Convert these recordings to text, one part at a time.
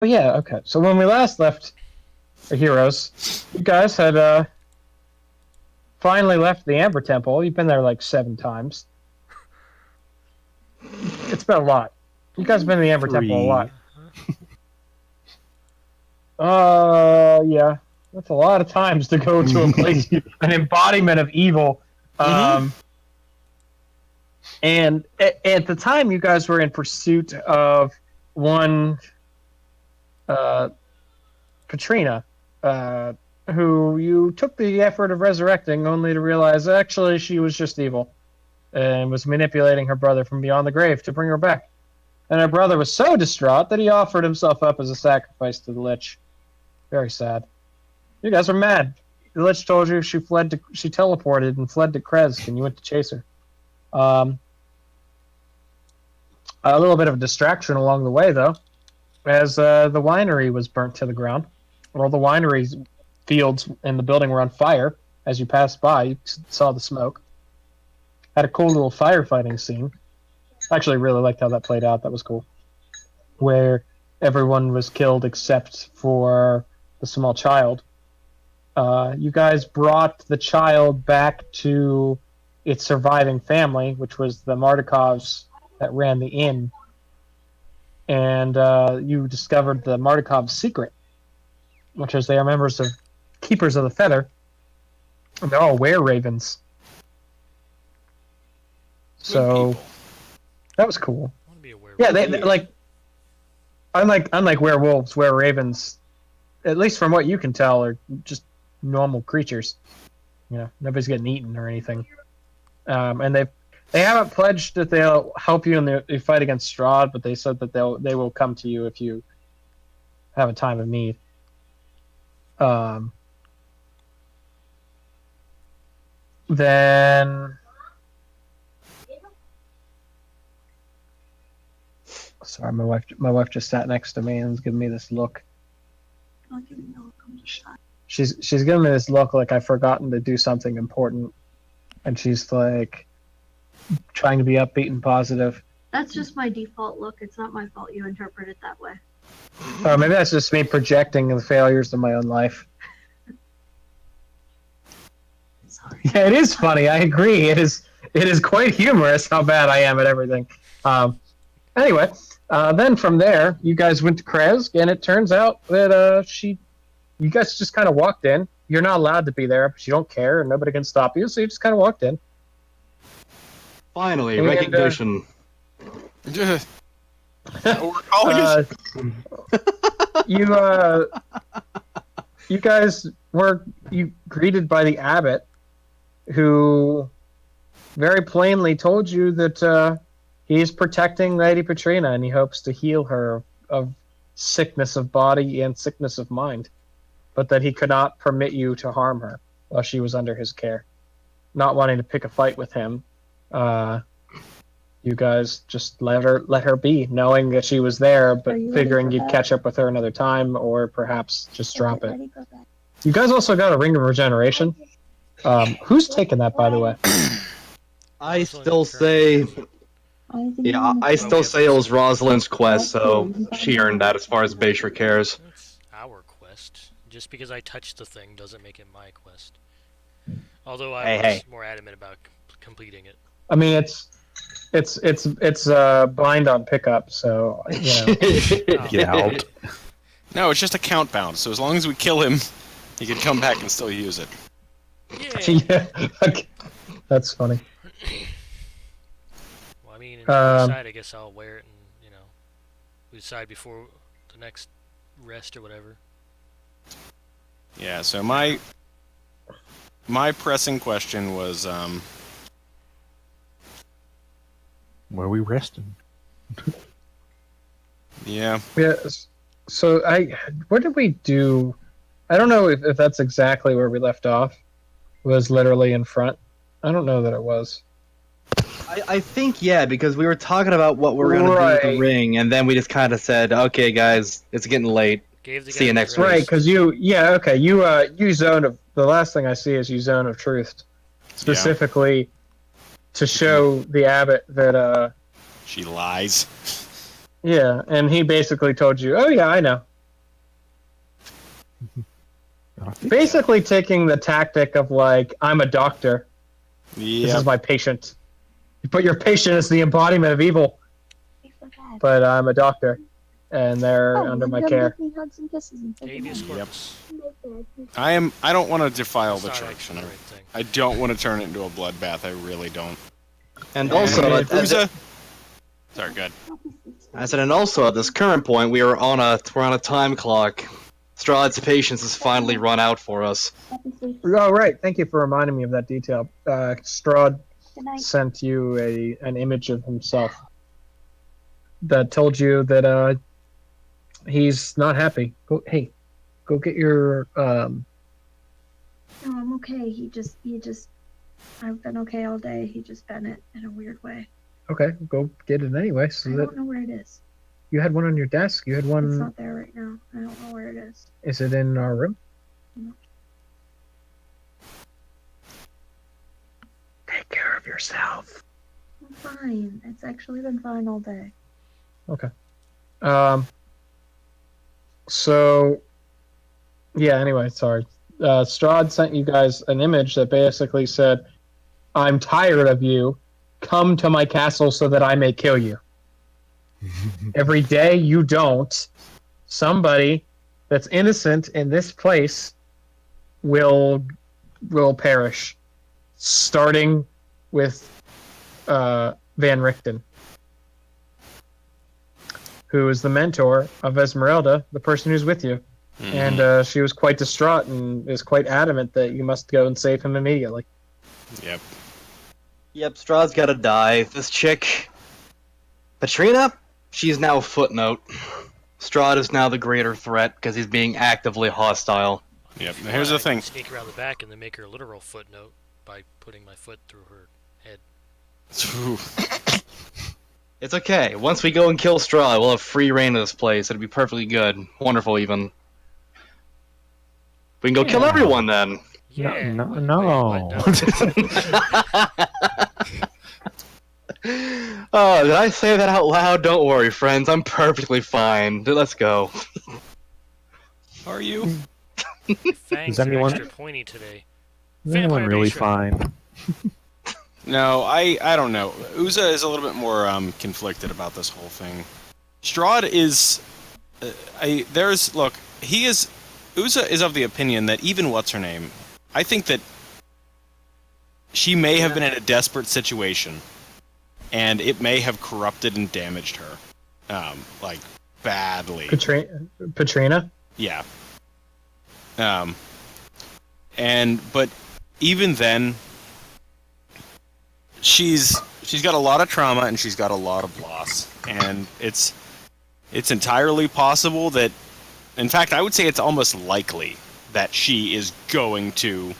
Oh yeah, okay. So when we last left the heroes, you guys had finally left the Amber Temple. You've been there like 7 times. It's been a lot. You guys have been in the Amber Temple a lot. Yeah. That's a lot of times to go to a place, an embodiment of evil. And at the time, you guys were in pursuit of one Katrina, who you took the effort of resurrecting only to realize actually she was just evil and was manipulating her brother from beyond the grave to bring her back. And her brother was so distraught that he offered himself up as a sacrifice to the Lich. Very sad. You guys were mad. The Lich told you she teleported and fled to Krezk, and you went to chase her. A little bit of a distraction along the way, though, as the winery was burnt to the ground. All the winery's fields in the building were on fire. As you passed by, you saw the smoke. Had a cool little firefighting scene. I actually really liked how that played out. That was cool. Where everyone was killed except for the small child. You guys brought the child back to its surviving family, which was the Mardikovs that ran the inn. And you discovered the Mardikov's secret, which is they are members of Keepers of the Feather. And they're all were-ravens. So that was cool. I want to be a werewolf. Yeah, they like unlike werewolves, were-ravens, at least from what you can tell, are just normal creatures. You know, nobody's getting eaten or anything. And they haven't pledged that they'll help you in the fight against Strahd, but they said that they will come to you if you have a time of need. Then, sorry, my wife just sat next to me and was giving me this look. She's giving me this look like I've forgotten to do something important, and she's like trying to be upbeat and positive. That's just my default look. It's not my fault you interpret it that way. Or maybe that's just me projecting the failures of my own life. Sorry. Yeah, it is funny. I agree. It is quite humorous how bad I am at everything. Anyway, then from there, you guys went to Krezk, and it turns out that you guys just kind of walked in. You're not allowed to be there, but you don't care, and nobody can stop you, so you just kind of walked in. Finally, And, recognition. You guys were greeted by the abbot, who very plainly told you that he's protecting Lady Petrina, and he hopes to heal her of sickness of body and sickness of mind, but that he could not permit you to harm her while she was under his care. Not wanting to pick a fight with him, you guys just let her be, knowing that she was there, but figuring you'd catch up with her another time, or perhaps just drop it. You guys also got a Ring of Regeneration. Who's taken that, by the way? I still say, I still say it was Rosalind's quest, so she earned that as far as Bayshore cares. It's our quest. Just because I touched the thing doesn't make it my quest. Although I was more adamant about completing it. I mean, it's blind on pickup, so you know. Get out. No, it's just a count bound. So as long as we kill him, he can come back and still use it. Yeah, okay. That's funny. Well, I mean, if we decide, I guess I'll wear it, and we decide before the next rest or whatever. Yeah. So my pressing question was, where are we resting? Yeah. Yeah. So what did we do? I don't know if that's exactly where we left off. Was literally in front. I don't know that it was. I think, yeah, because we were talking about what we're going to do with the ring, and then we just kind of said, okay, guys, it's getting late. See you next week. Right, because you Zone of... The last thing I see is you Zone of Truth. Specifically to show the abbot that... she lies. Yeah, and he basically told you, oh yeah, I know. Basically taking the tactic of like, I'm a doctor. This Yeah. is my patient. But your patient is the embodiment of evil. But I'm a doctor, and they're under my care. Habeas corpus. I don't want to defile the That's not church. actually the right thing. I don't want to turn it into a bloodbath. I really don't. And also, Sorry, good. I said, and also at this current point, we're on a time clock. Strahd's patience has finally run out for us. Oh, right. Thank you for reminding me of that detail. Strahd sent you an image of himself that told you that he's not happy. Go get your. No, I'm okay. He just. I've been okay all day. He just been it in a weird way. Okay, go get it anyway. So I that don't know where it is. you had one on your desk. You had It's one. not there right now. I don't know where it is. Is it in our room? No. Take care of yourself. I'm fine. It's actually been fine all day. Okay. So, yeah, anyway, sorry. Strahd sent you guys an image that basically said, I'm tired of you. Come to my castle so that I may kill you. Every day you don't, somebody that's innocent in this place will perish. Starting with Van Richten, who is the mentor of Esmeralda, the person who's with you. Mhm. And she was quite distraught and is quite adamant that you must go and save him immediately. Yep. Yep, Strahd's gotta die. This chick, Patrina, she's now a footnote. Strahd is now the greater threat because he's being actively hostile. Yep. Now, here's the I thing. Sneak around the back and then make her a literal footnote by putting my foot through her head. It's okay. Once we go and kill Strahd, we'll have free reign of this place. It'll be perfectly good. Wonderful, even. We can go kill everyone then. Yeah. No. Oh, did I say that out loud? Don't worry, friends. I'm perfectly fine. Let's go. Are you? Fangs Is anyone- are extra pointy today. Is anyone Vampire really Nation. fine? No, I don't know. Uza is a little bit more conflicted about this whole thing. Strahd is, Uza is of the opinion that even what's her name, I think that she may have been in a desperate situation, and it may have corrupted and damaged her, like badly. Patrina? Yeah. But even then, she's got a lot of trauma and she's got a lot of loss, and it's entirely possible that, in fact, I would say it's almost likely that she is going to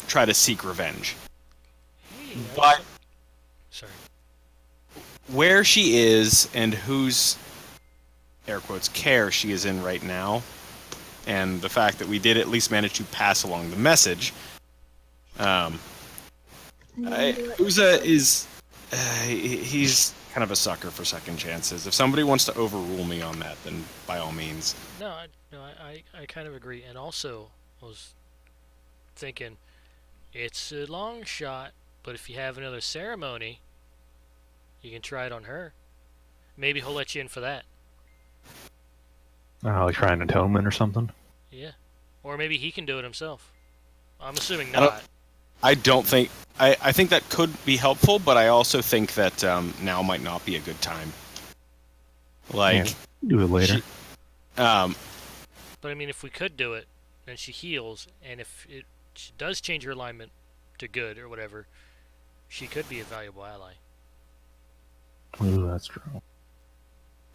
try to seek revenge. Hey, But sorry. where she is and whose air quotes care she is in right now, and the fact that we did at least manage to pass along the message, Uza is he's kind of a sucker for second chances. If somebody wants to overrule me on that, then by all means. No, I kind of agree. And also, I was thinking, it's a long shot, but if you have another ceremony, you can try it on her. Maybe he'll let you in for that. Like trying atonement or something? Yeah. Or maybe he can do it himself. I'm assuming I don't- not. I don't think I think that could be helpful, but I also think that now might not be a good time. Like, Yeah, do it later. But I mean, if we could do it, then she heals, and if she does change her alignment to good or whatever, she could be a valuable ally. Ooh, that's true.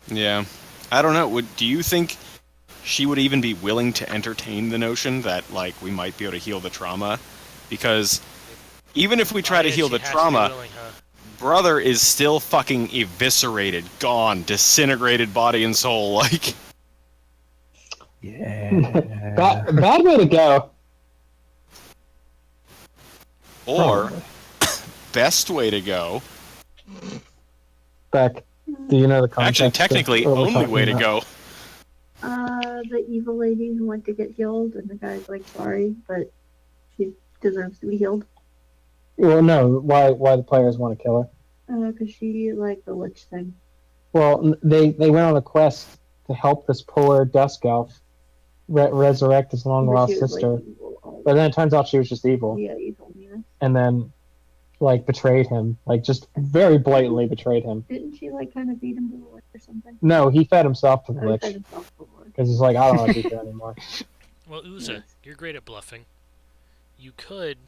yeah, I don't know. Do you think she would even be willing to entertain the notion that, like, we might be able to heal the trauma? Because even if we try to heal the trauma, brother is still fucking eviscerated, gone, disintegrated body and soul. Like, Yeah. Bad way to go. or best way to go. Beck, do you know the context? Actually, technically, of what we're only talking way to about? go. The evil lady who went to get healed, and the guy's like, sorry, but she deserves to be healed. Well, no. Why the players want to kill her? Because she liked the lich thing. Well, they went on a quest to help this poor dusk elf resurrect his long But lost she was, sister. like, evil. But then it turns out she was just evil, Yeah, evil, yeah. and then like betrayed him, like just very blatantly betrayed him. Didn't she, like, kind of beat him to the lich or something? No, he fed himself to the Oh, he lich fed himself to the lich. because he's like, I don't want to be here anymore. Well, Uza, you're great at bluffing. You could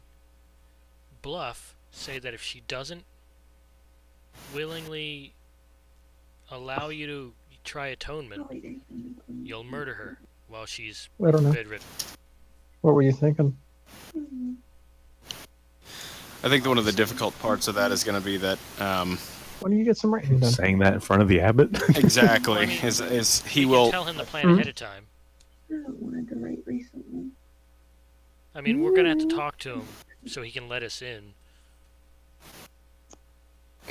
bluff, say that if she doesn't willingly allow you to try atonement, you'll murder her while she's I don't know. bedridden. What were you thinking? I think one of the difficult parts of that is going to be that When do you get some writing done? Saying that in front of the abbot. exactly is he You will can tell him the plan ahead of time. I haven't wanted to write recently. I mean, we're gonna have to talk to him so he can let us in.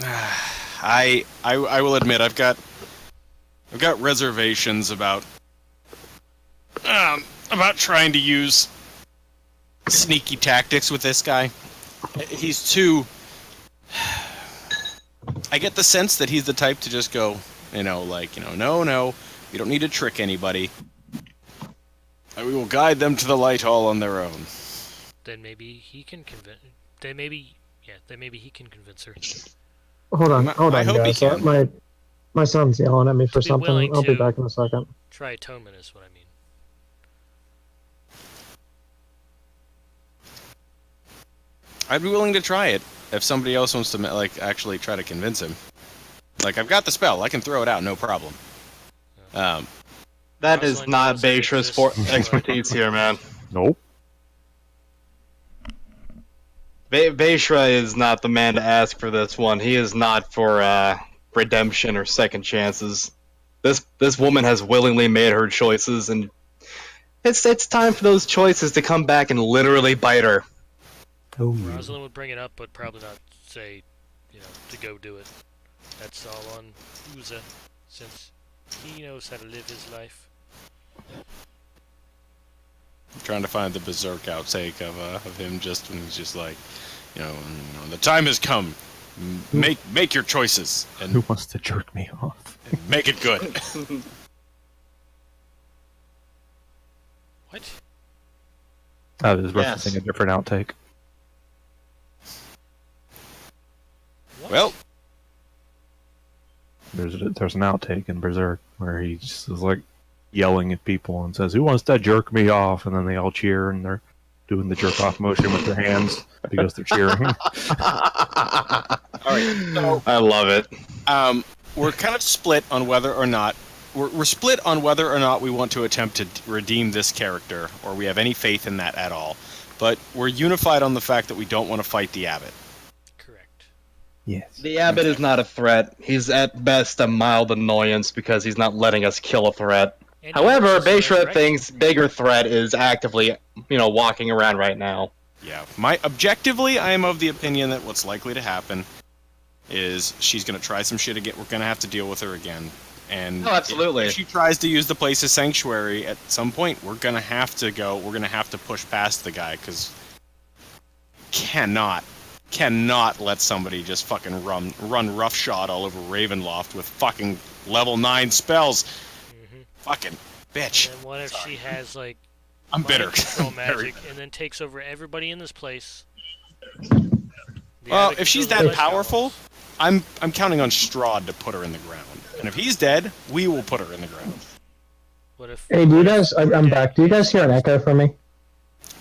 I will admit I've got reservations about trying to use sneaky tactics with this guy. He's too. I get the sense that he's the type to just go, no, you don't need to trick anybody. We will guide them to the light all on their own. Then maybe he can convince. Then maybe he can convince her. Hold on, I hope he guys. can. My son's yelling at me for Be something. willing I'll be to- back in a second. Try atonement is what I mean. I'd be willing to try it if somebody else wants to actually try to convince him. Like, I've got the spell, I can throw it out, no problem. That is Rosalind not knows it Baishra's exists, but- expertise here, man. Nope. Baishra is not the man to ask for this one. He is not for redemption or second chances. This woman has willingly made her choices, and it's time for those choices to come back and literally bite her. Oh, yeah. Rosalind would bring it up, but probably not say, to go do it. That's all on Uza, since he knows how to live his life. I'm trying to find the berserk outtake of him just when he's just like, the time has come. Make your choices Who and wants to jerk me off? make it good. What? I was Yes. referencing a different outtake. What? Well, There's an outtake in Berserk where he just is like yelling at people and says, "Who wants to jerk me off?" And then they all cheer and they're doing the jerk off motion with their hands because they're cheering. I love it. we're kind of split on whether or not we're split on whether or not we want to attempt to redeem this character or we have any faith in that at all. But we're unified on the fact that we don't want to fight the abbot. Correct. Yes. The abbot is not a threat. He's at best a mild annoyance because he's not letting us kill a threat. And However, he also Baishra resurrected thinks bigger threat is actively, walking around right now. Yeah, objectively, I am of the opinion that what's likely to happen is she's going to try some shit again. We're going to have to deal with her again. And Oh, absolutely. if she tries to use the place as sanctuary at some point, we're going to have to push past the guy because cannot let somebody just fucking run roughshod all over Ravenloft with fucking level 9 spells. Fucking bitch. And then what if she has like I'm mind bitter. control Very magic and then takes over everybody in this place? The Well, abbot if she's controls that the powerful, I'm counting on Strahd to put her in the ground. And if he's dead, we will put her in the ground. What if? Hey, do you what if guys? we're I'm dead? back. Do you guys hear an echo from me?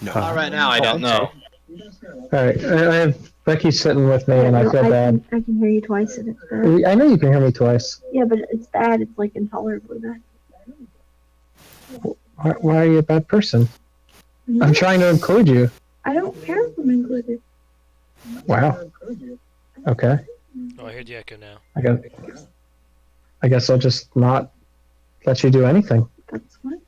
No. Not right now, I don't know. All right, I have Becky sitting with me, and I feel bad. I can hear you twice, and it's bad. I know you can hear me twice. Yeah, but it's bad. It's like intolerably bad. Why are you a bad person? I'm trying to include you. I don't care if I'm included. Wow. Okay. Oh, I heard the echo now. I guess I'll just not let you do anything. That's what.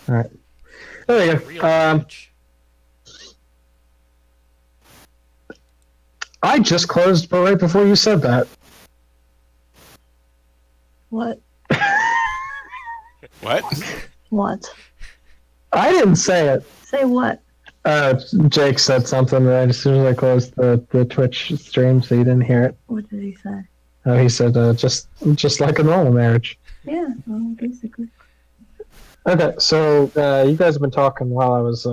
All right. There you Real go. damage. I just closed right before you said that. What? What? What? I didn't say it. Say what? Jake said something right as soon as I closed the Twitch stream, so you didn't hear it. What did he say? He said, just like a normal marriage. Yeah, well, basically. Okay, so you guys have been talking while I was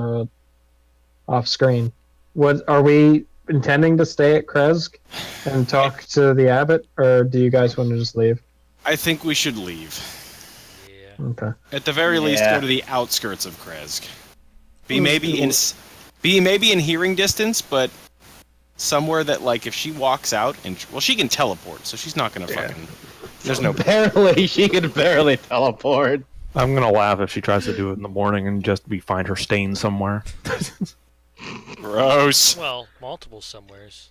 off screen. What are we intending to stay at Kresk and talk to the abbot, or do you guys want to just leave? I think we should leave. Yeah. Okay. At the very least, Yeah. go to the outskirts of Kresk. Be maybe in hearing distance, but somewhere that, like, if she walks out and she can teleport, so she's not gonna fucking. There's no. Barely, she could barely teleport. I'm gonna laugh if she tries to do it in the morning and just find her stain somewhere. Gross. Well, multiple somewheres.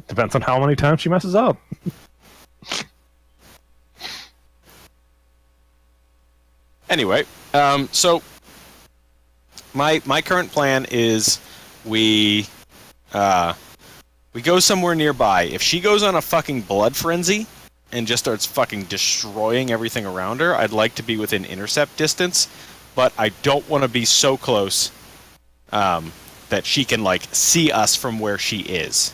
Depends on how many times she messes up. Anyway, so my current plan is we go somewhere nearby. If she goes on a fucking blood frenzy and just starts fucking destroying everything around her, I'd like to be within intercept distance, but I don't want to be so close that she can, like, see us from where she is.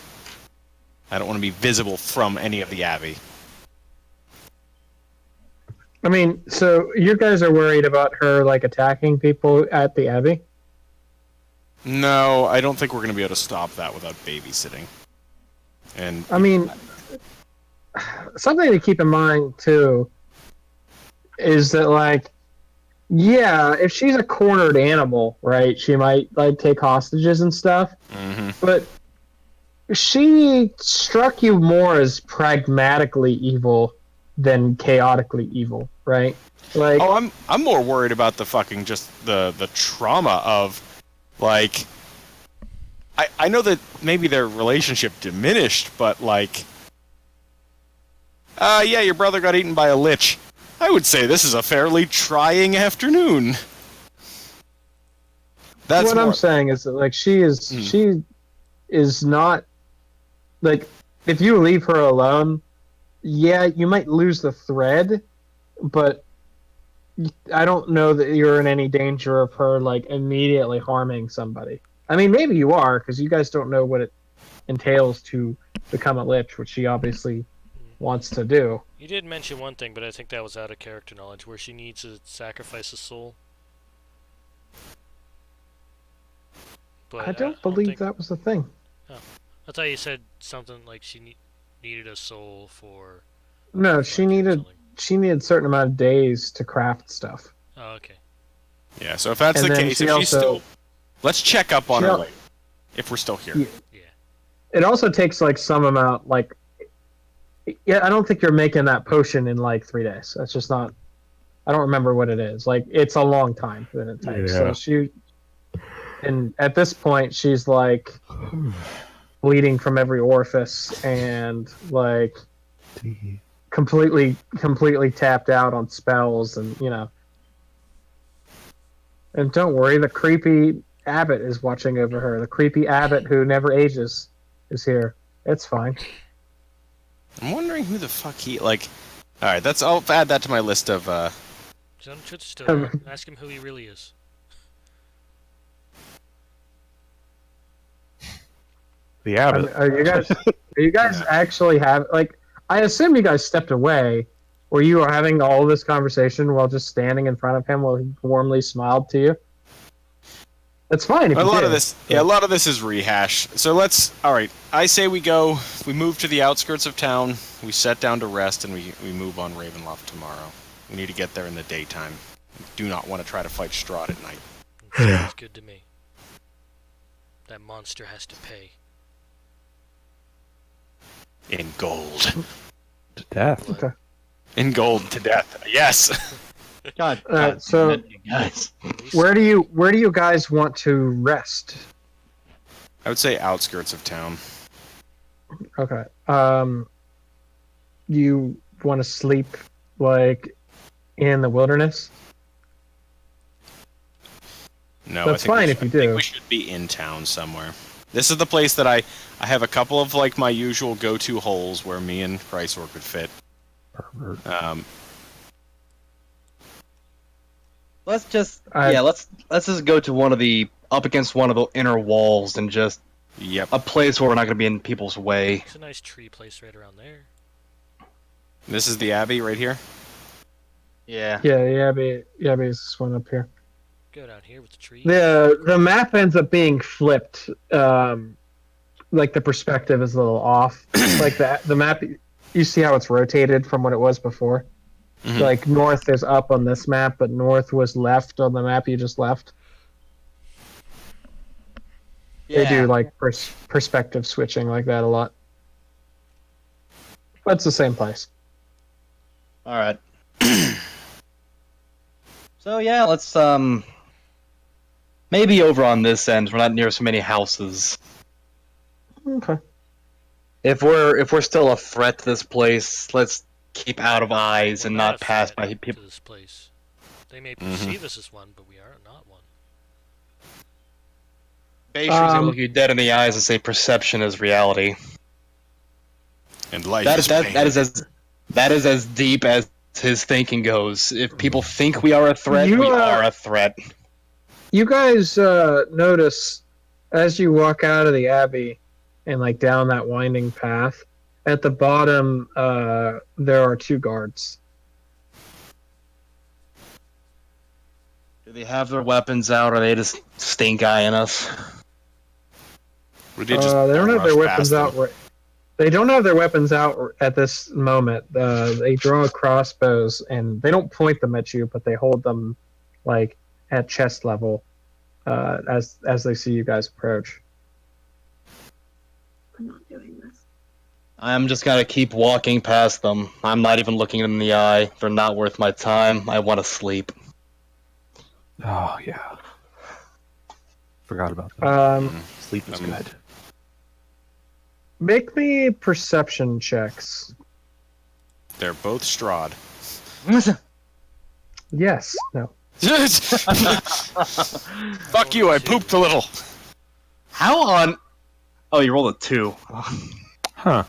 I don't want to be visible from any of the Abbey. I mean, so you guys are worried about her like attacking people at the Abbey? No, I don't think we're going to be able to stop that without babysitting. And I mean, something to keep in mind too is that, like, yeah, if she's a cornered animal, right, she might like take hostages and stuff. Mhm. But she struck you more as pragmatically evil than chaotically evil, right? Like, Oh, I'm more worried about the fucking just the trauma of, like, I know that maybe their relationship diminished, but, like, yeah, your brother got eaten by a lich. I would say this is a fairly trying afternoon. That's what more, I'm saying is that, like, she is not, like, if you leave her alone, yeah, you might lose the thread, but I don't know that you're in any danger of her, like, immediately harming somebody. I mean, maybe you are, because you guys don't know what it entails to become a lich, which she obviously wants to do. You did mention one thing, but I think that was out of character knowledge, where she needs to sacrifice a soul. But I don't believe think, that was the thing. I thought you said something like she needed a soul for. No, she needed a certain amount of days to craft stuff. Oh, okay. yeah. So if that's And the then case, she if she's also- still, let's check up on She her al- later, if we're still here. Yeah. Yeah. It also takes, like, some amount, like, yeah, I don't think you're making that potion in like 3 days. That's just not. I don't remember what it is. Like, it's a long time that it takes. Yeah. So and at this point, she's like bleeding from every orifice and like completely tapped out on spells, and And don't worry, the creepy abbot is watching over her. The creepy abbot who never ages is here. It's fine. I'm wondering who the fuck he, like. All right, I'll add that to my list of. Just ask him who he really is. The abbot. Are you guys actually like? I assume you guys stepped away, or you were having all this conversation while just standing in front of him while he warmly smiled to you. That's fine. If A you lot did. of this, yeah, a lot of this is rehash. So all right, I say we move to the outskirts of town, we set down to rest, and we move on Ravenloft tomorrow. We need to get there in the daytime. We do not want to try to fight Strahd at night. Sounds good to me. That monster has to pay. In gold. To death. But Okay. In gold to death. Yes. God, So- damn it, you guys. at least- Where do you guys want to rest? I would say outskirts of town. Okay. You want to sleep like in the wilderness? No, That's I think fine we if you I think do. we should be in town somewhere. This is the place that I have a couple of, like, my usual go-to holes where me and Chrysor could fit. Pervert. Let's just I- let's just go to one of the up against one of the inner walls and just Yep. a place where we're not going to be in people's way. It's a nice tree place right around there. This is the Abbey right here. Yeah. Yeah, Abbey's this one up here. Go down here with the tree. The map ends up being flipped. Like the perspective is a little off. Like the map, you see how it's rotated from what it was before. Mhm. Like north is up on this map, but north was left on the map you just left. They do like perspective switching like that a lot. But it's the same place. All right. So yeah, let's maybe over on this end. We're not near so many houses. Okay. If we're still a threat to this place, let's keep out of eyes We're and not not a pass threat by people. to this place. They may perceive us as one, but we are not one. Bayshre's gonna look you dead in the eyes and say perception is reality. And life That is is pain. that is as deep as his thinking goes. If people think we are a threat, You, we are a threat. You guys notice as you walk out of the Abbey and like down that winding path, at the bottom there are 2 guards. Do they have their weapons out, or are they just stink eyeing us? We did They don't have their weapons out. They don't have their weapons out at this moment. They draw crossbows and they don't point them at you, but they hold them like at chest level as they see you guys approach. I'm not doing this. I'm just gonna keep walking past them. I'm not even looking them in the eye. They're not worth my time. I want to sleep. Oh yeah. Forgot about that. Sleep is good. Make me perception checks. They're both Strahd. Yes. No. Fuck you! I pooped a little. How on? Oh, you rolled a 2. Huh.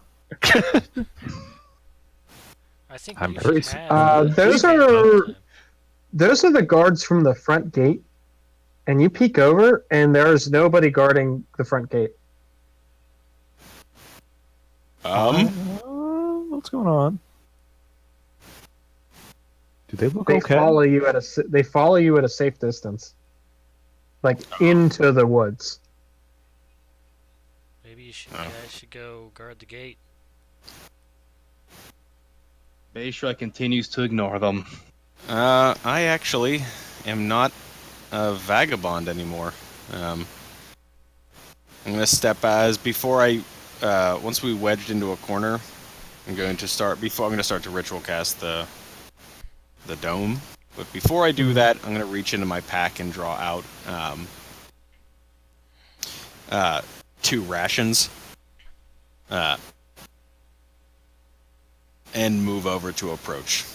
I think I'm you very should have those a are- time. Those are the guards from the front gate, and you peek over, and there's nobody guarding the front gate. What's going on? Do they look They okay? follow you at a safe distance, like into the woods. Maybe you should, Oh. guys should go guard the gate. Bayshra continues to ignore them. I actually am not a vagabond anymore. I'm gonna step as before I once we wedged into a corner. I'm going to start to ritual cast the dome. But before I do that, I'm gonna reach into my pack and draw out 2 rations. And move over to approach.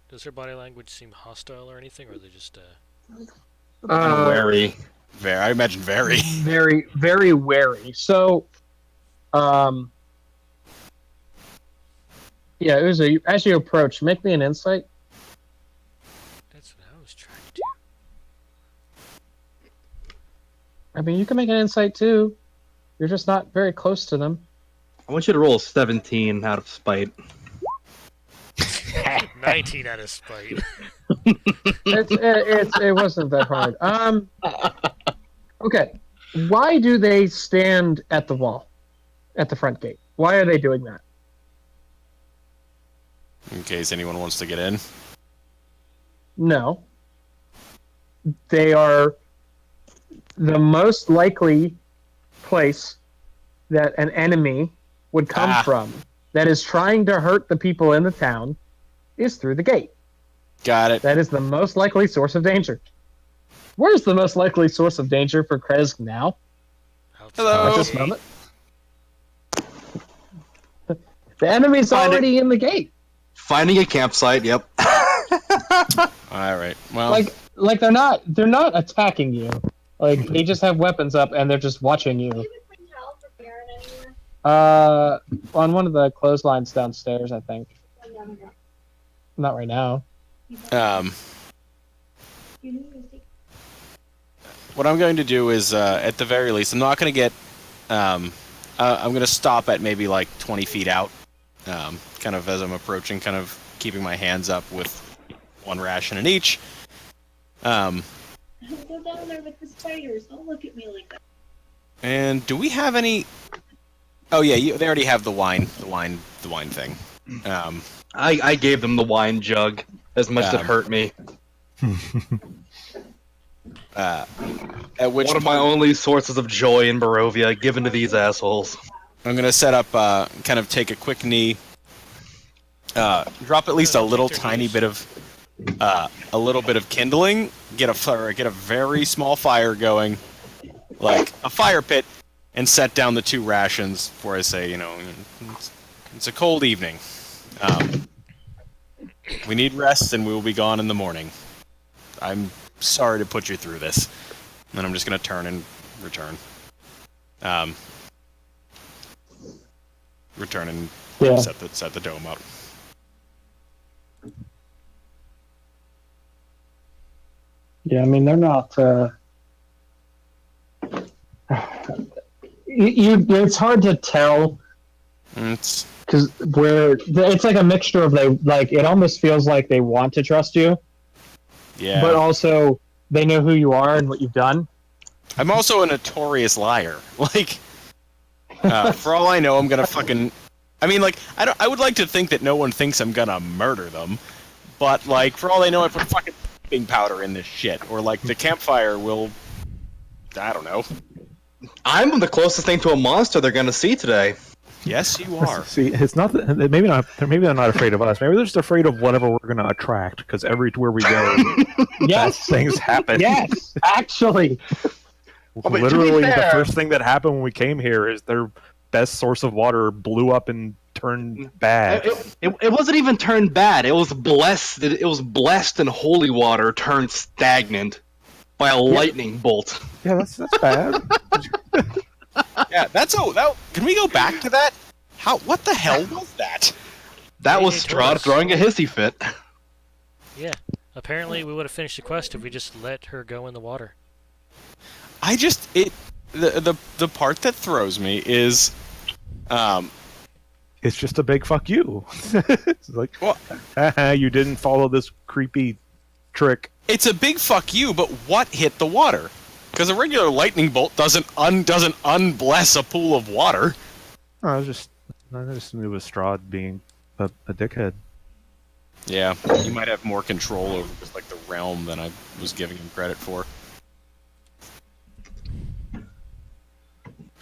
Does her body language seem hostile or anything, or are they just Wary. I imagine very. Very, very wary. So, yeah, Uzi, as you approach, make me an insight. That's what I was trying to do. I mean, you can make an insight too. You're just not very close to them. I want you to roll a 17 out of spite. 19 out of spite. It wasn't that hard. Okay. Why do they stand at the wall, at the front gate? Why are they doing that? In case anyone wants to get in. No. They are the most likely place that an enemy would come from that is trying to hurt the people in the town is through the gate. Got it. That is the most likely source of danger. Where's the most likely source of danger for Krezg now? Hello. At this moment? The enemy's already in the gate. Finding a campsite. Yep. All right. Well, Like they're not attacking you. Like they just have weapons up and they're just watching you. On one of the clotheslines downstairs, I think. Not right now. What I'm going to do is, at the very least, I'm not going to get. I'm going to stop at maybe like 20 feet out, kind of as I'm approaching, kind of keeping my hands up with one ration in each. Don't go down there with the spiders. Don't look at me like that. And do we have any? Oh yeah, they already have the wine thing. I gave them the wine jug as much as it hurt me. At which One of my only sources of joy in Barovia, given to these assholes. I'm gonna set up, kind of take a quick knee, drop at least a little tiny bit of kindling, get a very small fire going, like a fire pit, and set down the 2 rations before I say, it's a cold evening. We need rest, and we will be gone in the morning. I'm sorry to put you through this. And then I'm just gonna turn and return. Return and set the dome up. Yeah, I mean they're not. It's hard to tell It's because it's like a mixture of it almost feels like they want to trust you, yeah. but also they know who you are and what you've done. I'm also a notorious liar. Like, for all I know, I'm gonna fucking. I mean, like, I would like to think that no one thinks I'm gonna murder them, but like, for all I know, I put fucking sleeping powder in this shit, or like the campfire will. I don't know. I'm the closest thing to a monster they're gonna see today. Yes, you are. See, it's not that maybe they're not afraid of us. Maybe they're just afraid of whatever we're going to attract. Because everywhere we go, Yes, things happen. yes, actually. But to be Literally, the fair- first thing that happened when we came here is their best source of water blew up and turned bad. It wasn't even turned bad. It was blessed. It was blessed in holy water turned stagnant by a lightning bolt. Yeah, that's bad. Yeah, can we go back to that? What the hell was that? That was It was. Strahd throwing a hissy fit. Yeah. Apparently, we would have finished the quest if we just let her go in the water. The part that throws me is, It's just a big fuck you. It's like, Well- you didn't follow this creepy trick. it's a big fuck you, but what hit the water? Because a regular lightning bolt doesn't unbless a pool of water. I just knew it was Strahd being a dickhead. Yeah, he might have more control over just like the realm than I was giving him credit for.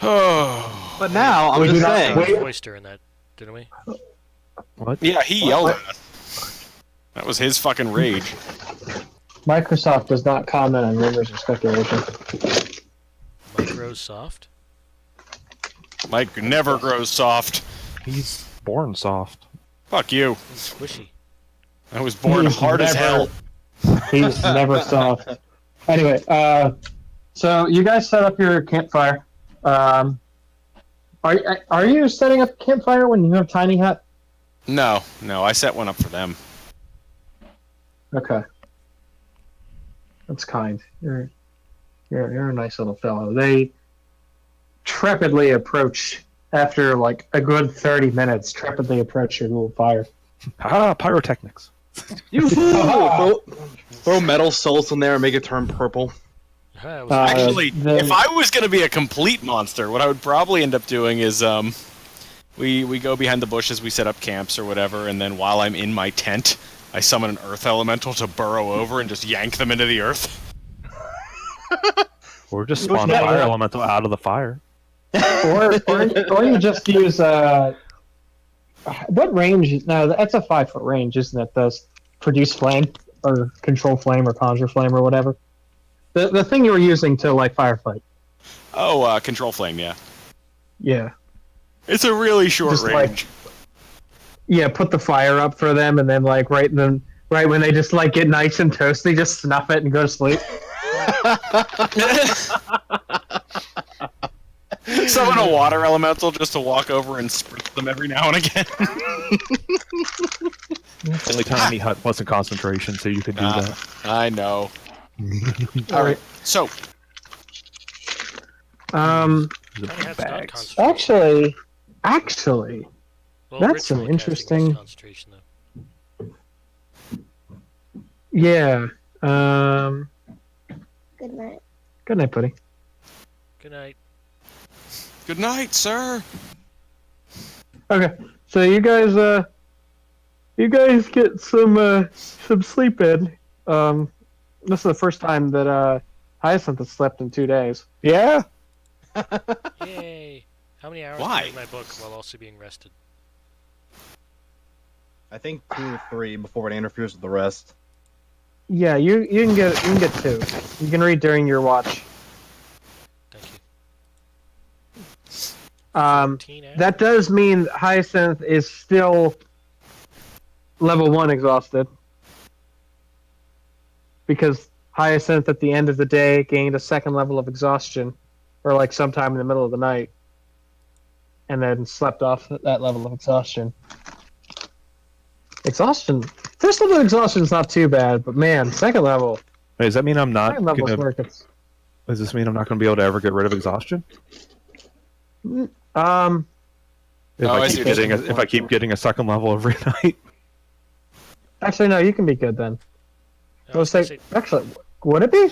Oh, But now, I'm We just do not- saying. wait. Voiced her in that, didn't we? What? yeah, he yelled at us. That was his fucking rage. Microsoft does not comment on rumors or speculation. Microsoft? Mike never grows soft. He's born soft. Fuck you. It's squishy. I was born He's hard as hell. He's never soft. Anyway, so you guys set up your campfire. Are you setting up a campfire when you have tiny hut? No, I set one up for them. Okay, that's kind. You're a nice little fellow. They trepidly approach after like a good 30 minutes. Trepidly approach your little fire. Pyrotechnics. You throw metal salts in there and make it turn purple. That was Actually, then- if I was going to be a complete monster, what I would probably end up doing is we go behind the bushes, we set up camps or whatever, and then while I'm in my tent, I summon an earth elemental to burrow over and just yank them into the earth. Or just spawn a fire elemental out of the fire. or you just use what range? No, that's a 5-foot range, isn't it? Does produce flame or control flame or conjure flame or whatever. The thing you were using to like firefight. Oh, control flame, yeah. Yeah. It's a really short Just like- range. Yeah, put the fire up for them, and then like right when they just like get nice and toasty, just snuff it and go to sleep. Summon a water elemental just to walk over and spritz them every now and again. The only tiny hut wasn't concentration, so you could do that. I know. All right. So, Um, The Tiny Hat's not bags. concentration. actually, Well, that's an ritual casting is interesting- concentration, though. yeah. Good night. Good night, buddy. Good night. good night, sir. Okay, so you guys get some sleep in. This is the first time that Hyacinth has slept in 2 days. Yeah. Yay! How many hours Why? can I read my book while also being rested? I think 2 or 3 before it interferes with the rest. Yeah, you can get 2. You can read during your watch. Thank you. 14 hours? That does mean Hyacinth is still level 1 exhausted. Because Hyacinth at the end of the day gained a 2nd level of exhaustion, or like sometime in the middle of the night, and then slept off that level of exhaustion. Exhaustion. 1st level exhaustion is not too bad, but man, 2nd level. Wait, does that mean I'm not 2nd level is gonna? where it gets. Does this mean I'm not gonna be able to ever get rid of exhaustion? If Oh, I see what you're if I keep getting a 2nd level every night. Actually, no, you can be good then. I was gonna say, Actually, would it be?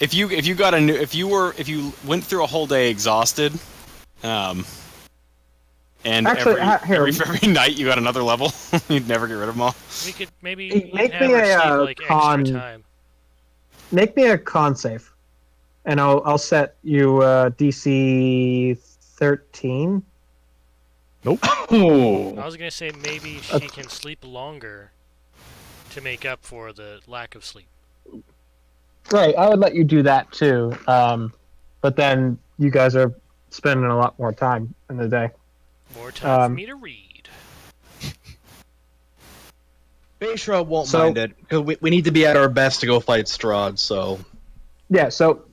If you got a new if you went through a whole day exhausted, and Actually, here. every night you got another level, you'd never get rid of them all. we could maybe Make have me her a, sleep like con- extra time. Make me a con save, and I'll set you DC 13. Ooh. I was gonna say maybe she can sleep longer to make up for the lack of sleep. Right, I would let you do that too. But then you guys are spending a lot more time in the day. More time for me to read. Bayshra won't So- mind it, because we need to be at our best to go fight Strahd, so... Yeah, so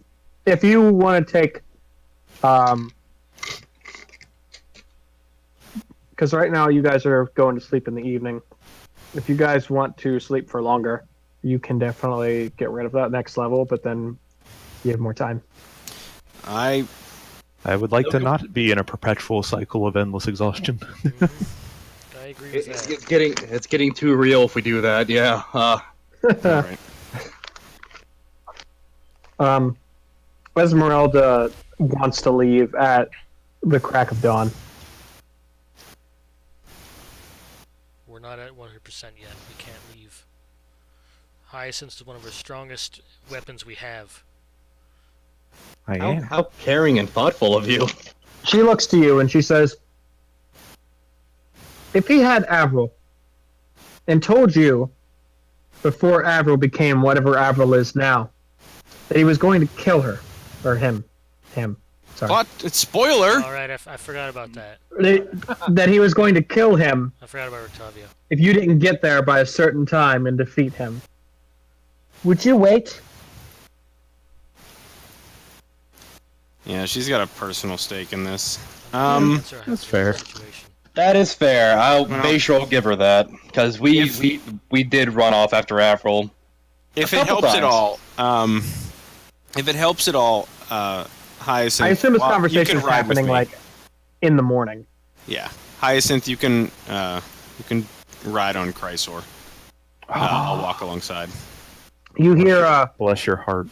if you want to take, because right now you guys are going to sleep in the evening. If you guys want to sleep for longer, you can definitely get rid of that next level, but then you have more time. I I would like to not be in a perpetual cycle of endless exhaustion. I agree with that. It's getting too real if we do that, yeah. alright. Esmeralda wants to leave at the crack of dawn. We're not at 100% yet. We can't leave. Hyacinth is one of our strongest weapons we have. I am. How caring and thoughtful of you. She looks to you and she says, if he had Avril and told you before Avril became whatever Avril is now that he was going to kill her, or him, sorry, What? It's spoiler. All right, I forgot about that. that he was going to kill him I forgot about Octavio. if you didn't get there by a certain time and defeat him, would you wait? Yeah, she's got a personal stake in this. That's fair. Situation. That is fair. Well- Bayshra will give her that, because we did run off after Avril. If A it couple helps at times. all, Hyacinth. I assume this well, you conversation can is ride with happening me. like in the morning. Yeah, Hyacinth, you can ride on Chrysor. I'll walk alongside. You hear Bless your heart.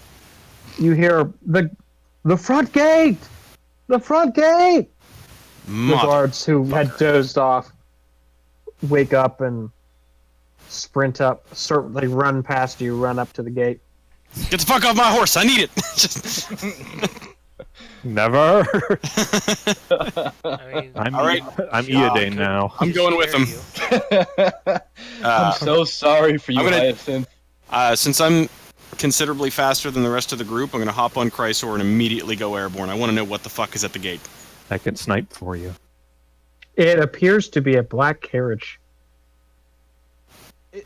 the front gate, the front gate. The Mother. guards who had dozed off wake up and sprint up, certainly run past you, run up to the gate. Get the fuck off my horse! I need it. Just- Never. I mean, I'm All right. I'm Eodane now. I'm going with him. I'm so sorry for you, I'm gonna- Hyacinth. Since I'm considerably faster than the rest of the group, I'm gonna hop on Chrysor and immediately go airborne. I want to know what the fuck is at the gate. I can snipe for you. It appears to be a black carriage.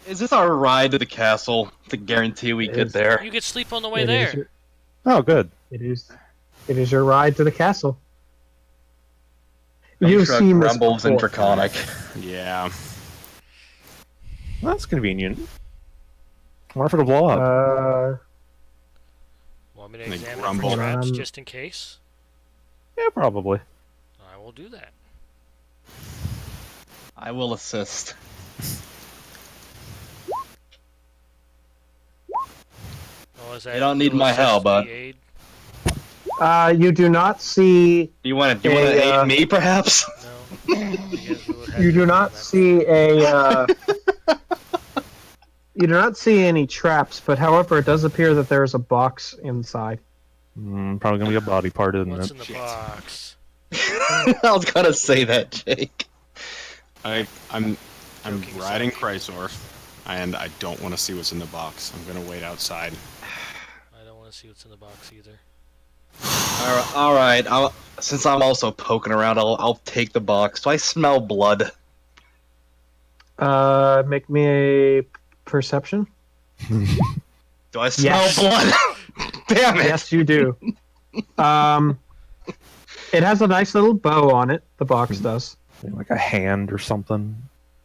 Is this our ride to the castle to guarantee we It get is. there? you could sleep on the way It is there. your- Oh, good. It is your ride to the castle. I'm You've sure seen this Grumbles and before. Draconic. Yeah. That's convenient. What if it'll blow up? Want me to They examine it grumble. for traps Um, just in case? Yeah, probably. I will do that. I will assist. Oh, is that You don't need to my assist help, the bud. aid? You do not see. Do you want to aid me, perhaps? No. I guess we would have You to do not examine see a. You do not see any traps, but however, it does appear that there is a box inside. Probably gonna be a body part, that. isn't What's it? in the Shit. box? I was gonna say that, Jake. I'm Joking riding aside. Chrysor, and I don't want to see what's in the box. I'm gonna wait outside. I don't want to see what's in the box either. All right. Since I'm also poking around, I'll take the box. Do I smell blood? Make me a perception. Do I smell Yes. blood? Damn it! Yes, you do. It has a nice little bow on it. The box does, Like a hand or something.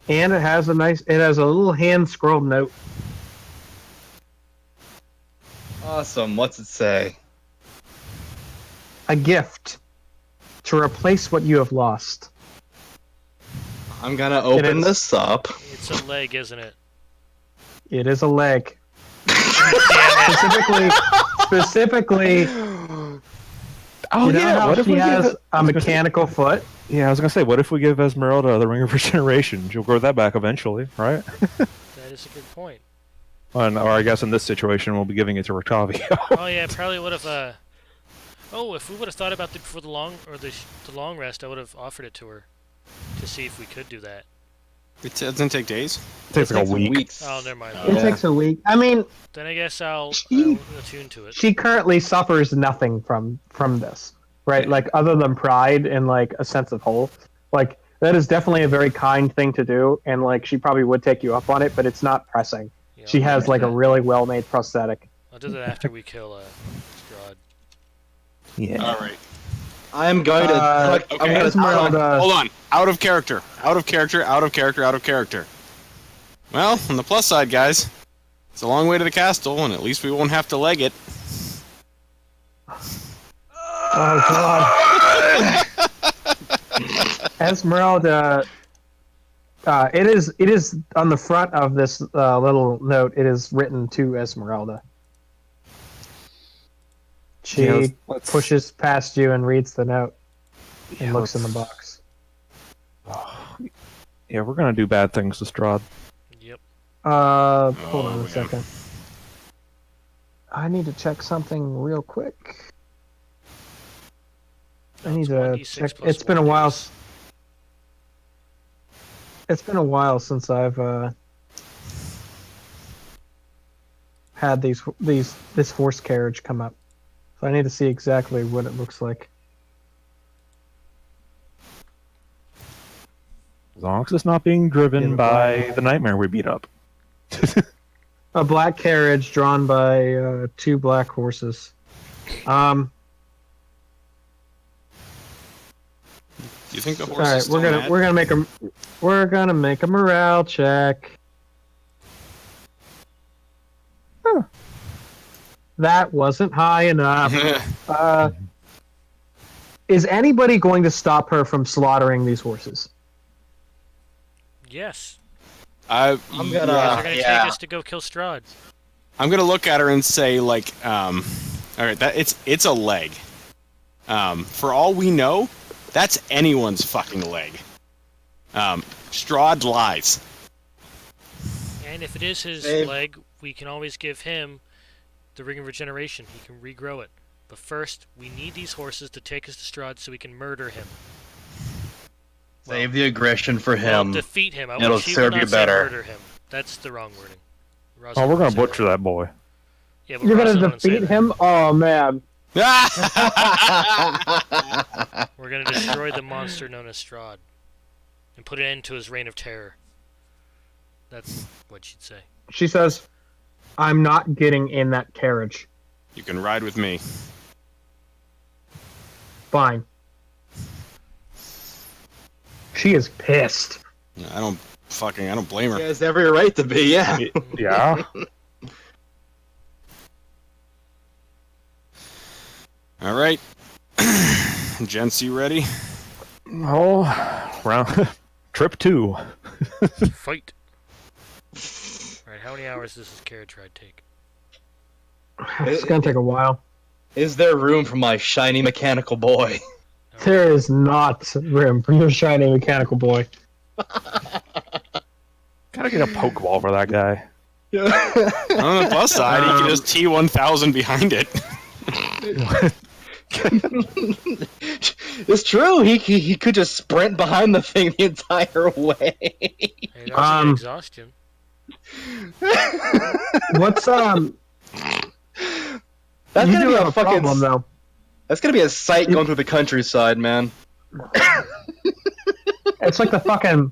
and it has a little hand scrolled note. Awesome. What's it say? A gift to replace what you have lost. I'm gonna open is. this up. It's a leg, isn't it? It is a leg. Specifically. Oh You know yeah. how What if she we has give it, a mechanical foot? Yeah, I was gonna say, what if we give Esmeralda the Ring of Regeneration? She'll grow that back eventually, right? That is a good point. Or I guess in this situation, we'll be giving it to Rictavio. Oh yeah, probably would have. Oh, if we would have thought about it before the long rest, I would have offered it to her to see if we could do that. It doesn't take days. It takes like a week. Weeks. Oh, never mind. It Yeah. takes a week. I mean, Then I guess I'll attune to it. she currently suffers nothing from this, right? Like other than pride and like a sense of whole. Like that is definitely a very kind thing to do, and like she probably would take you up on it, but it's not pressing. Yeah, She I'll has do like a that. really well-made prosthetic. I'll do that after we kill Strahd. Yeah. All right. I'm going to. I'm gonna. Esmeralda. Hold on. Out of character. Out of character. Out of character. Out of character. Well, on the plus side, guys, it's a long way to the castle, and at least we won't have to leg it. Oh god. Esmeralda. It is on the front of this little note. It is written to Esmeralda. She Yeah, let's- pushes past you and reads the note and Yeah, looks in the let's- box. Yeah, we're gonna do bad things to Strahd. Yep. Hold on Oh, a yeah. second. I need to check something real quick. I need It's to 1d6 check. plus It's been a 1d6. while. It's been a while since I've had this horse carriage come up, so I need to see exactly what it looks like. As long as it's not being driven by the nightmare we beat up. A black carriage drawn by two black horses. Do you think the All horse right, is still mad? we're gonna make a morale check. Huh. That wasn't high enough. Is anybody going to stop her from slaughtering these horses? Yes. I'm They're gonna. gonna take Yeah. us to go kill Strahd. I'm gonna look at her and say, like, all right, that it's a leg. For all we know, that's anyone's fucking leg. Strahd lies. And if it is his Save. leg, we can always give him the Ring of Regeneration. He can regrow it. But first, we need these horses to take us to Strahd so we can murder him. Save the aggression for Well, him. defeat him. It'll She will serve not you say better. murder him. That's the wrong wording. Oh, we're gonna butcher that boy. Yeah, but You're Ross gonna doesn't say defeat that. him? Oh man. We're gonna destroy the monster known as Strahd and put an end to his reign of terror. That's what she'd say. She says, "I'm not getting in that carriage." You can ride with me. Fine. She is pissed. I don't Fucking, I don't blame He her. has every right to be, yeah. Yeah. All right, gents, you ready? Oh, round trip 2. Fight. Alright, how many hours does this carriage ride take? It's gonna take a while. Is there room for my shiny mechanical boy? There is not room for your shiny mechanical boy. Gotta get a Pokeball for that guy. On the plus side, you can just T1000 behind it. It's true. He could just sprint behind the thing the entire way. It also exhaustion. What's That's you gonna do be have a a fucking. problem though. That's gonna be a sight going through the countryside, man. It's like the fucking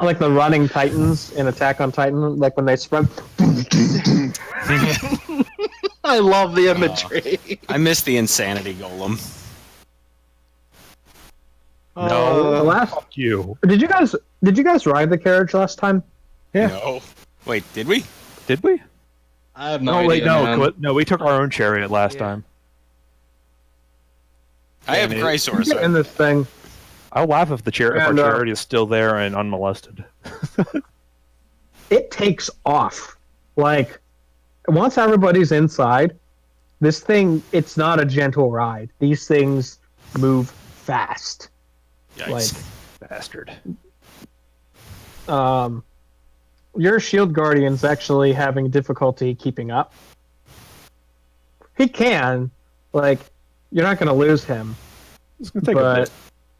like the running Titans in Attack on Titan, like when they sprint. I love the imagery. I miss the insanity golem. No, The last fuck you. did you guys ride the carriage last time? Yeah. No. Wait, did we? Did we? I have no Oh idea. wait, no, man. no, we took our own chariot last Yeah. time. I have Yeah, Chrysaor, Get in so this thing. I'll laugh if if our And, chariot is still there and unmolested. It takes off. Like once everybody's inside, this thing it's not a gentle ride. These things move fast. yikes. Bastard. Your shield guardian's actually having difficulty keeping up. He can, like, you're not going to lose him, It's gonna take a but bit.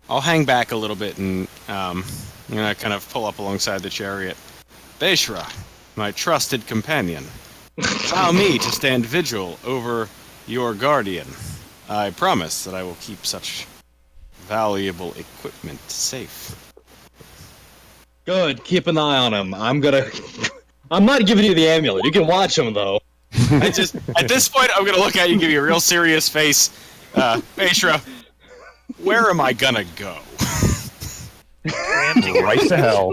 I'll hang back a little bit and I'm gonna kind of pull up alongside the chariot. Beshra, my trusted companion, allow me to stand vigil over your guardian. I promise that I will keep such valuable equipment safe. Good. Keep an eye on him. I'm not giving you the amulet. You can watch him though. I just, at this point, I'm gonna look at you and give you a real serious face. Beshra, where am I gonna go? Preempting it. Right to hell.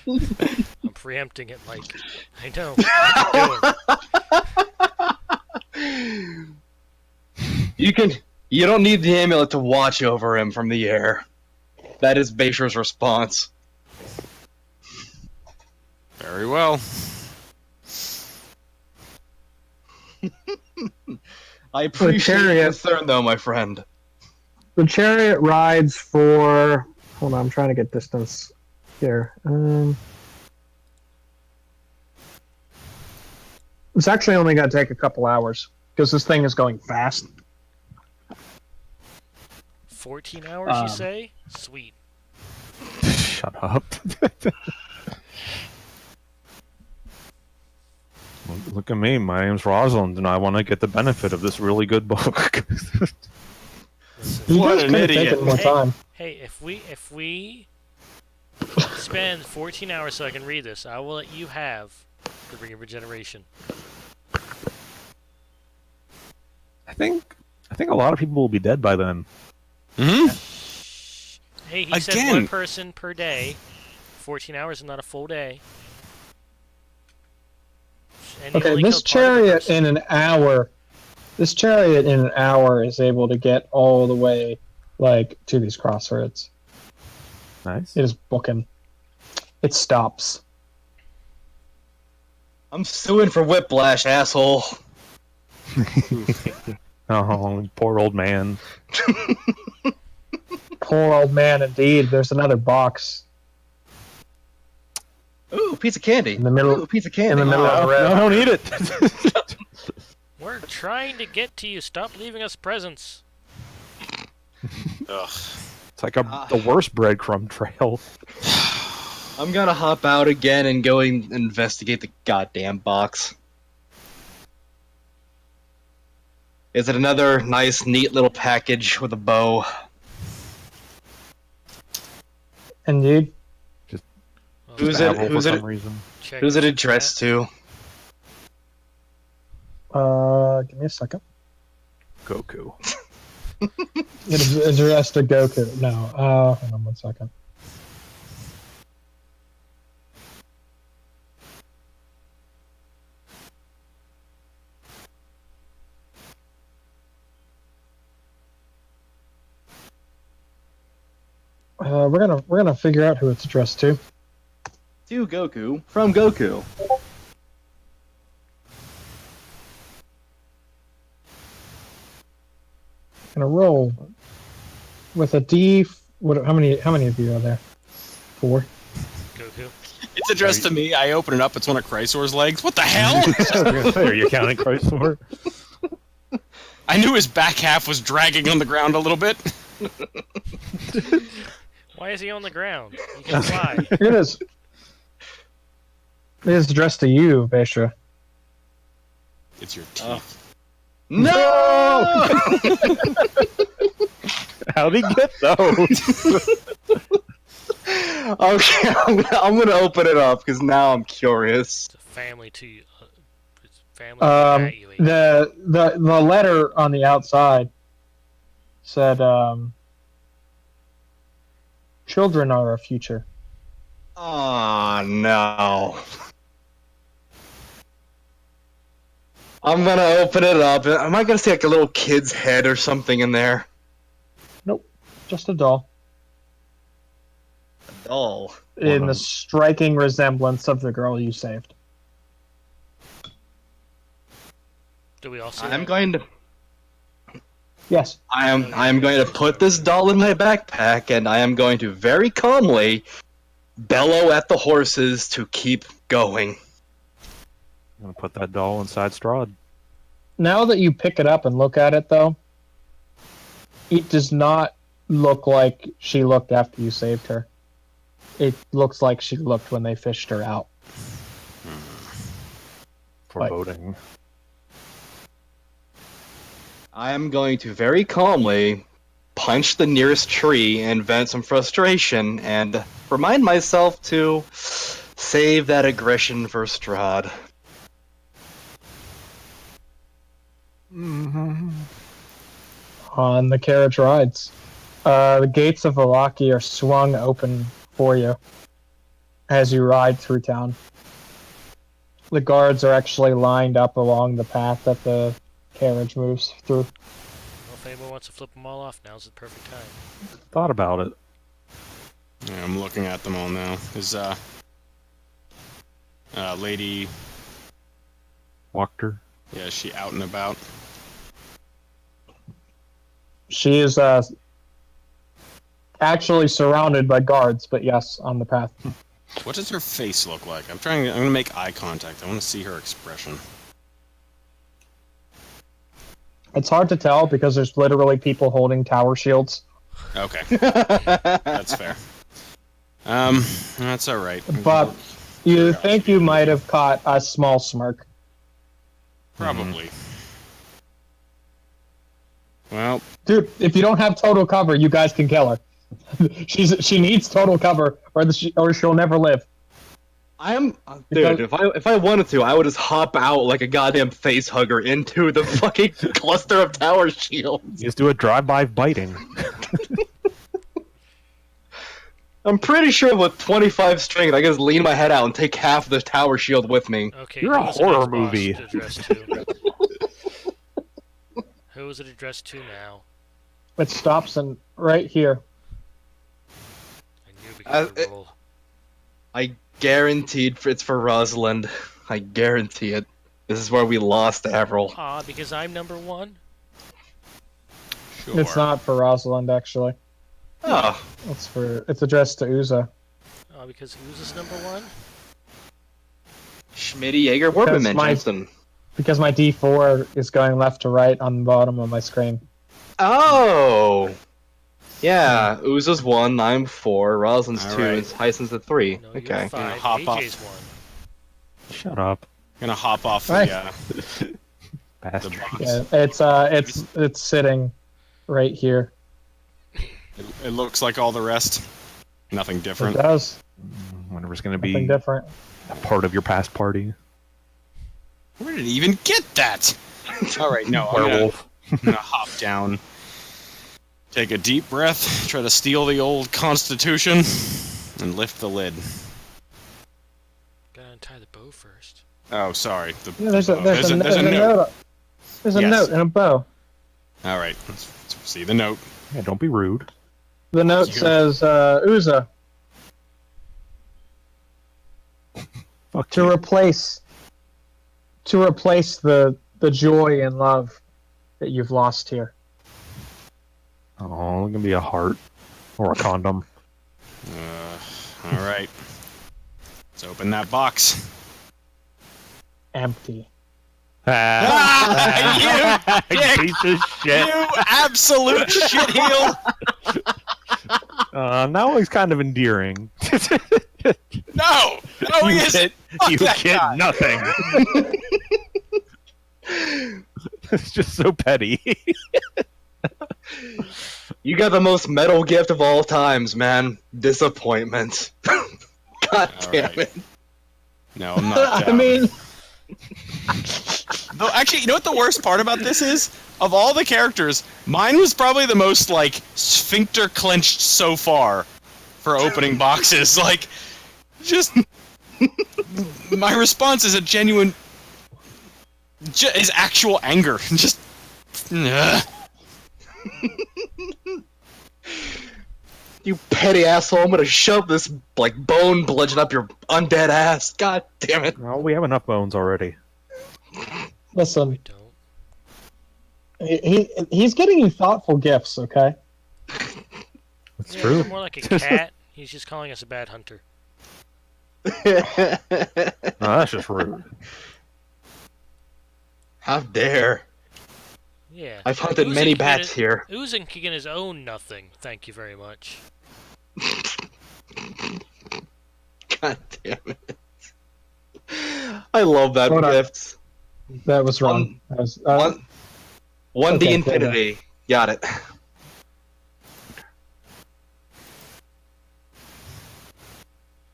I'm preempting it like I know what I'm doing. You don't need the amulet to watch over him from the air. That is Basher's response. Very well. I appreciate your chariot. concern though, my friend. the chariot rides for. Hold on, I'm trying to get distance here. It's actually only going to take a couple hours because this thing is going fast. 14 hours, you say? Sweet. Shut up. Look at me. My name's Rosalind, and I want to get the benefit of this really good book. Listen, You What guys an could have idiot. taken more time. hey, if we spend 14 hours so I can read this, I will let you have the Ring of Regeneration. I think a lot of people will be dead by then. Hmm? Hey, he said Again. one person per day. 14 hours is not a full day. And he Okay, only this killed part of the chariot person. in an hour. This chariot in an hour is able to get all the way, like, to these crossroads. Nice. It is booking. It stops. I'm suing for whiplash, asshole. Oh, poor old man. Poor old man, indeed. There's another box Ooh, piece of candy. in the middle. Ooh, piece of candy. In the middle of the No, road. don't eat it. We're trying to get to you. Stop leaving us presents. Ugh. It's like the worst breadcrumb trail. I'm gonna hop out again and go and investigate the goddamn box. Is it another nice, neat little package with a bow? Indeed. Who's Apple it? for Who's it? some reason. Check Who's it the addressed chat. to? Give me a second. Goku. It is addressed to Goku. No, hold on one second. We're gonna figure out who it's addressed to. To Goku from Goku. Gonna roll with a D. What? How many of you are there? 4. Goku. It's addressed to me. I open it up. It's one of Chrysor's legs. What the hell? I was gonna say, are you counting Chrysler? I knew his back half was dragging on the ground a little bit. Why is he on the ground? He can fly. It is. It is addressed to you, Besha. It's your teeth. No! How'd he get those? Okay, I'm gonna open it up because now I'm curious. It's a family to you. It's family at you. The letter on the outside said, "Children are our future." Oh no. I'm gonna open it up. Am I gonna see like a little kid's head or something in there? Nope, just a doll. Oh. In the striking resemblance of the girl you saved. Do we all see I'm that? going to. Yes. I am going to put this doll in my backpack, and I am going to very calmly bellow at the horses to keep going. I'm gonna put that doll inside Strahd. Now that you pick it up and look at it, though, it does not look like she looked after you saved her. It looks like she looked when they fished her out. Foreboding. I am going to very calmly punch the nearest tree and vent some frustration and remind myself to save that aggression for Strahd. On the carriage rides. The gates of Valaki are swung open for you as you ride through town. The guards are actually lined up along the path that the carriage moves through. Well, if anyone wants to flip them all off, now's the perfect time. Thought about it. Yeah, I'm looking at them all now. Is lady, Walked her. yeah, is she out and about? She is actually surrounded by guards, but yes, on the path. What does her face look like? I'm gonna make eye contact. I want to see her expression. It's hard to tell because there's literally people holding tower shields. Okay, that's fair. That's all right. But you think you might have caught a small smirk. Probably. Well, Dude, if you don't have total cover, you guys can kill her. She needs total cover, or she'll never live. Dude. If I wanted to, I would just hop out like a goddamn face hugger into the fucking cluster of tower shields. You just do a drive-by biting. I'm pretty sure with 25 strength, I can just lean my head out and take half of the tower shield with me. Okay, You're a who is the horror next boss movie. addressed to? Who is it addressed to now? It stops and right here. I knew we could roll. I guaranteed it's for Rosalind. I guarantee it. This is where we lost Avril. Ah, because I'm number 1? sure. It's not for Rosalind, actually. Oh, It's addressed to Uza. Oh, because who's this number 1? Schmitty Jaeger Workman Because my- Johnson. Because my D4 is going left to right on the bottom of my screen. Oh! Yeah, Uza's 1, I'm 4, Rosalind's 2, Alright. and Tyson's at 3. No, you're Okay. 5. Hop AJ's off. 1. Shut up, Gonna hop off Right. the bastard. box. Yeah, it's sitting right here. It looks like all the rest. Nothing It different. does. Whenever's gonna Nothing be different. a part of your past party. Where did it even get that? All right, no, I'm Werewolf. gonna hop down, take a deep breath, try to steal the old Constitution, and lift the lid. Gotta untie the bow first. Oh, sorry. Yeah, there's a note. note. There's a Yes. note and a bow. All right, let's see the note. Yeah, don't be rude. The note you. says, Uza, Fuck to you. replace the joy and love that you've lost here. Oh, it's gonna be a heart or a condom. All right. Let's open that box. Empty. Ah, you dick! Piece of shit. You absolute shitheel! Now he's kind of endearing. No! No, he you isn't! get, Fuck you that get guy. nothing. It's just so petty. You got the most metal gift of all times, man. Disappointment. God All damn right. it. No, I'm not. I mean, Though, actually, you know what the worst part about this is? Of all the characters, mine was probably the most, like, sphincter clenched so far for opening boxes. Like, just... my response is a genuine... is actual anger. Just... Ugh. You petty asshole, I'm gonna shove this, like, bone bludgeon up your undead ass. God damn it. Well, we have enough bones already. listen, Don't. he's getting you thoughtful gifts, okay? That's Yeah, true. he's more like a cat. He's just calling us a bad hunter. No, that's just rude. How dare. Yeah. I've hunted Uzi many can get bats it- here. Uzin can get his own nothing. Thank you very much. God damn it. I love that Hold on. gift. That was wrong. That was, 1D okay, infinity. Got it.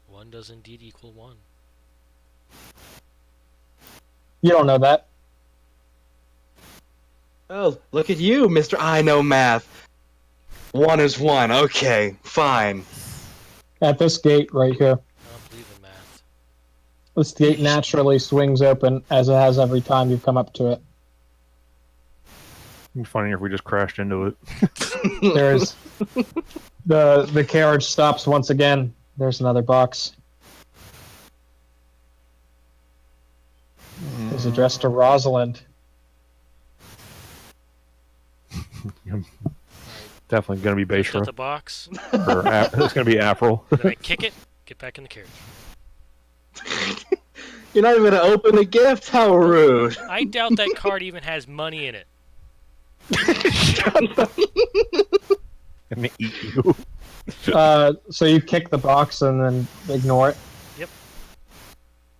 One does indeed equal one. you don't know that. Oh, look at you, Mr. I know math. 1 is 1. Okay, fine. At this gate right here. I don't believe in math. This gate naturally swings open as it has every time you come up to it. It'd be funny if we just crashed into it. There's the carriage stops once again. There's another box. It's addressed to Rosalind. Definitely gonna be Lift up Bayshra. the box, Or it's gonna be April. then I kick it, get back in the carriage. You're not even gonna open the gift? How rude. I doubt that card even has money in it. Gonna eat you. So you kick the box and then ignore it.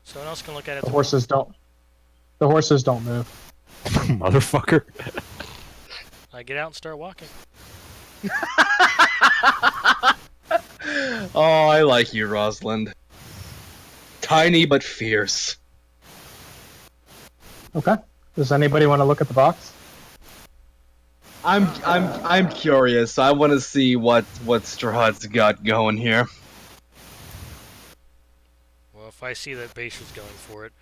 Someone else can look at it. The horses don't. The horses don't move. Motherfucker. I get out and start walking. Oh, I like you, Rosalind. Tiny but fierce. Okay. Does anybody want to look at the box? I'm curious. I want to see what Strahd's got going here. Well, if I see that Baysher's going for it,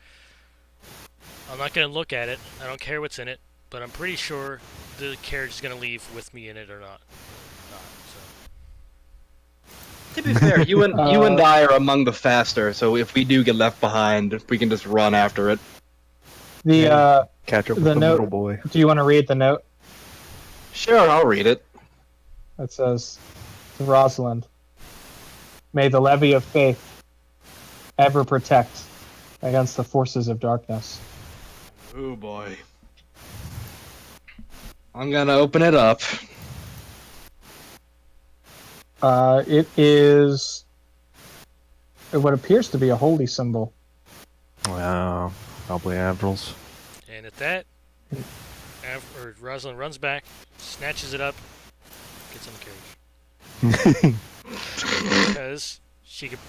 I'm not going to look at it. I don't care what's in it, but I'm pretty sure the carriage is going to leave with me in it or not. To be fair, you and I are among the faster, so if we do get left behind, we can just run after it. The Catch up with The the note- little boy. do you want to read the note? Sure, I'll read it. It says to Rosalind, "May the levy of faith ever protect against the forces of darkness." Oh boy. I'm gonna open it up. It is what appears to be a holy symbol. Wow. Probably Avril's. And at that, Rosalind runs back, snatches it up, gets in the carriage. Because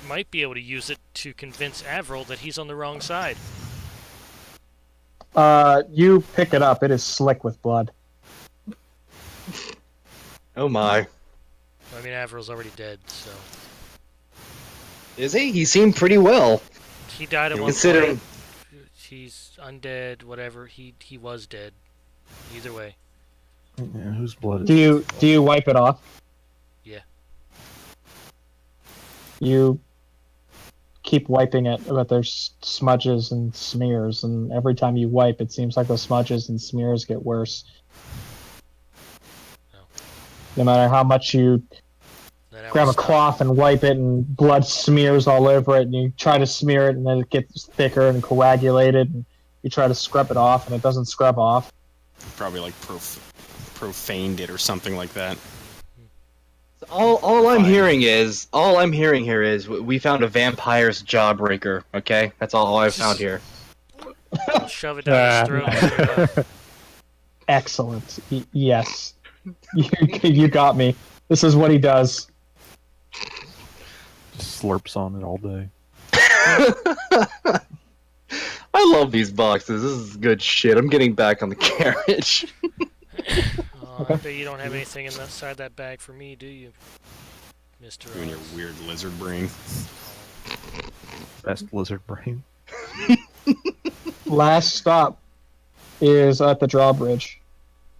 might be able to use it to convince Avril that he's on the wrong side. You pick it up. It is slick with blood. Oh my. I mean, Avril's already dead, so Is he? He seemed pretty well. he died at one Considering point. He's undead, whatever. He was dead. Either way. Yeah, whose blood is Do you wipe it off? Yeah. You keep wiping it, but there's smudges and smears, and every time you wipe, it seems like the smudges and smears get worse. Oh. No matter how much you Then I grab a will stop. cloth and wipe it, and blood smears all over it, and you try to smear it, and then it gets thicker and coagulated, and you try to scrub it off, and it doesn't scrub off. Probably like profaned it or something like that. All I'm Fine. hearing here is we found a vampire's jawbreaker. Okay, that's all I found here. I'll shove it down his throat. and tear it up. Excellent. Yes. You got me. This is what he does. Just slurps on it all day. I love these boxes. This is good shit. I'm getting back on the carriage. I bet you don't have anything inside that bag for me, do you, Mr. You and your weird lizard brain. Best lizard brain. Last stop is at the drawbridge,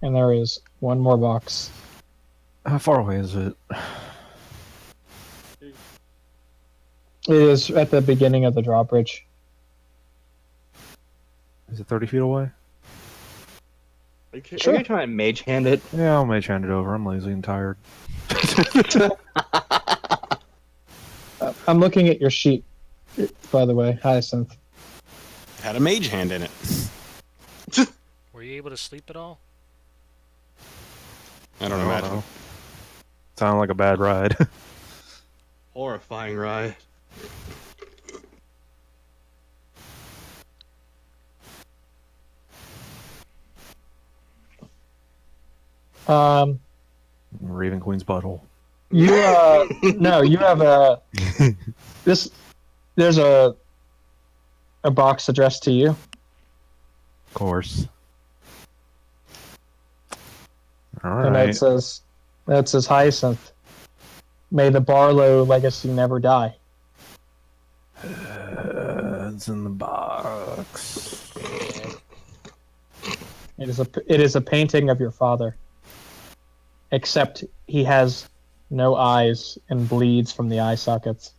and there is one more box. How far away is it? It is at the beginning of the drawbridge. Is it 30 feet away? Sure. Are you trying to mage hand it? Yeah, I'll mage hand it over. I'm lazy and tired. I'm looking at your sheet, by the way, Hyacinth. Had a mage hand in it. Were you able to sleep at all? I don't imagine. Sound like a bad ride. Horrifying ride. Raven Queen's butthole. You no, you have a this. There's a box addressed to you. Of course. All And right. it says Hyacinth. May the Barlow legacy never die. It's in the box. It is a painting of your father. Except he has no eyes and bleeds from the eye sockets.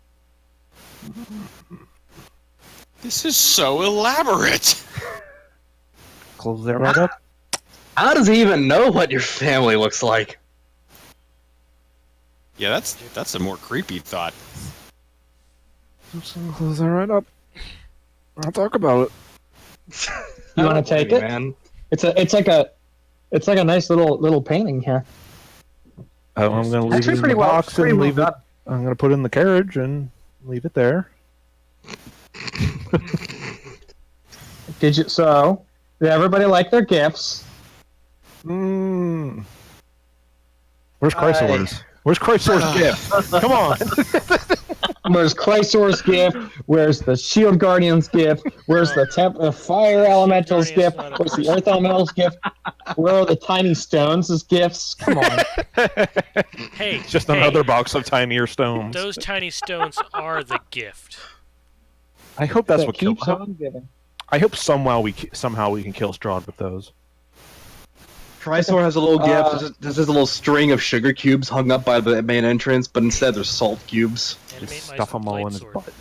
This is so elaborate. Close that right up. How does he even know what your family looks like? Yeah, that's a more creepy thought. Close that right up. I'll talk about it. You want to take it? Man. It's like a nice little painting here. I'm gonna leave Actually, it in pretty the well. box Pretty and well leave it. done. I'm gonna put it in the carriage and leave it there. Did did everybody like their gifts? Where's Chrysalis? Where's Chrysalis' gift? Come on. Where's Chrysaor's gift? Where's the Shield Guardian's gift? Where's the Fire Elemental's gift? Guardian's not a Where's the person. Earth Elemental's gift? Where are the Tiny Stones' gifts? Come on. Hey, Just hey, another box of tinier stones. Those tiny stones are the gift. I hope that's That what kills. keeps on giving. I hope somehow we can kill Strahd with those. Chrysaor has a little gift. There's just a little string of sugar cubes hung up by the main entrance, but instead there's salt cubes. Animate Just my stuff them all light in his sword. butt.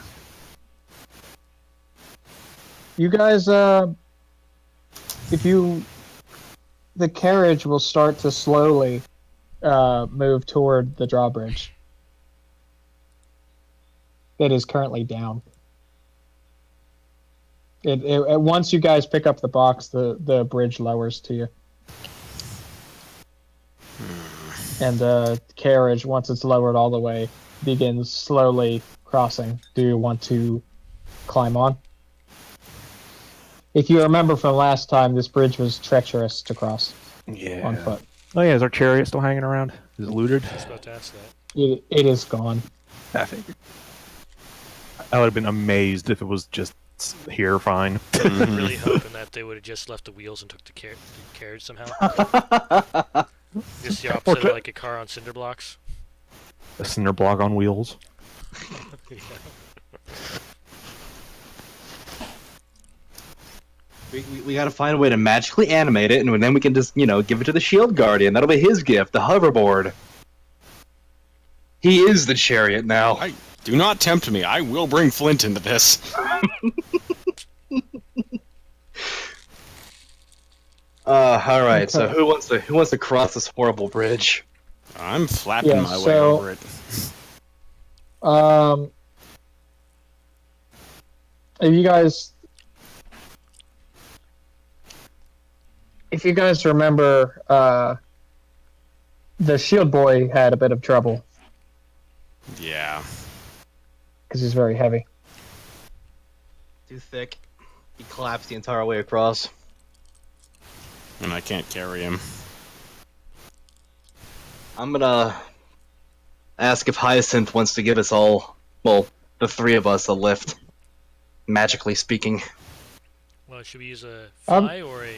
You guys, the carriage will start to slowly move toward the drawbridge. It is currently down. Once you guys pick up the box, the bridge lowers to you. And the carriage, once it's lowered all the way, begins slowly crossing. Do you want to climb on? If you remember from last time, this bridge was treacherous to cross Yeah. on foot. Oh yeah, is our chariot still hanging around? Is it looted? I was about to ask that. It is gone. I figured. I would have been amazed if it was just here fine. I'm really hoping that they would have just left the wheels and took the carriage somehow. Just the opposite of like a car on cinder blocks. A cinder block on wheels. Yeah. We gotta find a way to magically animate it, and then we can just, give it to the Shield Guardian. That'll be his gift, the hoverboard. He is the chariot now. Do not tempt me. I will bring Flint into this. All right. So Okay. who wants to cross this horrible bridge? I'm flapping Yeah, my way so- over it. Um, if you guys remember, the shield boy had a bit of trouble Yeah. because he's very heavy. Too thick. He collapsed the entire way across. And I can't carry him. I'm gonna ask if Hyacinth wants to give us all, well, the three of us, a lift. Magically speaking. Well, should we use a Um, fly or a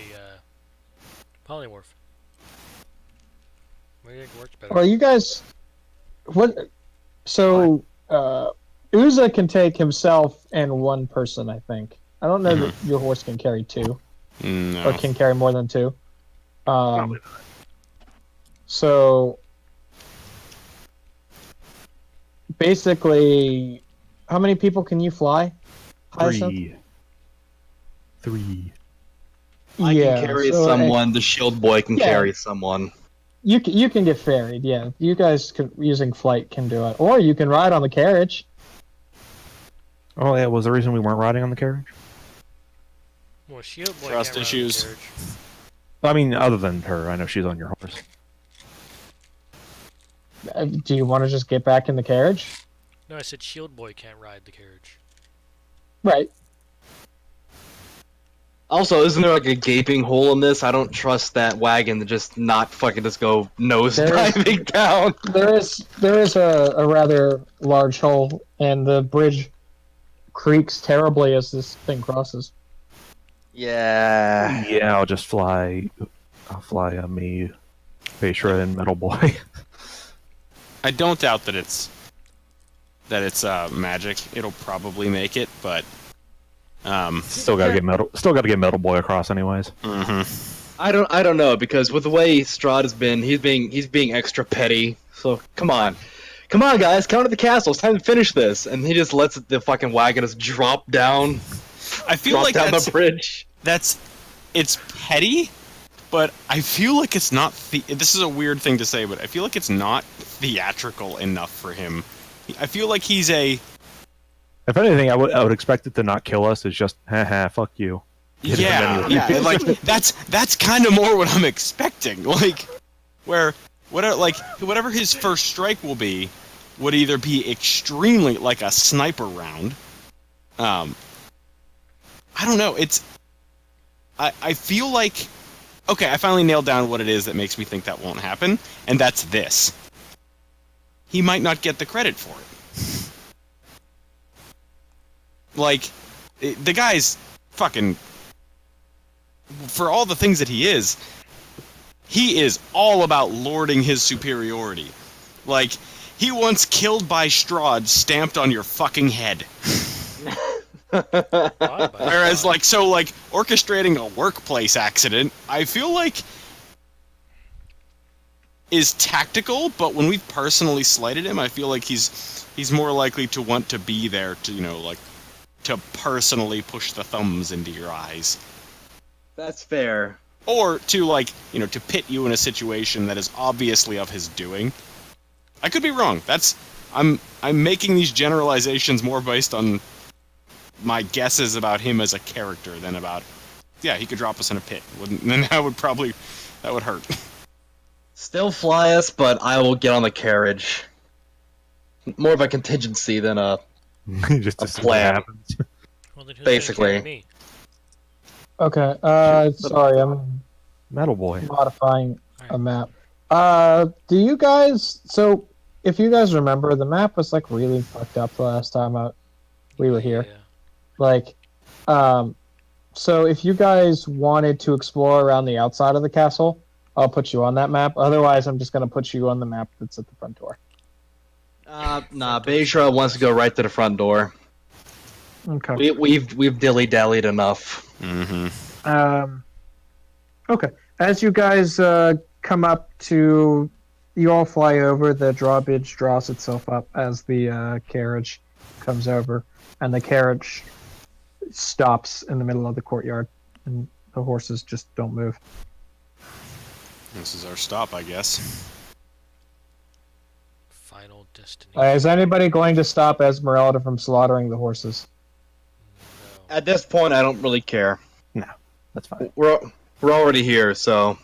polymorph? What do you think works better? Well, you guys, what? So, Uza can take himself and one person, I think. I don't know that your horse can carry two, No. or can carry more than two. Probably So, basically, how many people can you fly? Hyacinth? Three. I can carry so, someone, the shield boy can Yeah. carry someone. You can get ferried, yeah. You guys using flight can do it, or you can ride on the carriage. Oh, yeah, was the reason we weren't riding on the carriage? Well, shield boy Trust can't ride on the issues. carriage. I mean, other than her, I know she's on your horse. Do you want to just get back in the carriage? No, I said shield boy can't ride the carriage. Right. Also, isn't there like a gaping hole in this? I don't trust that wagon to just not fucking just go nose diving down. There is a rather large hole, and the bridge creaks terribly as this thing crosses. Yeah. Yeah, I'll just fly. I'll fly me, Petra, and Metal Boy. I don't doubt that it's magic. It'll probably make it, but Still gotta get Metal Boy across, anyways. I don't know, because with the way Strahd has been, he's being extra petty. So come on, guys, come to the castle. It's time to finish this. And he just lets the fucking wagon just drop down. I feel Drop like down that's the bridge. it's petty, but I feel like it's not. This is a weird thing to say, but I feel like it's not theatrical enough for him. I feel like he's a If anything, I would expect it to not kill us. It's just, haha, fuck you. Hit him anyway. yeah. Like that's kind of more what I'm expecting. Like whatever his first strike will be, would either be extremely like a sniper round. I don't know. I feel like, okay, I finally nailed down what it is that makes me think that won't happen, and that's this. He might not get the credit for it. Like, the guy's fucking, for all the things that he is all about lording his superiority. Like, he once killed by Strahd stamped on your fucking head. Whereas, orchestrating a workplace accident, I feel like is tactical, but when we've personally slighted him, I feel like he's more likely to want to be there to, to personally push the thumbs into your eyes. That's fair. Or to, to pit you in a situation that is obviously of his doing. I could be wrong. I'm making these generalizations more based on my guesses about him as a character than about, yeah, he could drop us in a pit. Then that would hurt. Still fly us, but I will get on the carriage. More of a contingency than a Just to A see plan. what happens. Well, then who's Basically. gonna carry me? Okay. Sorry, I'm Metal Boy. modifying a map. Do you guys? So, if you guys remember, the map was really fucked up the last time we were here. Yeah. So if you guys wanted to explore around the outside of the castle, I'll put you on that map. Otherwise, I'm just gonna put you on the map that's at the front door. Nah, Beishra wants to go right to the front door. Okay. We've dilly-dallied enough. Mm-hmm. Okay. As you guys come up to You all fly over. The drawbridge draws itself up as the carriage comes over, and the carriage stops in the middle of the courtyard, and the horses just don't move. This is our stop, I guess. Final destination. Is anybody going to stop Esmeralda from slaughtering the horses? No. At this point, I don't really care. That's fine. We're already here, so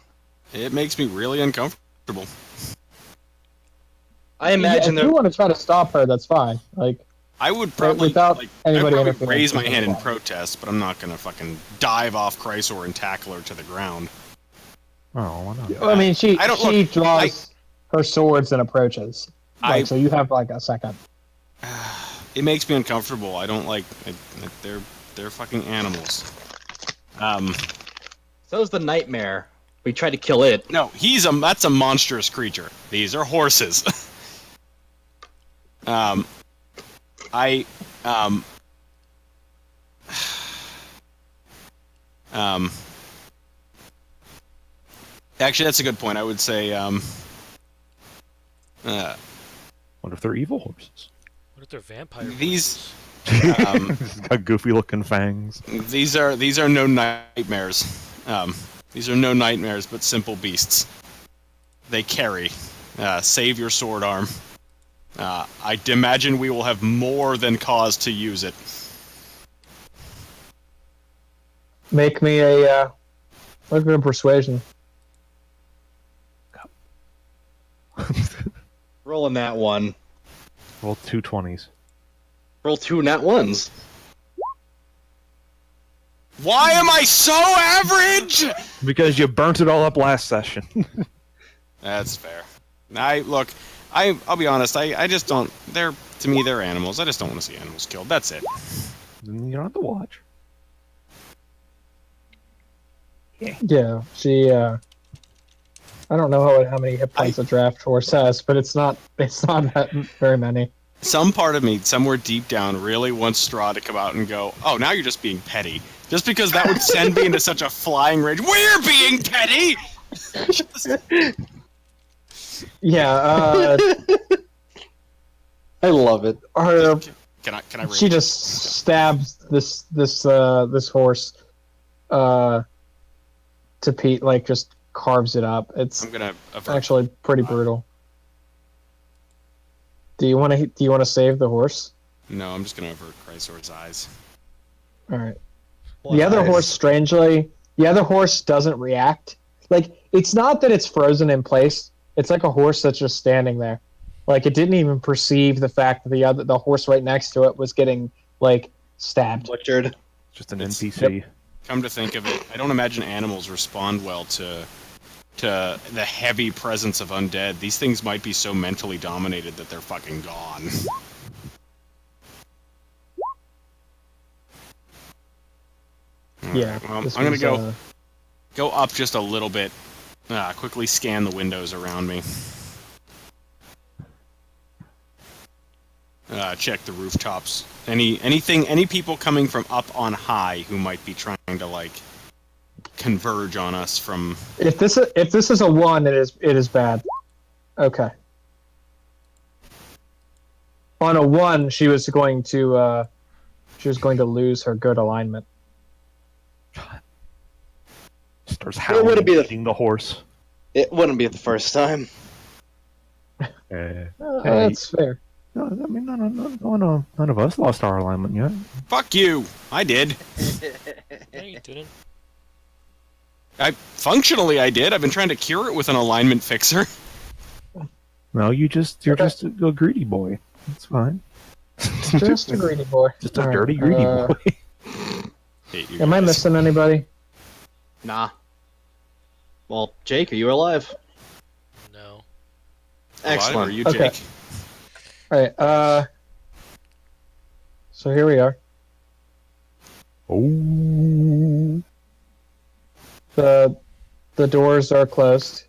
It makes me really uncomfortable. I imagine if you there. want to try to stop her, that's fine. Like, I would probably without like, anybody I'd probably interfering, raise my that's hand in fine. protest, but I'm not gonna fucking dive off Chrysor and tackle her to the ground. Oh, why not? I mean, she I don't- she look, draws her swords and approaches. I- So you have like a second. It makes me uncomfortable. I don't like. They're fucking animals. So's the nightmare. We tried to kill it. No, that's a monstrous creature. These are horses. I actually, that's a good point. I would say, What if they're evil horses? What if they're vampire These- horses? Got goofy looking fangs. these are no nightmares. These are no nightmares, but simple beasts. They carry. Save your sword arm. I imagine we will have more than cause to use it. Make me a persuasion. Rolling that one. Roll 2 20s. Roll 2 nat ones. Why am I so average? Because you burnt it all up last session. That's fair. I'll be honest. I just don't. To me, they're animals. I just don't want to see animals killed. That's it. Then you don't have to watch. Yeah, she. I don't know how many hit points a draft horse has, but it's not that very many. Some part of me, somewhere deep down, really wants Strahd to come out and go, "Oh, now you're just being petty." Just because that would send me into such a flying rage. We're being petty. Yeah. I love it. Can I? Rage? She just stabs this horse to Pete, like just carves it up. It's I'm gonna avert. actually pretty brutal. Do you want to save the horse? No, I'm just gonna avert Chrysor's eyes. All right. The other horse, strangely, doesn't react. Like, it's not that it's frozen in place. It's like a horse that's just standing there. Like, it didn't even perceive the fact that the horse right next to it was getting, like, stabbed. Butchered. Just an It's- NPC. Come to think of it, I don't imagine animals respond well to the heavy presence of undead. These things might be so mentally dominated that they're fucking gone. Yeah. Well, this I'm gonna was, go up just a little bit. Quickly scan the windows around me. Check the rooftops. Any people coming from up on high who might be trying to like converge on us from. If this is a 1, it is bad. Okay. On a 1, she was going to lose her good alignment. Starts wouldn't howling, be the- eating the horse. It wouldn't be the first time. That's fair. No, I mean, none of us lost our alignment yet. Fuck you! I did. No, you didn't. Functionally I did. I've been trying to cure it with an alignment fixer. No, you're just a greedy boy. That's fine. Just a greedy boy. Just a All right, dirty greedy boy. Hate you Am I guys. missing anybody? Nah. Well, Jake, are you alive? No. Excellent. Are you Okay. Jake? All right. So here we are. Oh. The doors are closed,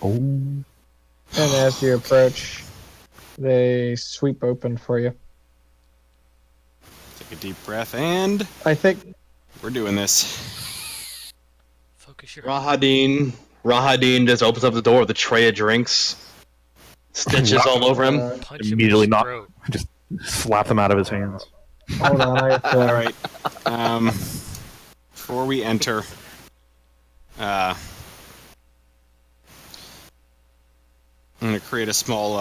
Oh. and as you approach, they sweep open for you. Take a deep breath, and I think we're doing this. Focus your. Rahadin Rahadin just opens up the door with a tray of drinks. Stitches all over him. Punch him in Immediately his not- throat. Just slap them out of his hands. Hold on, I have to. All right. Before we enter, I'm gonna create a small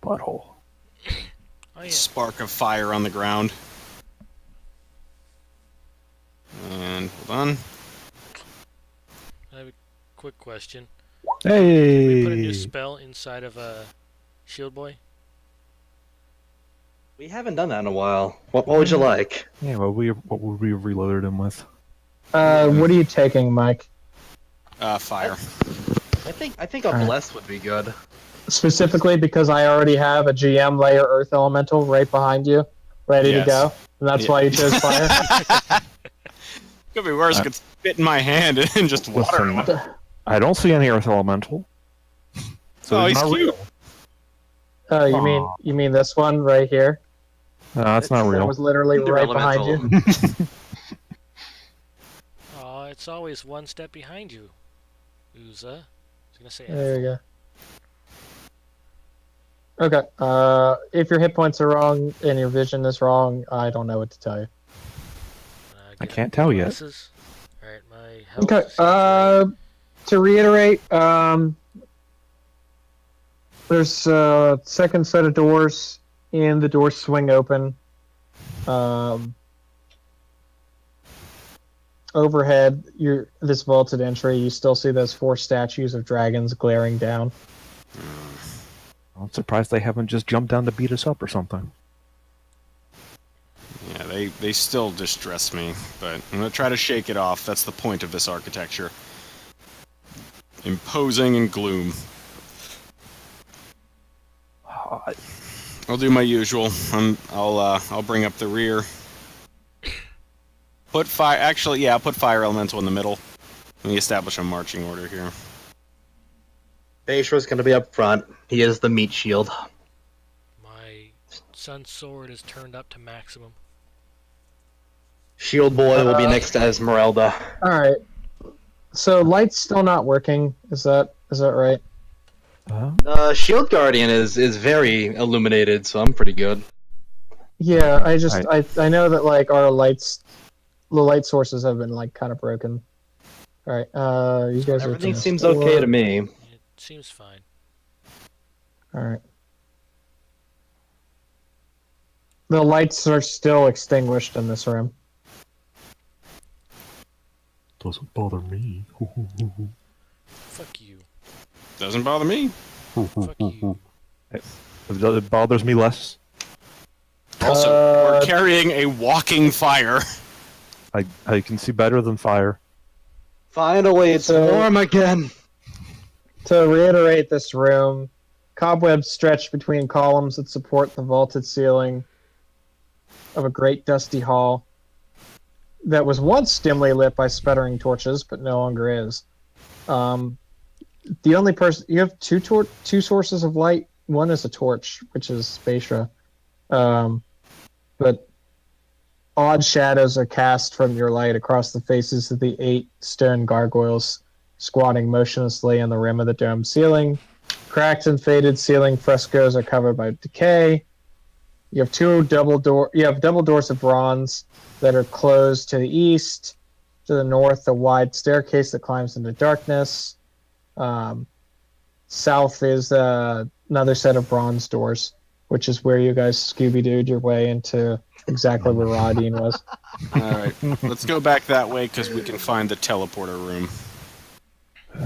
Butthole. Oh yeah. spark of fire on the ground. And hold on. I have a quick question. Hey. We put a new spell inside of Shield Boy. We haven't done that in a while. What would you like? Yeah, what would we have reloaded him with? What are you taking, Mike? Fire. I think a bless would be good. Specifically because I already have a GM layer Earth Elemental right behind you, ready Yes. to go. And that's why you chose fire? Could be worse. It could spit in my hand and just water. Listen, I don't see any Earth Elemental. So Oh, it's he's not cute. real. Oh, you Aw. mean this one right here? No, that's not That real. was literally right behind you. Oh, it's always one step behind you, Uza. I was gonna say. There you go. Okay. If your hit points are wrong and your vision is wrong, I don't know what to tell you. I can't tell yet. Alright, my health Okay. seems right. To reiterate, there's a second set of doors, and the doors swing open. Overhead, this vaulted entry. You still see those 4 statues of dragons glaring down. I'm surprised they haven't just jumped down to beat us up or something. Yeah, they still distress me, but I'm gonna try to shake it off. That's the point of this architecture. Imposing and gloom. I'll do my usual. I'll bring up the rear. Put fire. Actually, yeah, I'll put fire elemental in the middle. Let me establish a marching order here. Beishra's gonna be up front. He is the meat shield. My sun's sword is turned up to maximum. Shield boy will be next to Esmeralda. All right. So light's still not working. Is that right? Shield Guardian is very illuminated, so I'm pretty good. Yeah. I know that like our lights, the light sources have been like kind of broken. All right. You guys are. Everything to seems store. okay to me. It seems fine. All right. The lights are still extinguished in this room. Doesn't bother me. Fuck you. Doesn't bother me. Fuck you. It bothers me less. Also, we're carrying a walking fire. I can see better than fire. Finally, it's So- warm again. To reiterate this room, cobwebs stretch between columns that support the vaulted ceiling of a great dusty hall that was once dimly lit by sputtering torches, but no longer is. The only person you have two sources of light. One is a torch, which is Spatial, but odd shadows are cast from your light across the faces of the 8 stone gargoyles squatting motionlessly on the rim of the dome ceiling. Cracked and faded ceiling frescoes are covered by decay. You have double doors of bronze that are closed to the east. To the north, a wide staircase that climbs into darkness. South is another set of bronze doors, which is where you guys Scooby-Dooed your way into exactly where Rodine was. Alright, let's go back that way because we can find the teleporter room.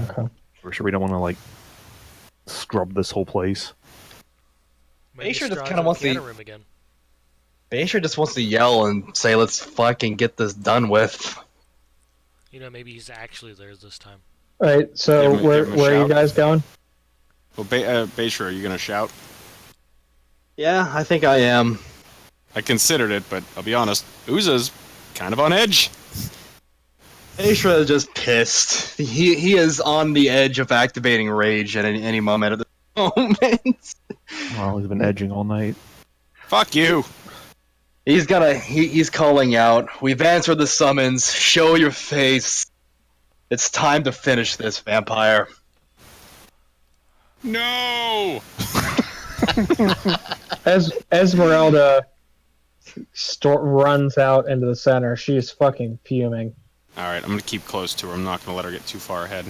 Okay. We're sure we don't want to like scrub this whole place. Maybe Sure just Strahd's kinda in the wants the- piano room again. Beishra just wants to yell and say, "Let's fucking get this done with." You know, maybe he's actually there this time. All right. So Give him a where are you shout. guys going? Well, Beishra, are you gonna shout? Yeah, I think I am. I considered it, but I'll be honest, Uza's kind of on edge. Beishra is just pissed. He is on the edge of activating rage at any moment at this moment. Well, he's been edging all night. Fuck you! He's calling out. We've answered the summons. Show your face. It's time to finish this, vampire. No! As Esmeralda runs out into the center, she's fucking fuming. Alright, I'm gonna keep close to her. I'm not gonna let her get too far ahead.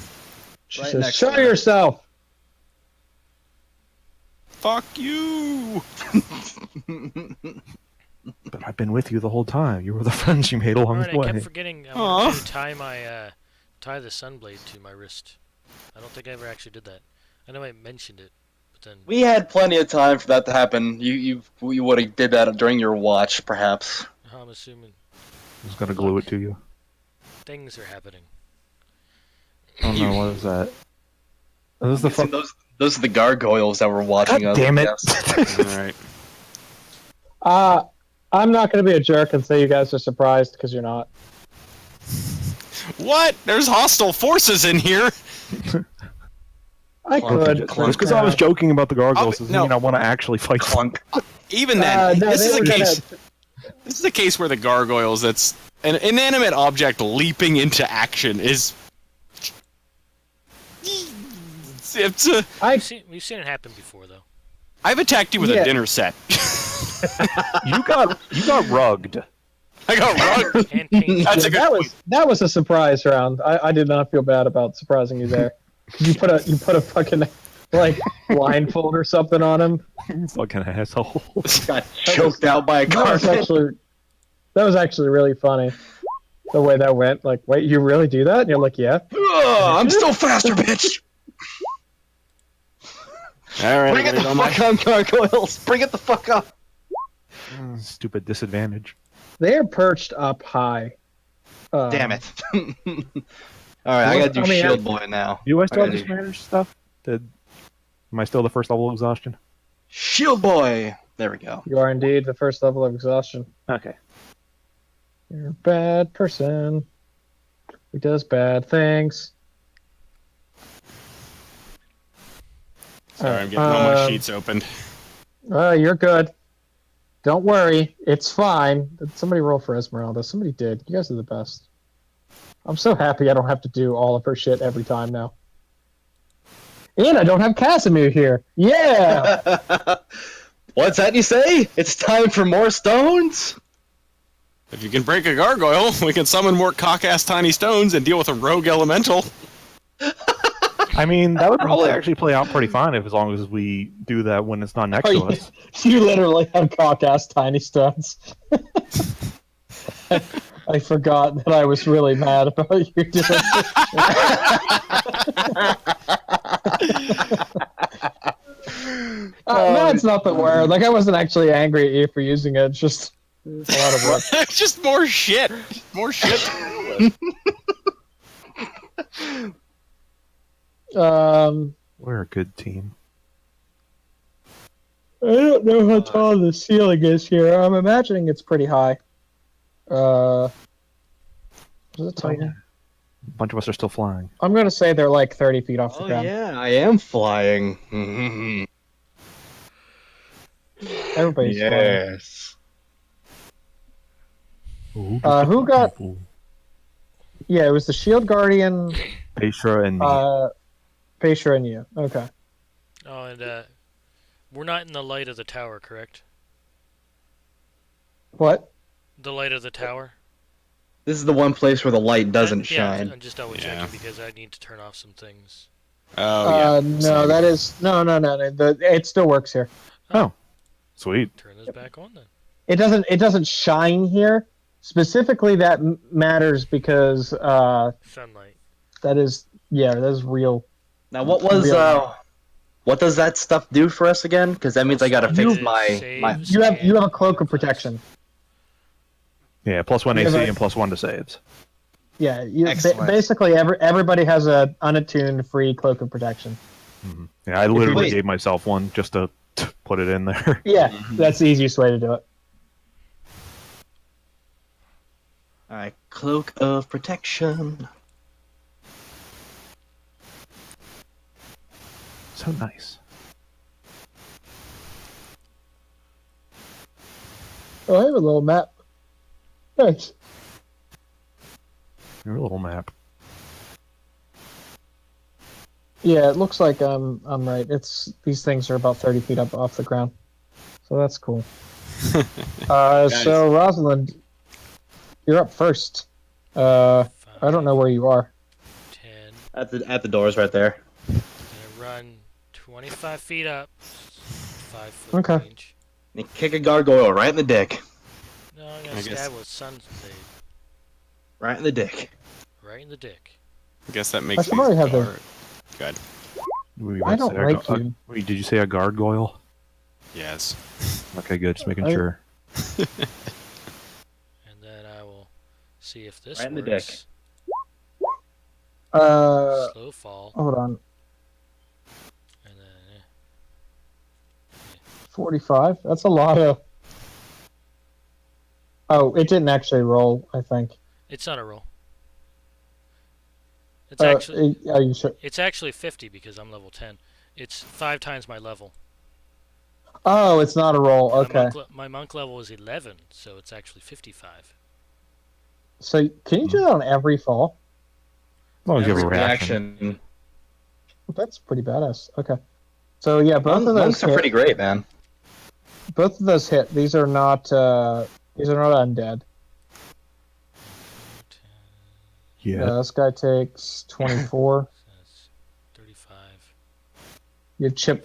She Right says, next "Show to her." yourself." Fuck you! But I've been with you the whole time. You were the friends you made along Alright, the I kept way. forgetting Aw. to tie the sunblade to my wrist. I don't think I ever actually did that. I know I mentioned it, but then We had plenty of time for that to happen. You would have did that during your watch, perhaps. I'm assuming I was gonna glue it to you. things are happening. Oh no, what is that? This is the Guessing fuck. those are the gargoyles that were watching God us. damn it! Yes. Alright. I'm not gonna be a jerk and say you guys are surprised because you're not. What? There's hostile forces in here! I Clunk, could. clunk. Just because I was joking about the gargoyles Oh, doesn't no. mean I want to actually fight them. Clunk. Even then, No, this they is a were case. gonna. This is a case where the gargoyles, that's an inanimate object leaping into action, is. It's a, We've seen it happen before, though. I've attacked you with Yeah. a dinner set. You got rugged. I got rugged. And paint. That's a good That was a surprise round. I did not feel bad about surprising you there. You put a fucking like blindfold or something on him. You fucking asshole. Got choked out by a gargoyle. That was actually really funny. The way that went, like, wait, you really do that? And you're like, yeah. Ugh, I'm still faster, bitch. Alright, Bring it the fuck on, gargoyles. Bring it the fuck up. Stupid disadvantage. They're perched up high. Damn it. Alright, I gotta do Shield Boy now. Do I still have I gotta do- disadvantage stuff? Am I still the first level of exhaustion? Shield Boy! There we go. You are indeed the first level of exhaustion. Okay. You're a bad person who does bad things. Sorry, I'm getting all my Um, sheets opened. You're good. Don't worry. It's fine. Did somebody roll for Esmeralda? Somebody did. You guys are the best. I'm so happy I don't have to do all of her shit every time now. And I don't have Casimir here. Yeah! What's that you say? It's time for more stones? If you can break a gargoyle, we can summon more cock-ass tiny stones and deal with a rogue elemental. I mean, that would probably actually play out pretty fine as long as we do that when it's not next to us. You literally have cock-ass tiny stones. I forgot that I was really mad about you doing That's not the word. Like, I wasn't actually angry at you for using it. It's just a lot of work. It's just more shit. More shit. to deal with. We're a good team. I don't know how tall the ceiling is here. I'm imagining it's pretty high. Is it tall? A bunch of us are still flying. I'm gonna say they're like 30 feet off the Oh ground. yeah, I am flying. Everybody's flying. Yes. Ooh, Who got? Yeah, it was the Shield Guardian, Petra and me. Petra, and you. Okay. Oh, and we're not in the light of the tower, correct? What? The light of the tower? This is the one place where the light doesn't Yeah, shine. I'm just double checking Yeah. because I need to turn off some things. Oh, yeah. No, same. that is no. It still works here. Sweet. Turn this back on then. It doesn't shine here. Specifically, that matters because Sunlight. that is real. Now, what was what does that stuff do for us again? Because that means I gotta fix my. Saves You have a and cloak of plus. protection. Yeah, +1 Yeah, AC but- and +1 to saves. Yeah, Excellent. basically everybody has a unattuned free cloak of protection. Yeah, I literally Wait. gave myself one just to put it in there. Yeah, that's the easiest way to do it. Alright, cloak of protection. So nice. Oh, I have a little map. Nice. Your little map. Yeah, it looks like I'm right. These things are about 30 feet up off the ground, so that's cool. So Rosalind, you're up first. I don't know where you are. 10. At the doors right there. Gonna run 25 feet up. 5 foot Okay. range. And kick a gargoyle right in the dick. No, I'm gonna I guess- stab with Sun's blade. Right in the dick. Right in the dick. I guess that makes should probably have the- guard. Good. I don't like you. Wait, did you say a gargoyle? Yes. Okay, good. Just making I- sure. And then I will see if this Right in the works. Slow fall. Hold on. And then 45. That's a lot of. Oh, it didn't actually roll. I think. it's not a roll. It's actually Are you sure? it's actually 50 because I'm level 10. It's 5 times my level. Oh, it's not a roll. And Okay. My monk level is 11, so it's actually 55. So can you do that on every fall? As long as you have a Every reaction. That's pretty badass. Okay. So yeah, both of those Monks are hit. pretty great, man. Both of those hit. These are not undead. Yeah. This guy takes 24. So that's 35, You chip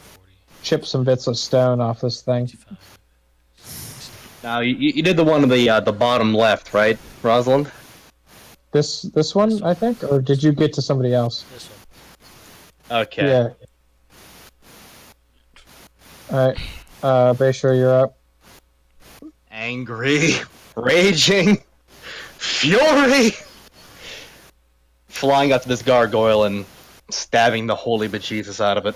40, some bits of stone off this thing. 55, 60. Now you did the one on the bottom left, right, Rosalind? This one, I think, or did you get to somebody else? This one. Okay. Yeah. All right. Bayshore, you're up. Angry, raging, fury, flying up to this gargoyle and stabbing the holy bejesus out of it.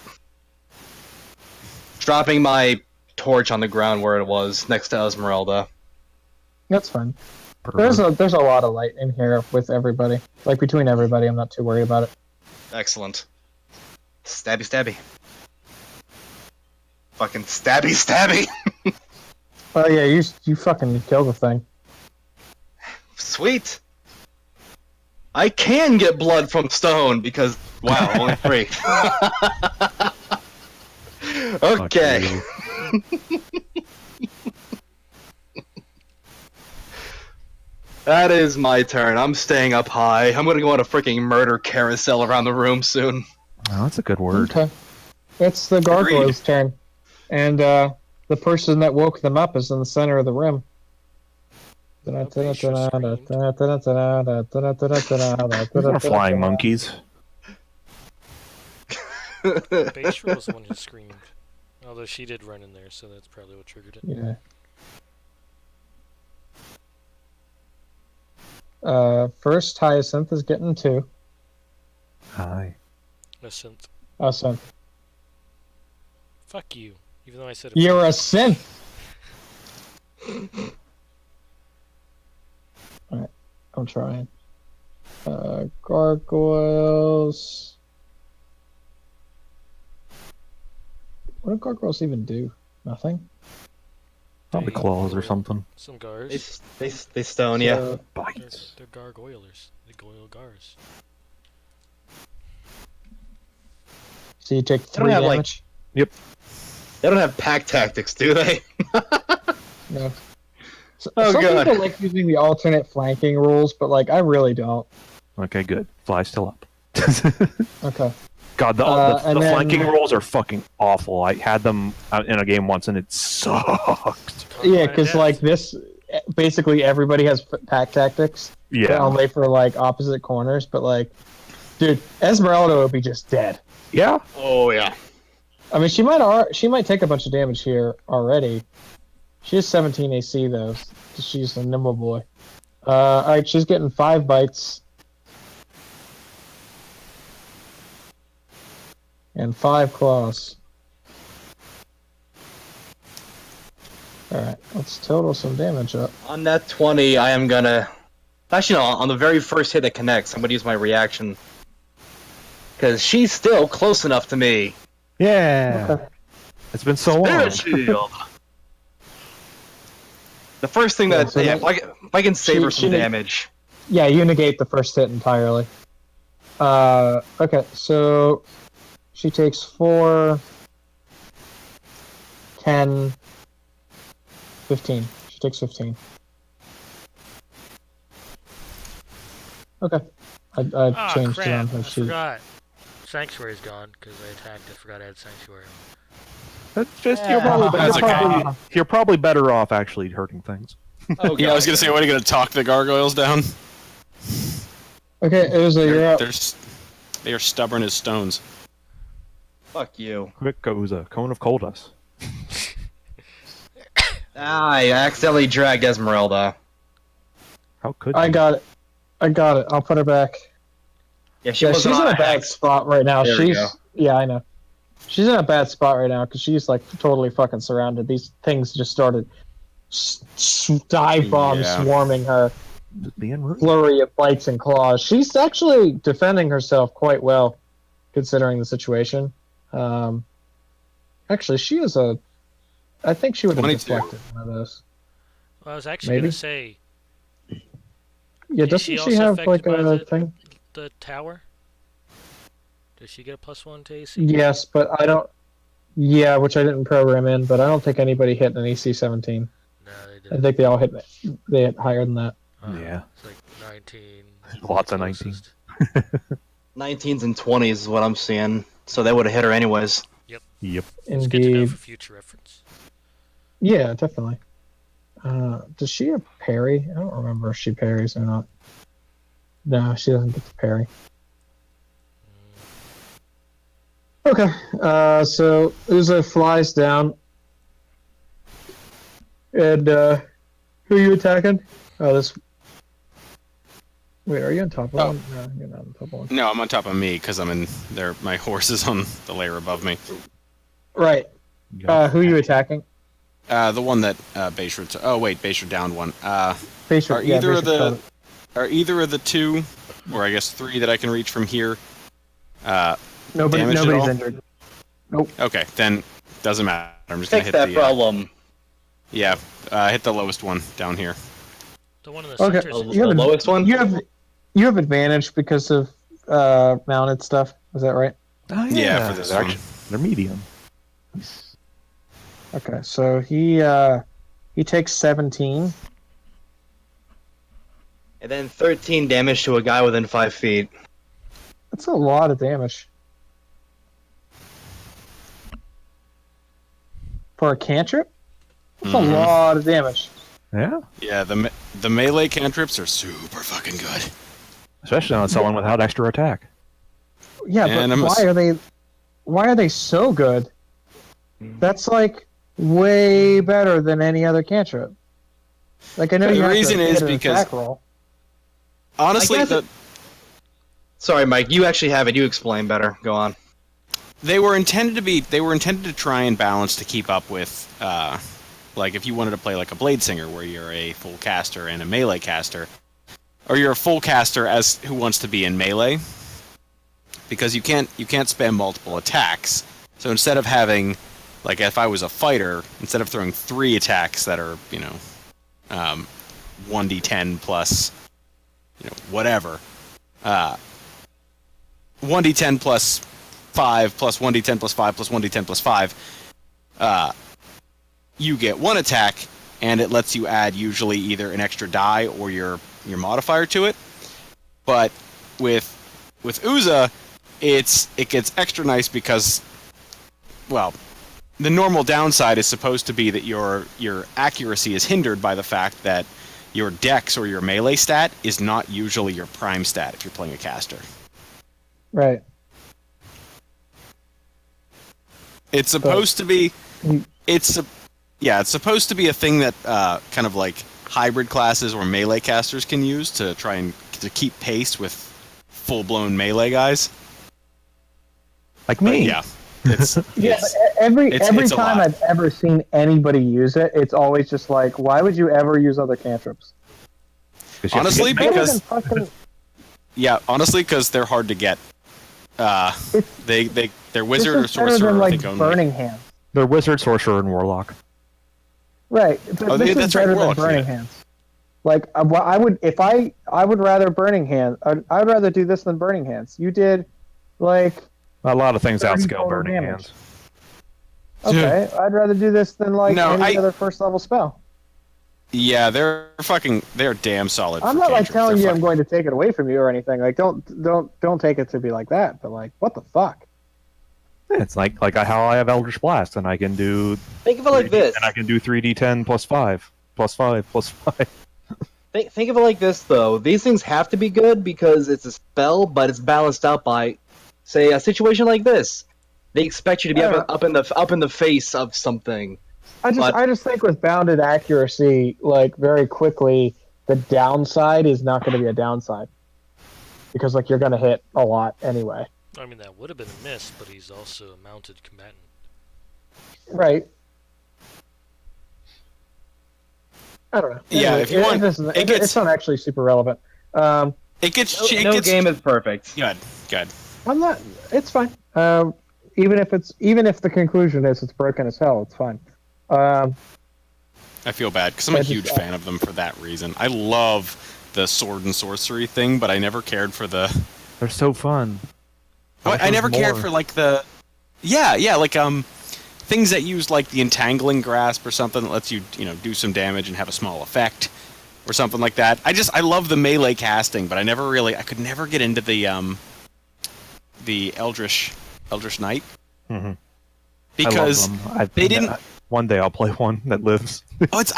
Dropping my torch on the ground where it was, next to Esmeralda. That's fine. There's a lot of light in here with everybody. Like between everybody, I'm not too worried about it. Excellent. Stabby, stabby. Fucking stabby, stabby. Oh yeah, you fucking kill the thing. Sweet. I can get blood from stone because wow, only 3. Okay. That is my turn. I'm staying up high. I'm gonna go on a freaking murder carousel around the room soon. Oh, that's a good word. Okay. It's the gargoyle's turn, and the person that woke them up is in the center of the room. More flying monkeys. Bayshore was the one who screamed. Although she did run in there, so that's probably what triggered it. Yeah. First, Hyacinth is getting 2. Hi. A synth. Awesome. Fuck you. Even though I said it. You're a synth. Alright, I'm trying. Gargoyles. What do gargoyles even do? Nothing? Probably claws or something. Some gars. They stone you. So, Bites. They're gargoylers. They goyle gars. so you take They don't 3 have, like- damage? They don't have pack tactics, do they? No. Oh, Some God. people like using the alternate flanking rules, but like I really don't. Okay, good. Fly still up. Okay. God, the and then- flanking rolls are fucking awful. I had them in a game once and it sucked. Yeah, because like this, basically everybody has pack tactics. Yeah. Only for like opposite corners, but like, dude, Esmeralda would be just dead. Yeah. Oh yeah. I mean, she might take a bunch of damage here already. She has 17 AC though. She's a nimble boy. All right, she's getting 5 bites and 5 claws. All right, let's total some damage up. On that 20, I am gonna. Actually, no. On the very first hit that connects, I'm gonna use my reaction. Because she's still close enough to me. Yeah. Okay. It's been so long. Spirit shield. The first thing that, so yeah, that- if I can save her some she- damage. Yeah, you negate the first hit entirely. Okay, so She takes 4, 10, 15. She takes 15. Okay. I changed it on crap! her I sheet. forgot. Sanctuary's gone because I attacked. I forgot I had Sanctuary on. That's just That's okay. you're probably better off actually hurting things. Oh, Yeah, I was gonna say, what are you gonna talk the gargoyles down? Okay, Uza, you're up. They are stubborn as stones. Fuck you. Quick goes a cone of cold us. I accidentally dragged Esmeralda. How could I you? got it. I'll put her back. Yeah, Yeah, she's in a bad spot right now. There we go. Yeah, I know. She's in a bad spot right now because she's like totally fucking surrounded. These things just started dive bomb Yeah. swarming her. Being rude. Flurry of bites and claws. She's actually defending herself quite well, considering the situation. Actually, she is a. I think she would have 22. deflected one of those. Well, I was actually Maybe. gonna say Yeah, Is doesn't she she also have affected like by a the- thing? the tower. Does she get a +1 to AC? Yes, but I don't. Yeah, which I didn't program in, but I don't think anybody hit an EC 17. No, they I didn't. think they all hit. They hit higher than that. Yeah. It's like 19. Lots of 19. closest. 19s and 20s is what I'm seeing. So they would have hit her anyways. Yep. It's good to know Indeed. for future reference. Yeah, definitely. Does she have parry? I don't remember if she parries or not. No, she doesn't get to parry. Okay, so Uza flies down. And, who are you attacking? Oh, this... Wait, are you on top of Oh. one? No, you're not on top of one. No, I'm on top of me because I'm in there. My horse is on the layer above me. Right. Who are you attacking? The one that Bayshard. Oh wait, Bayshard downed one. Facial, Are yeah, either of facial the color. are either of the two, or I guess three that I can reach from here? damaged at Nobody's all? injured. Okay, then doesn't matter. I'm just gonna Fix hit that the problem. hit the lowest one down here. The one in the Okay. center The is You have lowest one? You have advantage because of mounted stuff. Is that right? Oh, Yeah, for this they're one. they're medium. Okay, so he takes 17. And then 13 damage to a guy within 5 feet. That's a lot of damage. For a cantrip? That's Mhm. a lot of damage. Yeah, Yeah, the melee cantrips are super fucking good. especially on someone without extra attack. Yeah, And but I'm why are they so good? That's like way better than any other cantrip. Like I know The you have reason to is hit an because- attack roll. Honestly, I guess Sorry, Mike. You actually have it. You explain better. Go on. they were intended to try and balance to keep up with like if you wanted to play like a blade singer where you're a full caster and a melee caster, or you're a full caster as who wants to be in melee, because you can't spam multiple attacks. So instead of having, like if I was a fighter, instead of throwing 3 attacks that are 1d10 plus whatever, 1d10 plus 5 plus 1d10 plus 5 plus 1d10 plus 5, you get 1 attack, and it lets you add usually either an extra die or your modifier to it. But with Uza, it gets extra nice because, well, the normal downside is supposed to be that your accuracy is hindered by the fact that your dex or your melee stat is not usually your prime stat if you're playing a caster. Right. It's supposed to be. Mm. It's supposed to be a thing that kind of like hybrid classes or melee casters can use to try and to keep pace with full-blown melee guys. Like But me. yeah, it's Yeah, it's- but every it's a time lot. I've ever seen anybody use it, it's always just like, why would you ever use other cantrips? 'Cause you have to Honestly, get- Better because than fucking- honestly, because they're hard to get. It's- They're wizard or this is better sorcerer. than I like think only. Burning Hands. they're wizard, sorcerer, and warlock. Right, but Oh, this that's is right, better than Warlock, Burning yeah. Hands. Like, I would rather Burning Hands. I'd rather do this than Burning Hands. You did, like, A lot of things 30 outscale total Burning damage. Hands. Okay, I'd rather do this than like No, any other first level spell. Yeah, they're damn solid. I'm for not like cantrips. telling They're you I'm fucking- going to take it away from you or anything. Like don't take it to be like that. But like, what the fuck? It's like how I have Eldritch Blast, and I can do Think of it like 3D this. and I can do 3d10 plus 5, plus 5, plus 5. Think of it like this, though. These things have to be good because it's a spell, but it's balanced out by, say, a situation like this. They expect you to be up in the face of something. I just think with bounded accuracy, like very quickly, the downside is not going to be a downside because like you're going to hit a lot anyway. I mean, that would have been a miss, but he's also a mounted combatant. Right. I don't know. Yeah, if you want- it's not actually super relevant. It gets. No game is perfect. Good. I'm not. It's fine. Even if the conclusion is it's broken as hell, it's fine. I feel bad because I'm a I just- huge fan of them for that reason. I love the sword and sorcery thing, but I never cared for the. They're so fun. I never cared more. for like the. Yeah, like things that use like the entangling grasp or something that lets you do some damage and have a small effect or something like that. I love the melee casting, but I could never get into the Eldritch Knight Mhm. because I love them. they didn't. One day I'll play one that lives. What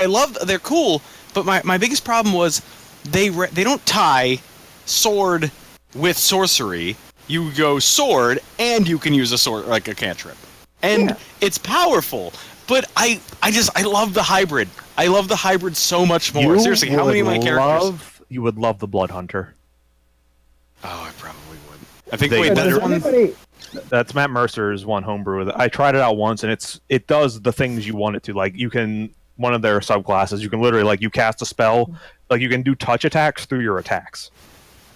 I love, they're cool, but my biggest problem was they don't tie sword with sorcery. You go sword and you can use a sword like a cantrip, and it's powerful. But I love the hybrid. I love the hybrid so much more. Seriously, how many of my characters? You would love the Blood Hunter. Oh, I probably would. I think They- wait, Does that one. anybody- That's Matt Mercer's one homebrew. I tried it out once, and it does the things you want it to. Like you can one of their subclasses, you can literally like you cast a spell, like you can do touch attacks through your attacks.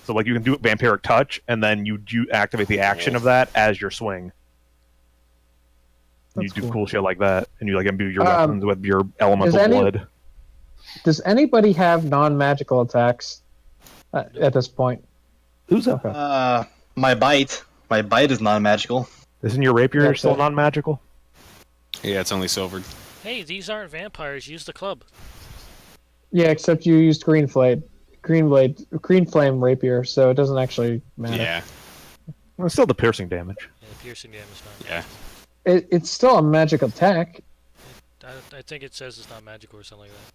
So like you can do vampiric touch, and then you activate the action of that as your swing. And you That's do cool. cool shit like that, and you like imbue your Um, weapons with your elemental does any- blood. Does anybody have non-magical attacks at this point? Who's Okay. My bite. My bite is non-magical. Isn't your rapier That's still it. non-magical? Yeah, it's only silvered. Hey, these aren't vampires. Use the club. Yeah, except you used green flame rapier, so it doesn't actually matter. Yeah, Well, it's still the piercing damage. Yeah, piercing damage is not. yeah. It's still a magic attack. I think it says it's not magical or something like that.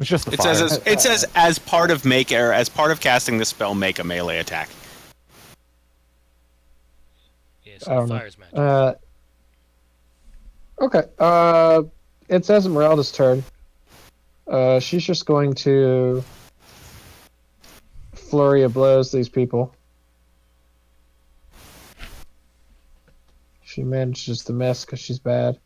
It's just the It fire. says as part of casting the spell, make a melee attack. Yeah, I so don't know. fire's magic. Okay. It's Esmeralda's turn. She's just going to flurry of blows these people. She manages to miss because she's bad.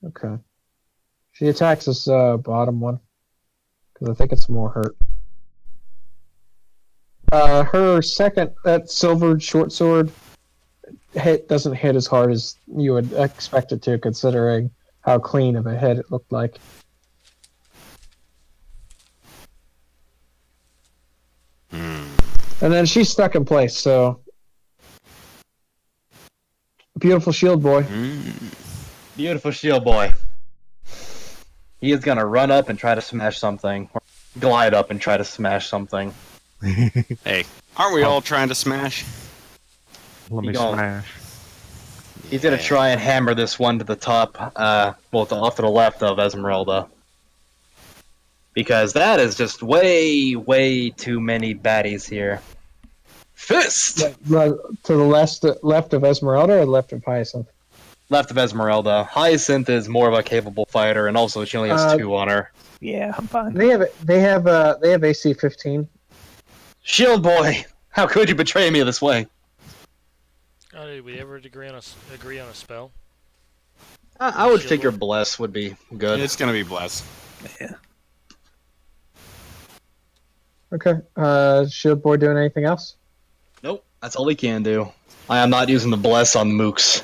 Okay. She attacks this bottom one because I think it's more hurt. Her second, that silvered short sword, doesn't hit as hard as you would expect it to, considering how clean of a hit it looked like. And then she's stuck in place, so. Beautiful shield boy. Beautiful shield boy. He is gonna run up and try to smash something. Or glide up and try to smash something. Hey, aren't we all trying to smash? Let me You go. smash. He's gonna try and hammer this one to the top, off to the left of Esmeralda. Because that is just way, way too many baddies here. Fist! To the left of Esmeralda or left of Hyacinth? Left of Esmeralda. Hyacinth is more of a capable fighter, and also she only has 2 on her. Yeah, I'm fine. They have AC 15. Shield boy! How could you betray me this way? Oh, did we ever agree on a spell? I would Shield figure boy? Bless would be good. It's gonna be blessed. Okay. Shield boy doing anything else? Nope, that's all we can do. I am not using the Bless on Mooks.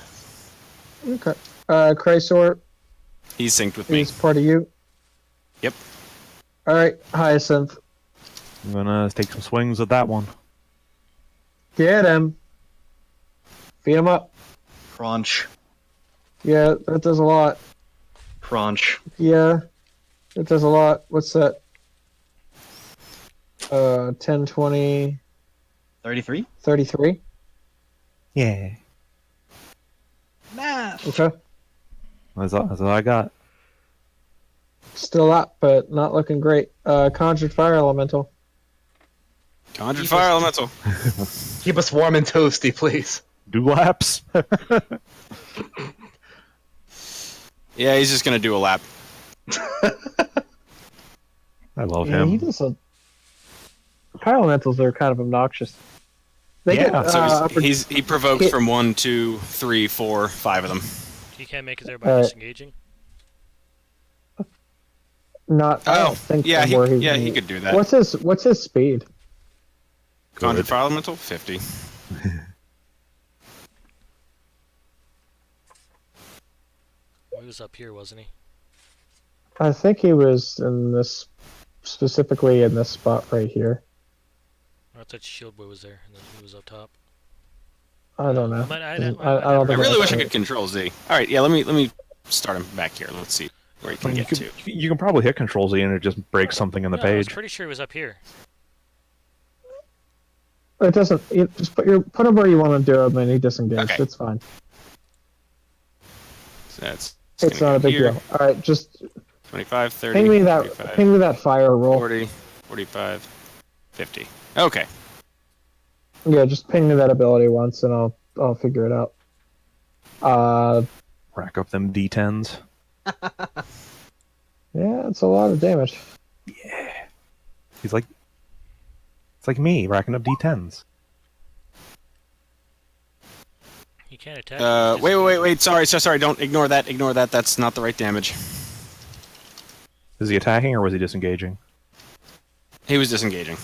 Okay. Chrysor He's synced with me. is part of you. Yep. All right, Hyacinth. I'm gonna take some swings at that one. Get him. Beat him up. Crunch. Yeah, that does a lot. Crunch. Yeah, it does a lot. What's that? 10, 20, 33? 33? Yeah. Math. Okay. That's all I got. Still up, but not looking great. Conjured Fire Elemental. Conjured Keep Fire us- Elemental. Keep us warm and toasty, please. Do laps. Yeah, he's just gonna do a lap. I love Yeah, he him. does a... Fire Elementals are kind of obnoxious. They Yeah, get, So he provokes hit- from 1, 2, 3, 4, 5 of them. He can't make it there by Alright. disengaging. not. I Oh, don't think yeah, from where he could do that. What's his speed? Conjured Fire Elemental, 50. He was up here, wasn't he? I think he was in this, specifically in this spot right here. I thought Shield Boy was there, and then he was up top. I don't know. I I don't I think really wish I that's could control Z. Alright, yeah, let me start him back here. Let's see where he can You get can, to. you can probably hit Control Z and it just breaks something in the No, I was page. pretty sure he was up here. It doesn't. Just put him where you want to do him, and he disengaged. Okay. It's fine. So that's It's gonna not a go big here. deal. All right, just 25, 30, ping me that. 45, Ping me that fire roll. 40, 45, 50. Okay. Yeah, just ping me that ability once, and I'll figure it out. Rack up them D10s. Yeah, it's a lot of damage. He's like, it's like me racking up D10s. He can't attack. He's Wait. Sorry. Don't ignore that. Ignore that. That's not the right damage. Is he attacking or was he disengaging? He was disengaging.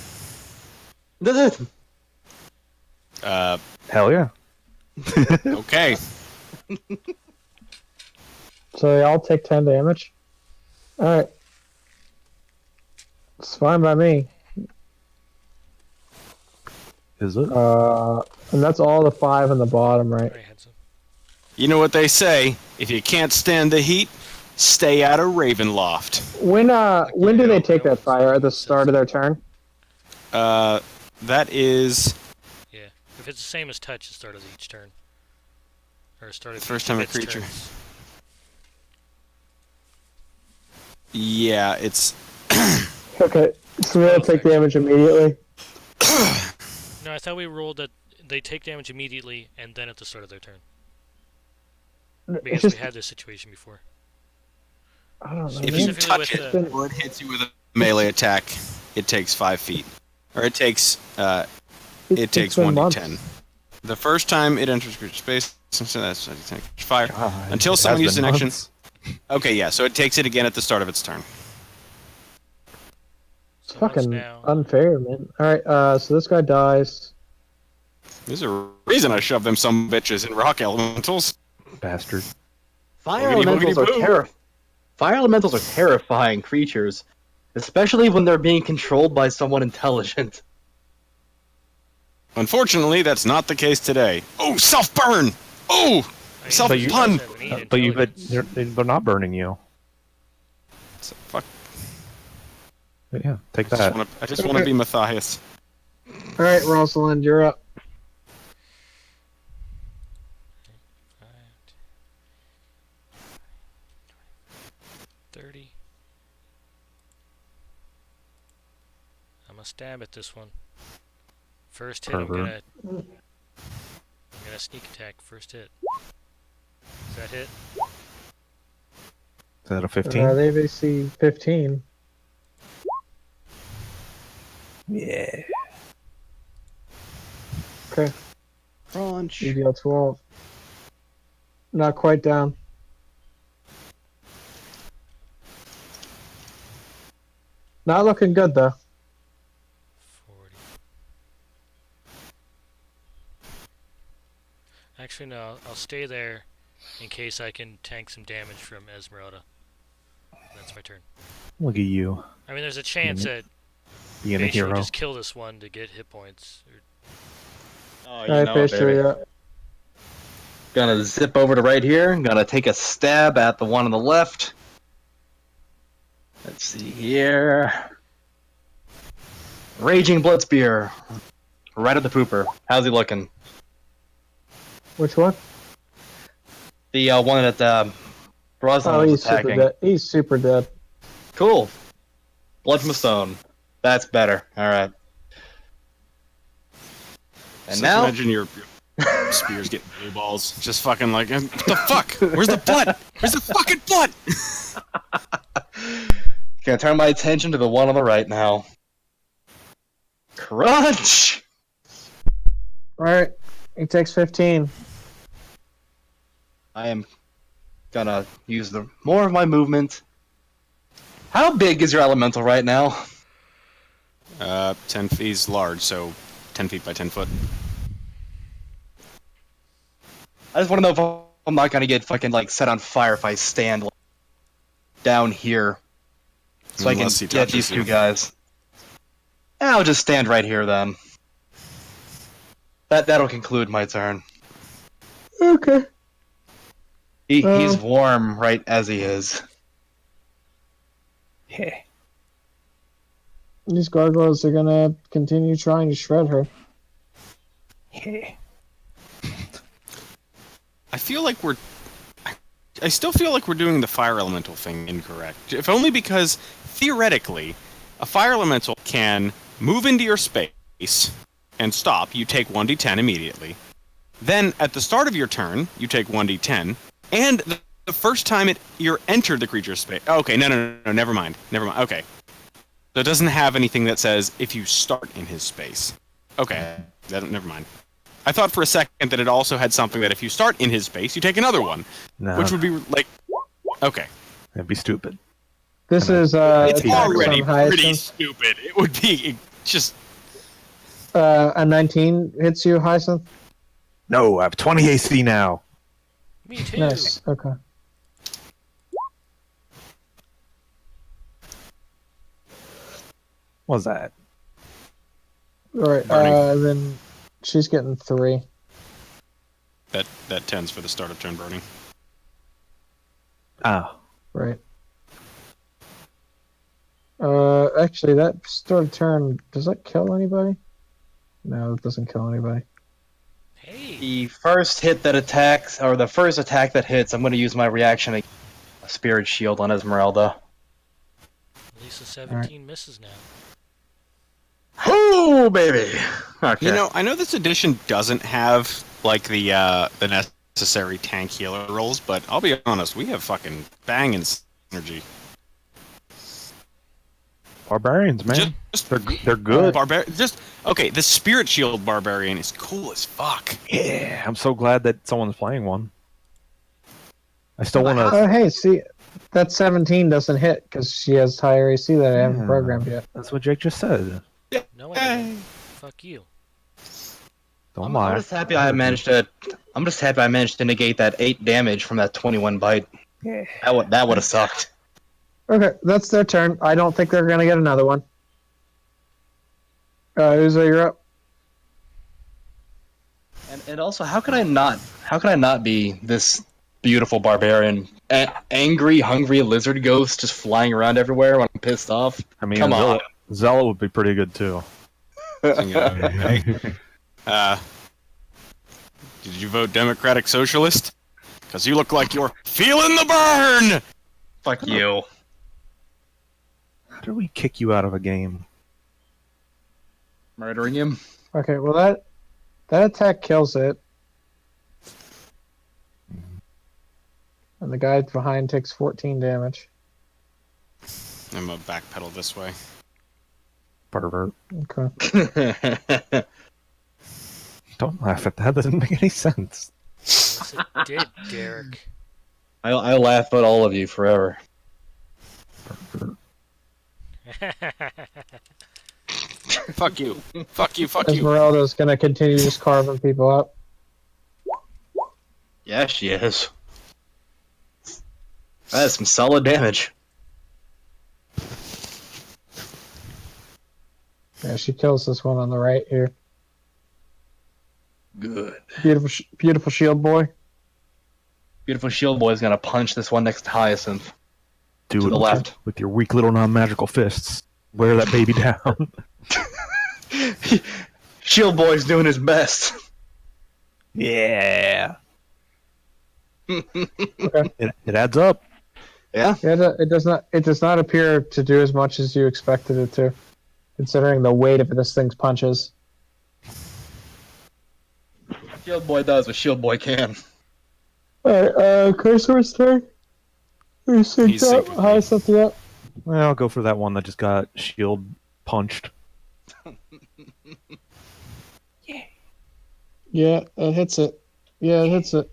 Hell yeah. Okay. So they all take 10 damage. All right, it's fine by me. Is it? And that's all the 5 in the bottom, right? very handsome. You know what they say? If you can't stand the heat, stay out of Ravenloft. When do they take that fire? At the start of their turn? That is Yeah. If it's the same as touch, it starts each turn. Or start of First each time of a its creature. turns. yeah, it's Okay, so they'll take damage immediately. No, I thought we ruled that they take damage immediately and then at the start of their turn. It's Because just, we had this situation before. I don't know. if man. you Specifically touch with it the- or it hits you with a melee attack, it takes 5 feet, or it takes it It's takes been 1d10. The first time it enters creature space, so that's fire. God, Until it someone has uses been an action. months. Okay, yeah, so it takes it again at the start of its turn. It's So once fucking now- unfair, man. All right, so this guy dies. There's a reason I shove them some bitches in rock elementals. Bastard. Fire Boogity, elementals boogity, are boo. Fire elementals are terrifying creatures, especially when they're being controlled by someone intelligent. Unfortunately, that's not the case today. Oh, self-burn! Oh! I mean, Self- he does pun. have an E in But intelligence. they're not burning you. Fuck. Yeah, take that. I just want to be Matthias. All right, Rosalind, you're up. 30. I'm gonna stab at this one. First hit, I'm Pervert. gonna sneak attack. First hit. Does that hit? Is that a 15? They AC 15. Yeah. Okay, Crunch. EDL 12. Not quite down. Not looking good though. 40. Actually, no. I'll stay there in case I can tank some damage from Esmeralda. That's my turn. Look at you I mean, there's a chance that being a Beisha would hero. just kill this one to get hit points. Oh, Alright, Fisher, baby. you're up. Gonna zip over to right here. Gonna take a stab at the one on the left. Let's see here. Raging Blood Spear. Right at the pooper. How's he looking? Which one? The one that Brosnan Oh, was he's super attacking. dead. He's super dead. Cool. Blood from a stone. That's better. Alright. And Just now... imagine your spears getting blue balls. Just fucking like, what the fuck? Where's the blood? Where's the fucking blood? Gonna turn my attention to the one on the right now. Crunch! Alright, he takes 15. I am gonna use more of my movement. How big is your elemental right now? 10 feet is large, so 10 feet by 10 foot. I just want to know if I'm not gonna get fucking like set on fire if I stand like, down here, so Unless I he can get touches these you. two guys. I'll just stand right here then. That'll conclude my turn. Okay. He's warm right as he is. Yeah. These gargoyles are gonna continue trying to shred her. Yeah. I still feel like we're doing the fire elemental thing incorrect. If only because, theoretically, a fire elemental can move into your space and stop. You take 1d10 immediately. Then, at the start of your turn, you take 1d10. And the first time you're entered the creature's space... Okay, no, never mind. Okay. So it doesn't have anything that says, if you start in his space. Okay, never mind. I thought for a second that it also had something that if you start in his space, you take another one. No, Which would be like... Okay. that'd be stupid. This is It's attacks already on pretty Hyacinth. stupid. It would be just... A 19 hits you, Hyacinth. No, I have 20 AC now. Me too. Nice. Okay. What was that? All right. Burning. Then she's getting 3. That 10's for the start of turn burning. Ah, Right. Actually, that start of turn, does that kill anybody? No, it doesn't kill anybody. Hey. The first hit that attacks, or the first attack that hits, I'm gonna use my reaction to a Spirit Shield on Esmeralda. At least the 17 misses now. Oh, baby! Okay. You know, I know this edition doesn't have, like, the necessary tank healer rolls, but I'll be honest, we have fucking banging synergy. barbarians, man. Just They're good. Okay, the Spirit Shield Barbarian is cool as fuck. Yeah, I'm so glad that someone's playing one. I still want to. Oh, hey, see, that 17 doesn't hit because she has higher AC that I haven't Yeah. programmed yet. That's what Jake just said. No, I didn't. Fuck you. Don't I'm lie. just happy I managed to negate that 8 damage from that 21 bite. Yeah. That would have sucked. Okay, that's their turn. I don't think they're gonna get another one. Uzo, you're up. And also, how could I not be this beautiful barbarian? Angry, hungry lizard ghost just flying around everywhere when I'm pissed off. I mean, Come on. Zella would be pretty good too. Hey, did you vote Democratic Socialist? Because you look like you're feeling the burn! Fuck you. How do we kick you out of a game? Murdering him. Okay, well that attack kills it. And the guy behind takes 14 damage. I'm gonna backpedal this way. Pervert. Okay. Don't laugh at that. That doesn't make any sense. Yes, it did, Derek. I'll laugh at all of you forever. Pervert. Fuck you. Fuck you, fuck you. Esmeralda's gonna continue just carving people up. Yeah, she is. That is some solid damage. Yeah, she kills this one on the right here. Good. Beautiful shield boy. Beautiful shield boy is gonna punch this one next to Hyacinth. Do To it the with left. Your, with your weak little non-magical fists. Wear that baby down. Shield boy's doing his best. Yeah. Okay. It adds up. Yeah. Yeah, it does not. It does not appear to do as much as you expected it to, considering the weight of this thing's punches. Shield boy does what shield boy can. Alright, Cursor's turn. He's He's up. synced with High me. set you up. Well, I'll go for that one that just got shield punched. Yeah, it hits it. Yeah, it hits it.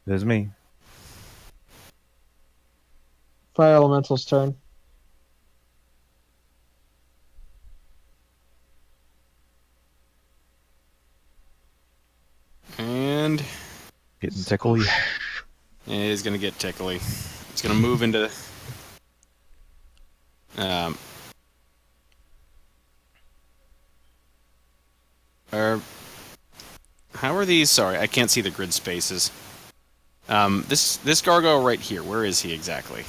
There's me. Fire Elemental's turn. And Getting tickly. it is going to get tickly. It's going to move into... how are these? Sorry, I can't see the grid spaces. This gargoyle right here, where is he exactly?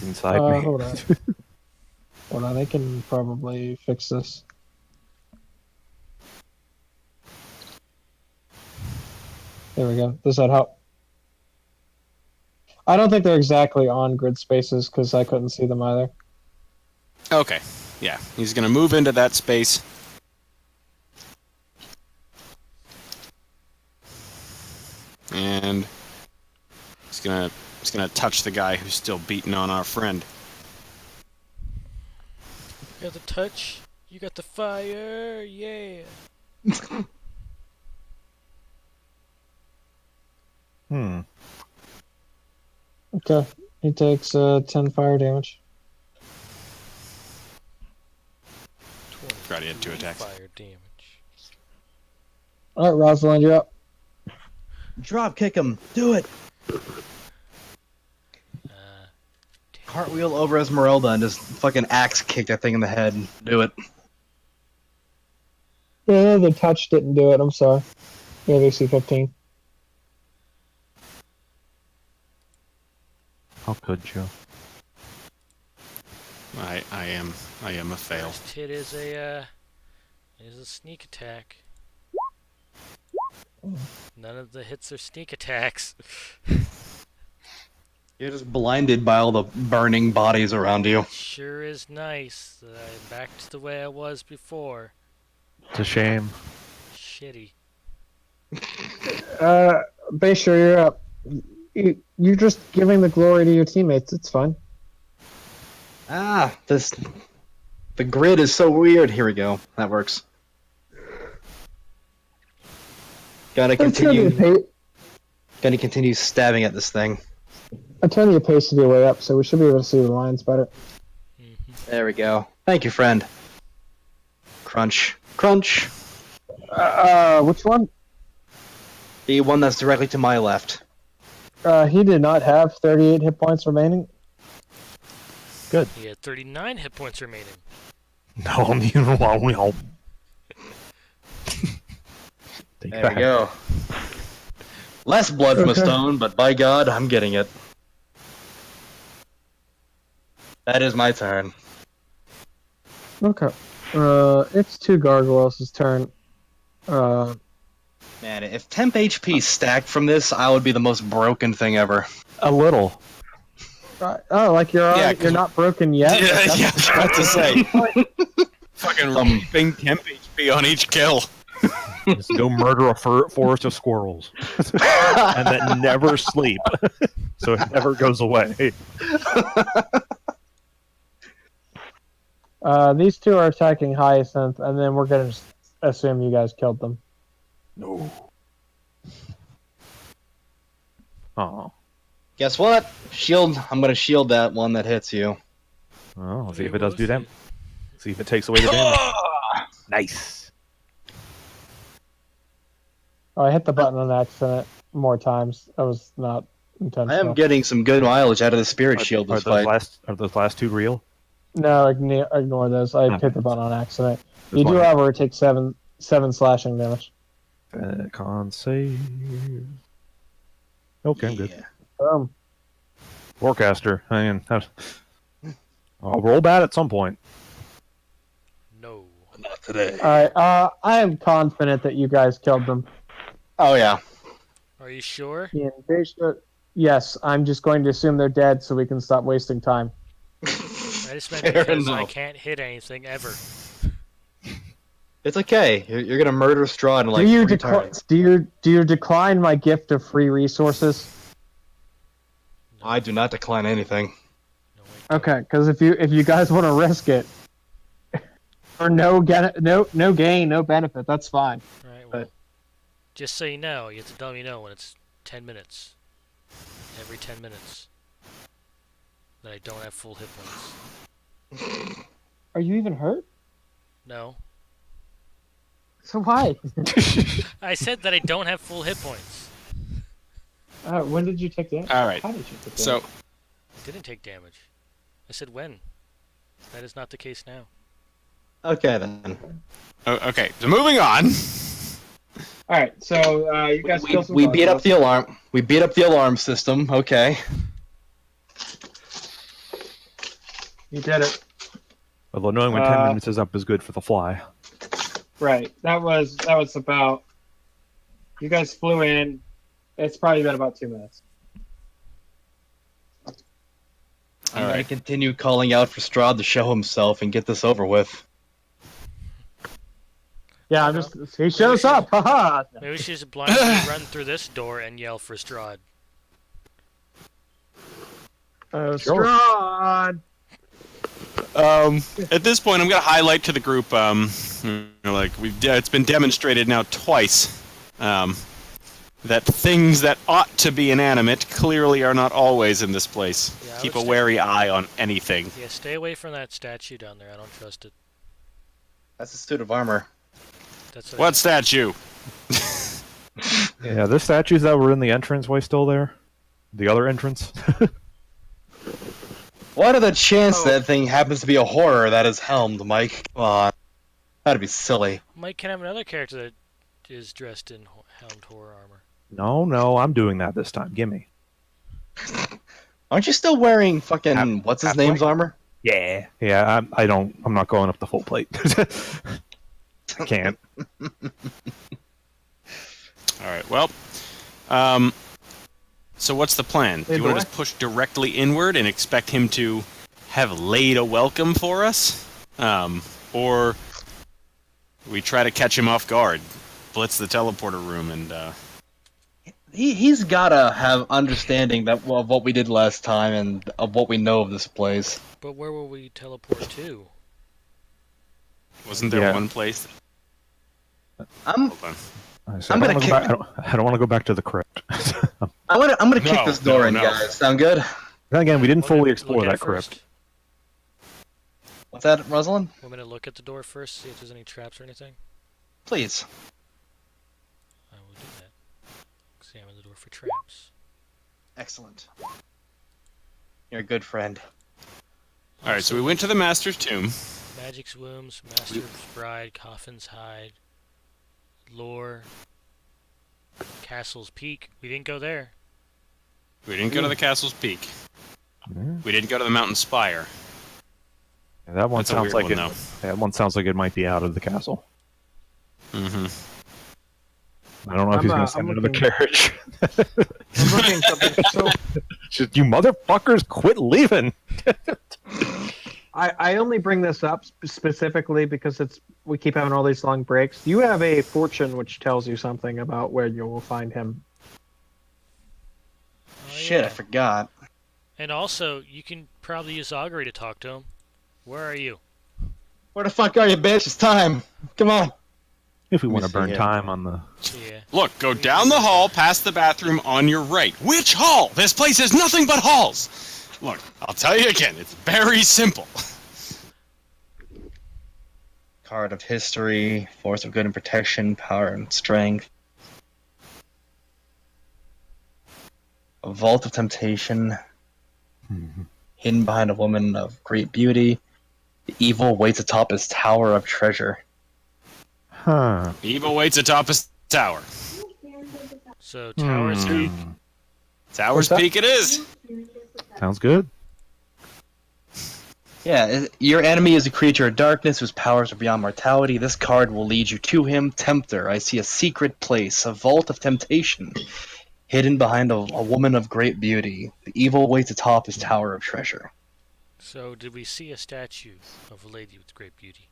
Inside me. Hold on. Hold on, I can probably fix this. There we go. Does that help? I don't think they're exactly on grid spaces because I couldn't see them either. Okay, yeah. He's going to move into that space. And he's gonna touch the guy who's still beating on our friend. You got the touch. You got the fire. Yeah. Okay. He takes 10 fire damage. 20 Forgot he had 2 attacks. fire damage. Alright, Rosalind, you're up. Drop kick him. Do it. Uh, Cartwheel over Esmeralda and just fucking axe kick that thing in the head. Do it. Yeah, the touch didn't do it. I'm sorry. Yeah, AC 15. How could you? I am a fail. First hit is a sneak attack. None of the hits are sneak attacks. You're just blinded by all the burning bodies around you. Sure is nice that I'm back to the way I was before. It's a shame. Shitty. Bayshore, you're up. You're just giving the glory to your teammates. It's fine. The grid is so weird. Here we go. That works. Gotta continue stabbing at this thing. I turned your pace to your way up, so we should be able to see the lines better. There we go. Thank you, friend. Crunch. Crunch. Which one? The one that's directly to my left. He did not have 38 hit points remaining. Good. He had 39 hit points remaining. No, no. Take There that. we go. Less blood from a Okay. stone, but by God, I'm getting it. That is my turn. Okay. It's 2 gargoyles' turn. Man, if temp HP stacked from this, I would be the most broken thing ever. A little. Like you're Yeah, you're not broken yet. Yeah, That's- yeah, I was about to say. Fucking reaping temp HP on each kill. Just go murder a forest of squirrels. And then never sleep. So it never goes away. These 2 are attacking Hyacinth, and then we're gonna just assume you guys killed them. No. Oh. Guess what? Shield. I'm gonna shield that one that hits you. Well, I'll see if Yeah, it does we'll do damage. See if it takes away the damage. Nice. Oh, I hit the button on accident more times. That was not I intentional. am getting some good mileage out of the spirit shield Are this those fight. last 2 real? No, ignore those. I hit the button on accident. This You do, one. however, take seven slashing damage. Con save. Okay, I'm good. Yeah. Forecaster. Hang on. I'll roll bad at some point. No. Not today. All right. I am confident that you guys killed them. Oh yeah. Are you sure? Yeah, yes, I'm just going to assume they're dead so we can stop wasting time. I just meant Fair because I enough. can't hit anything ever. It's okay. You're gonna murder Strahd in like do you 3 turns. do you decline my gift of free resources? No, I do not decline anything. no, wait, don't. Okay, because if you guys want to risk it for no gain, no benefit, that's fine. Alright, well, just so you know, you have to tell me no when it's 10 minutes. Every 10 minutes. That I don't have full hit points. Are you even hurt? No. So why? I said that I don't have full hit points. When did you take damage? All right. How did you take damage? So, I didn't take damage. I said when. That is not the case now. Okay then. okay. So moving on. All right, so you guys kill some We beat up Gargoyles. the alarm. We beat up the alarm system. Okay. You did it. Although knowing when 10 minutes is up is good for the fly. Right. That was about. You guys flew in. It's probably been about 2 minutes. I'm gonna right. continue calling out for Strahd to show himself and get this over with. Yeah, I'm just. He shows up. Haha. Maybe we should just blindly run through this door and yell for Strahd. Sure. Strahd. At this point, I'm going to highlight to the group, it's been demonstrated now twice, that things that ought to be inanimate clearly are not always in this place. Yeah, I Keep a would wary eye on anything. Yeah, stay away from that statue down there. I don't trust it. That's a suit of armor. That's What statue? Yeah, there's statues that were in the entranceway still there. The other entrance. What are the chances that thing happens to be a horror that is helmed, Mike? Come on. That'd be silly. Mike can have another character that is dressed in helmed horror armor. No, I'm doing that this time. Gimme. Aren't you still wearing fucking what's his name's armor? Yeah. Yeah, I'm not going up the full plate. I can't. Alright, well, so what's the plan? Do you want to just push directly inward and expect him to have laid a welcome for us? Or we try to catch him off guard, blitz the teleporter room, and He's gotta have understanding of what we did last time and of what we know of this place. But where will we teleport to? wasn't there Yeah. one place? I'm Hold on. I said, I'm gonna kick- I don't want to go back to the crypt. gonna kick No, this door in, no. guys. Sound good? Then again, we didn't Want me fully to explore look at that it crypt. first? What's that, Rosalind? Want me to look at the door first, see if there's any traps or anything? Please. I will do that. Examine the door for traps. Excellent. You're a good friend. Alright, so we went to the Master's tomb. Magic's wombs, Master's bride, Coffin's hide, lore, Castle's peak. We didn't go there. We didn't go to the castle's peak. Yeah. We didn't go to the mountain spire. That one That's a sounds weird like one, it. That one sounds like it might be out of the castle. Mm-hmm. I don't know if he's going I'm to send looking- another carriage. I'm looking something. So Just, you motherfuckers, quit leaving. I only bring this up specifically because we keep having all these long breaks. You have a fortune which tells you something about where you will find him. Oh, Shit, yeah. I forgot. And also, you can probably use augury to talk to him. Where are you? Where the fuck are you, bitch? It's time. Come on. If we Let me want to see burn here. time on the... Yeah. Look, go down the hall, past the bathroom on your right. Which hall? This place is nothing but halls. Look, I'll tell you again, it's very simple. Card of history, force of good and protection, power and strength. A vault of temptation, hidden behind a woman of great beauty. The evil waits atop his tower of treasure. Huh. Evil waits atop his tower. So Tower's Peak. Tower's What's that? Peak it is. Sounds good. Yeah, your enemy is a creature of darkness whose powers are beyond mortality. This card will lead you to him. Tempter, I see a secret place, a vault of temptation, hidden behind a woman of great beauty. The evil waits atop his tower of treasure. So did we see a statue of a lady with great beauty?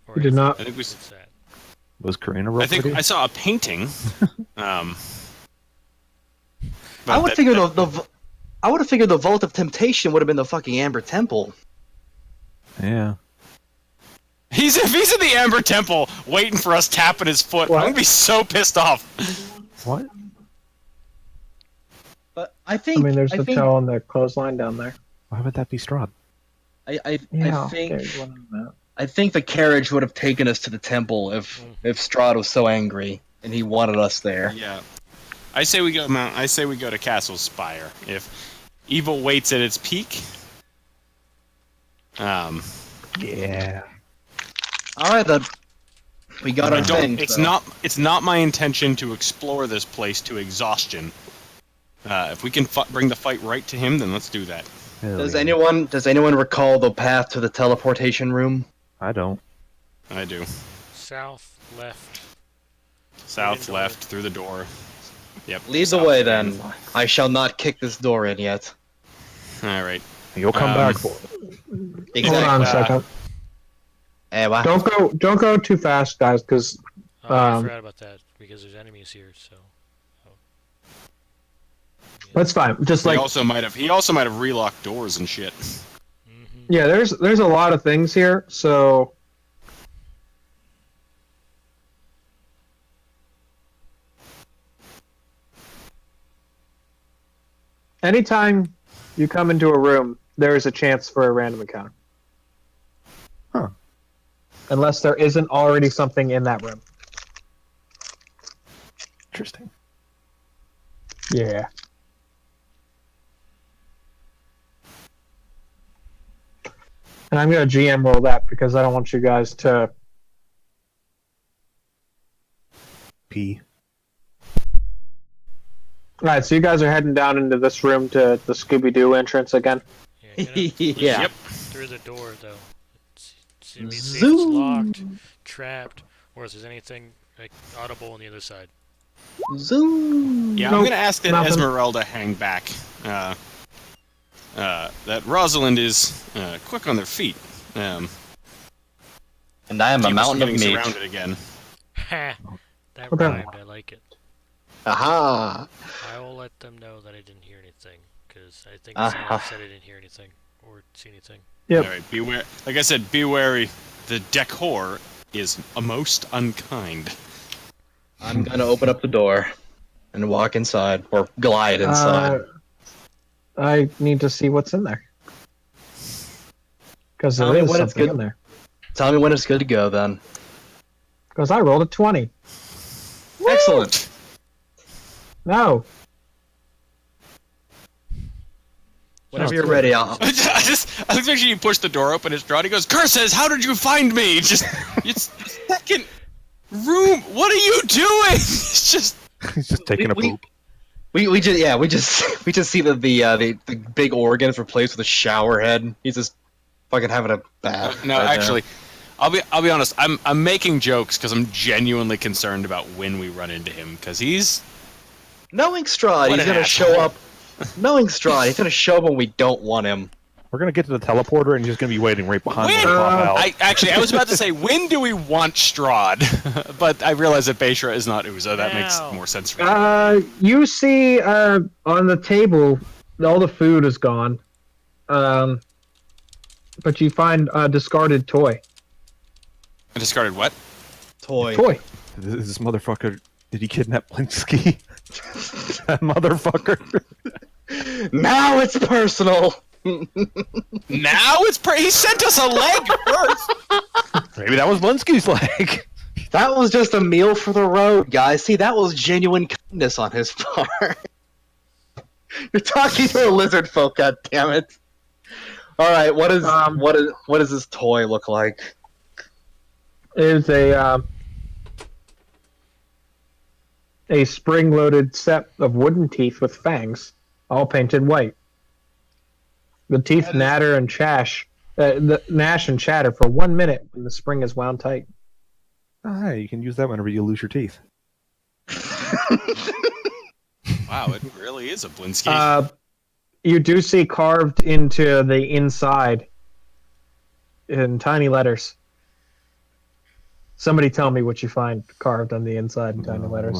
Or We did is not. I think we. What's that? Was Karina real I think pretty? I saw a painting. I but would that- figure that- I would have figured the Vault of Temptation would have been the fucking Amber Temple. Yeah. If he's in the Amber Temple waiting for us tapping his foot, What? I'm gonna be so pissed off. What? But I mean, there's the tail on the clothesline down there. Why would that be Strahd? I Yeah, think okay, well, no. I think the carriage would have taken us to the temple if Strahd was so angry and he wanted us there. Yeah. I say we go to Castle Spire. If evil waits at its peak. Yeah. All right, then. We got our thing. It's not my intention to explore this place to exhaustion. If we can bring the fight right to him, then let's do that. Hell Does yeah. anyone recall the path to the teleportation room? I don't. I do. South, left. South, Door. left, through the door. Yep. Lead the south. way, then. I shall not kick this door in yet. All right. You'll come back for it. Hold on a second. What? Don't go too fast, guys, because Oh, I Um, forgot about that because there's enemies here. So. that's fine. Just He like also might have relocked doors and shit. yeah, there's a lot of things here, so anytime you come into a room, there is a chance for a random encounter. Huh. Unless there isn't already something in that room. Interesting. Yeah. And I'm gonna GM roll that because I don't want you guys to. P. All right, so you guys are heading down into this room to the Scooby Doo entrance again. Yeah, Yeah. Yep. through the door though. See if it's Zoom. locked, trapped, or if there's anything like audible on the other side. Zoom. Yeah, Nope, I'm gonna ask that nothing. Esmeralda hang back. That Rosalind is quick on their feet. And I am a keep us mountain from of getting meat. surrounded again. Ha! That Okay. rhymed. I like it. Aha! I will let them know that I didn't hear anything because I think Ah. someone said I didn't hear anything or see anything. Yep. All right, beware. Like I said, be wary. The decor is a most unkind. I'm gonna open up the door and walk inside, or glide inside. I need to see what's in there. Because Tell there me is when it's something good. in there. Tell me when it's good to go, then. Because I rolled a 20. Excellent. No. Whenever you're ready, I'll. I just make sure you push the door open. It's Strahd. He goes, "Curses! How did you find me?" It's the second room. What are you doing? It's just. He's just taking a We- poop. We just see that the big organ is replaced with a shower head. He's just fucking having a bath. No, right now. actually, I'll be honest. I'm making jokes because I'm genuinely concerned about when we run into him because he's. Knowing Strahd, What he's an gonna asshole. show up. Knowing Strahd, he's gonna show up when we don't want him. We're gonna get to the teleporter and he's just gonna be waiting right behind When? him to pop out. I was about to say, when do we want Strahd? But I realize that Beishra is not Uzo. That makes Now. more sense for me. You see on the table, all the food is gone. But you find a discarded toy. I discarded what? Toy. Toy. This motherfucker, did he kidnap Blinsky? That motherfucker. Now it's personal. Now he sent us a leg first. Maybe that was Blinsky's leg. That was just a meal for the road, guys. See, that was genuine kindness on his part. You're talking to a lizard folk, goddammit. All right, what is Um, what does this toy look like? Is a spring-loaded set of wooden teeth with fangs, all painted white. The teeth That is- natter and gnash and chatter for 1 minute when the spring is wound tight. Ah, you can use that whenever you lose your teeth. Wow, it really is a Blinsky. You do see carved into the inside in tiny letters. Somebody tell me what you find carved on the inside in tiny letters.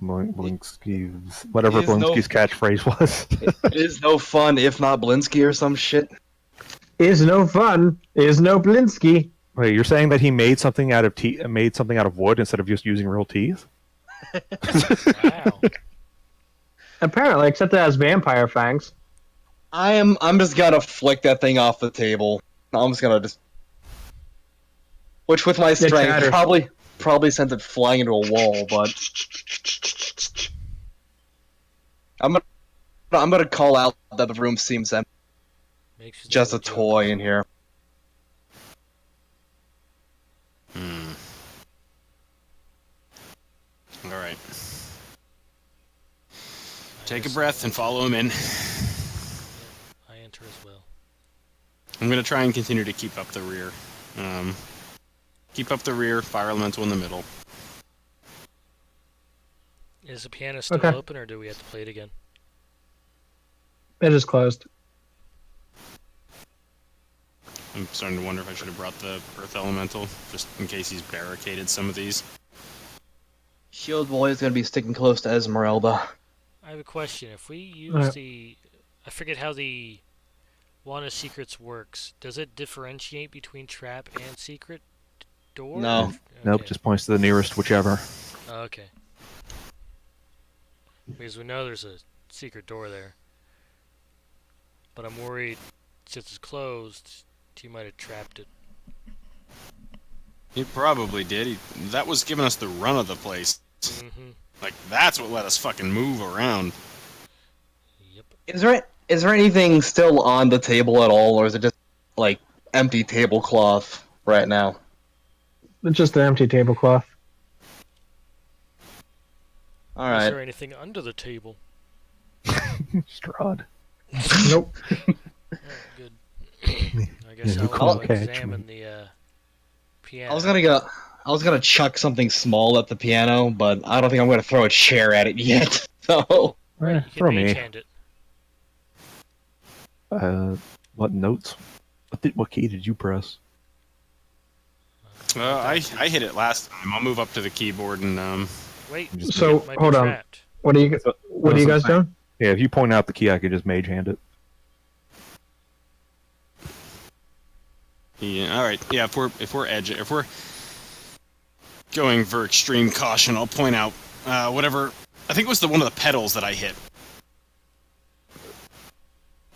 Blinsky's, whatever Is no- Blinsky's catchphrase was. It is no fun if not Blinsky or some shit. Is no fun, is no Blinsky. Wait, you're saying that he made something out of made something out of wood instead of just using real teeth? Wow. Apparently, except it has vampire fangs. I'm just gonna flick that thing off the table. I'm just gonna which with my strength chatters. probably sends it flying into a wall, but I'm gonna call out that the room seems empty. Makes you Just a think of toy in here. All right. Take a breath and follow him in. I enter as well. I'm gonna try and continue to keep up the rear. Keep up the rear, fire elemental in the middle. Is the piano still Okay. open, or do we have to play it again? It is closed. I'm starting to wonder if I should have brought the earth elemental, just in case he's barricaded some of these. Shield Boy is gonna be sticking close to Esmeralda. I have a question. If we use Alright. I forget how the Wand of Secrets works. Does it differentiate between trap and secret door? No. Nope, Okay. just points to the nearest whichever. Okay. Because we know there's a secret door there. But I'm worried, since it's closed, he might have trapped it. He probably did. That was giving us the run of the place. Mm-hmm. Like, that's what let us fucking move around. Yep. Is there anything still on the table at all, or is it just like empty tablecloth right now? It's just an empty tablecloth. All Is right. there anything under the table? Strahd. Nope. Oh, good. I guess Yeah, I'll cool go catch, examine the piano. I was gonna chuck something small at the piano, but I don't think I'm gonna throw a chair at it yet. So Right, you Throw can me. mage hand it. What notes? What key did you press? I hit it last time. I'll move up to the keyboard and Wait, So, it might hold be on. trapped. What are you guys doing? Yeah, if you point out the key, I could just mage hand it. yeah. All right. Yeah. If we're going for extreme caution, I'll point out whatever. I think it was one of the pedals that I hit.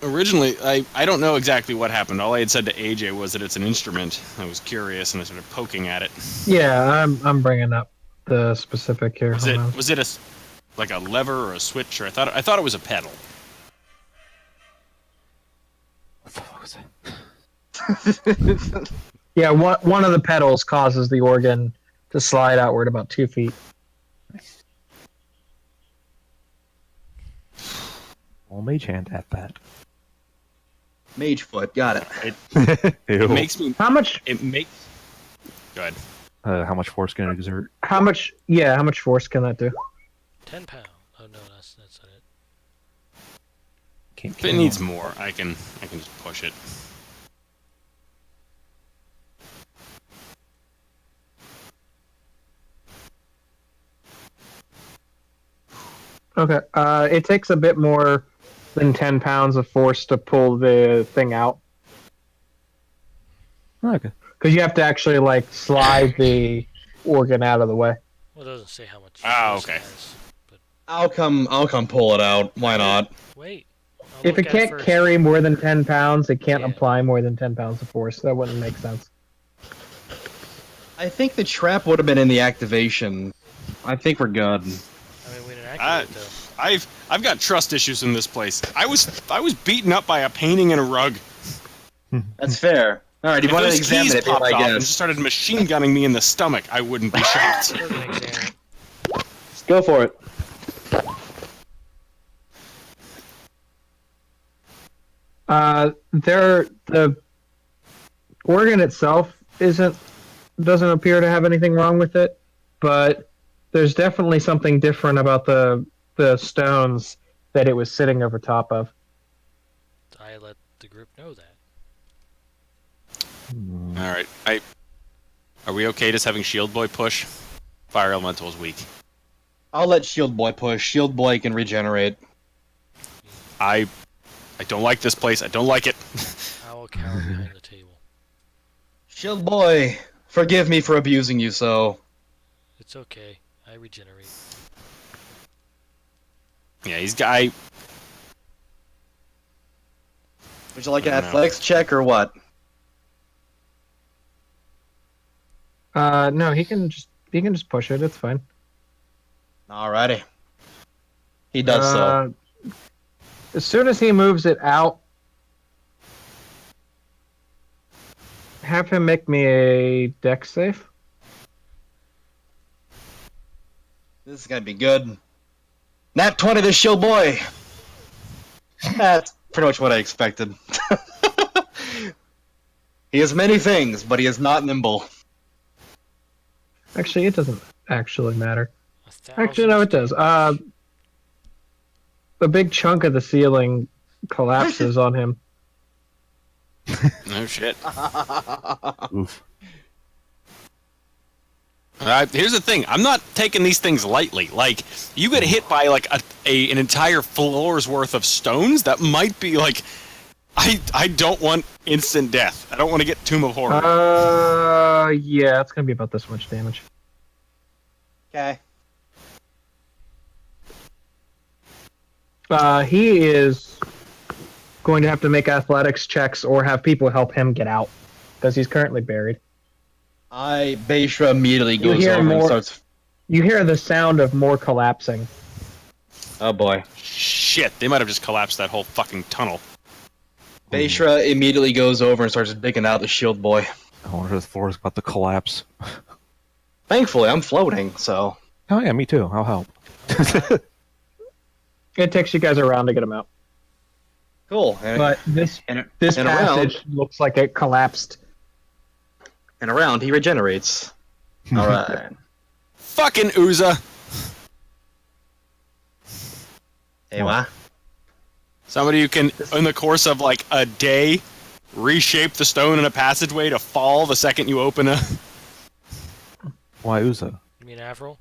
Originally, I don't know exactly what happened. All I had said to AJ was that it's an instrument. I was curious and I started poking at it. Yeah, I'm bringing up the specific here. Was Hold it on. was it like a lever or a switch? Or I thought it was a pedal. What the fuck was that? Yeah, one of the pedals causes the organ to slide outward about 2 feet. Well, mage hand at that. Mage foot, got it. It makes me. How much? It makes. Go ahead. How much force can it exert? How much? Yeah, how much force can that do? 10 pound. Oh no, that's not it. Can't If it needs more, I can just push it. Okay. It takes a bit more than 10 pounds of force to pull the thing out. Okay. Because you have to actually, like, slide the organ out of the way. Well, it doesn't say how much. Ah, force it okay. has, but I'll come pull it out. Why not? wait. I'll If look it at can't first. carry more than 10 pounds, it can't Yeah. apply more than 10 pounds of force. That wouldn't make sense. I think the trap would have been in the activation. I think we're good. I mean, we didn't activate it though. I've got trust issues in this place. I was beaten up by a painting and a rug. That's fair. All right, you If want to those examine keys it? Be popped my off and guess. just started machine gunning me in the stomach, I wouldn't be shocked. We're gonna examine it. Go for it. The organ itself doesn't appear to have anything wrong with it, but there's definitely something different about the stones that it was sitting over top of. I let the group know that. All right, are we okay just having Shield Boy push? Fire Elemental is weak. I'll let Shield Boy push. Shield Boy can regenerate. I don't like this place. I don't like it. I will cower behind the table. Shield Boy, forgive me for abusing you so. It's okay. I regenerate. Yeah, he's got. Would you like an I don't know. athletics check or what? No, he can just push it. It's fine. Alrighty. He does so. As soon as he moves it out, have him make me a dex save. This is gonna be good. Nat 20 this Shield Boy! That's pretty much what I expected. He is many things, but he is not nimble. Actually, it doesn't actually matter. 1,000 Actually, no, it does. A big chunk of the ceiling collapses on him. No shit. Oof. Here's the thing. I'm not taking these things lightly. Like, you get hit by like an entire floor's worth of stones. That might be like. I don't want instant death. I don't want to get Tomb of Horror. Yeah, it's gonna be about this much damage. Okay. He is going to have to make athletics checks or have people help him get out because he's currently buried. Beishra immediately goes hear over and more- starts. You hear the sound of more collapsing. Oh boy. Shit, they might have just collapsed that whole fucking tunnel. Beishra immediately goes over and starts digging out the Shield Boy. I wonder if the floor is about to collapse. Thankfully, I'm floating, so. Oh yeah, me too. I'll help. It takes you guys around to get him out. Cool. But this and passage looks like it collapsed. and around, he regenerates. Alright. Fucking Uza. Hey, what? Somebody who can, in the course of like a day, reshape the stone in a passageway to fall the second you open a. Why Uza? You mean Avril?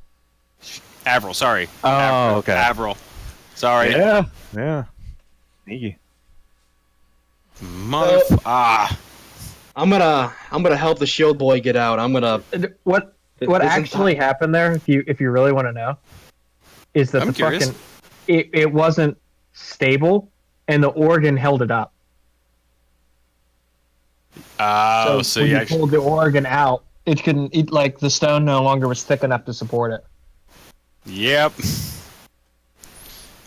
Avril, sorry. Oh, Avril. okay. Avril. Sorry. Yeah. Iggy. I'm gonna help the Shield Boy get out. What actually happened there, if you really want to know, is that I'm curious. It wasn't stable, and the organ held it up. So when you you actually. pulled the organ out, it couldn't. Like the stone no longer was thick enough to support it. Yep.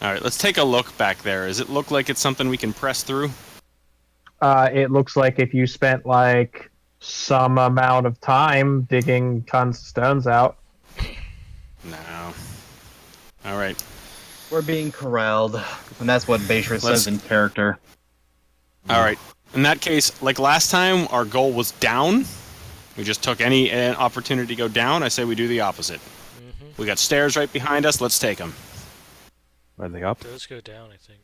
Alright, let's take a look back there. Does it look like it's something we can press through? It looks like if you spent like some amount of time digging tons of stones out. No. Alright. We're being corralled, and that's what Beishra says in character. Alright. In that case, like last time, our goal was down. We just took any opportunity to go down. I say we do the opposite. Mm-hmm. We got stairs right behind us. Let's take them. Are they up? Those go down, I think.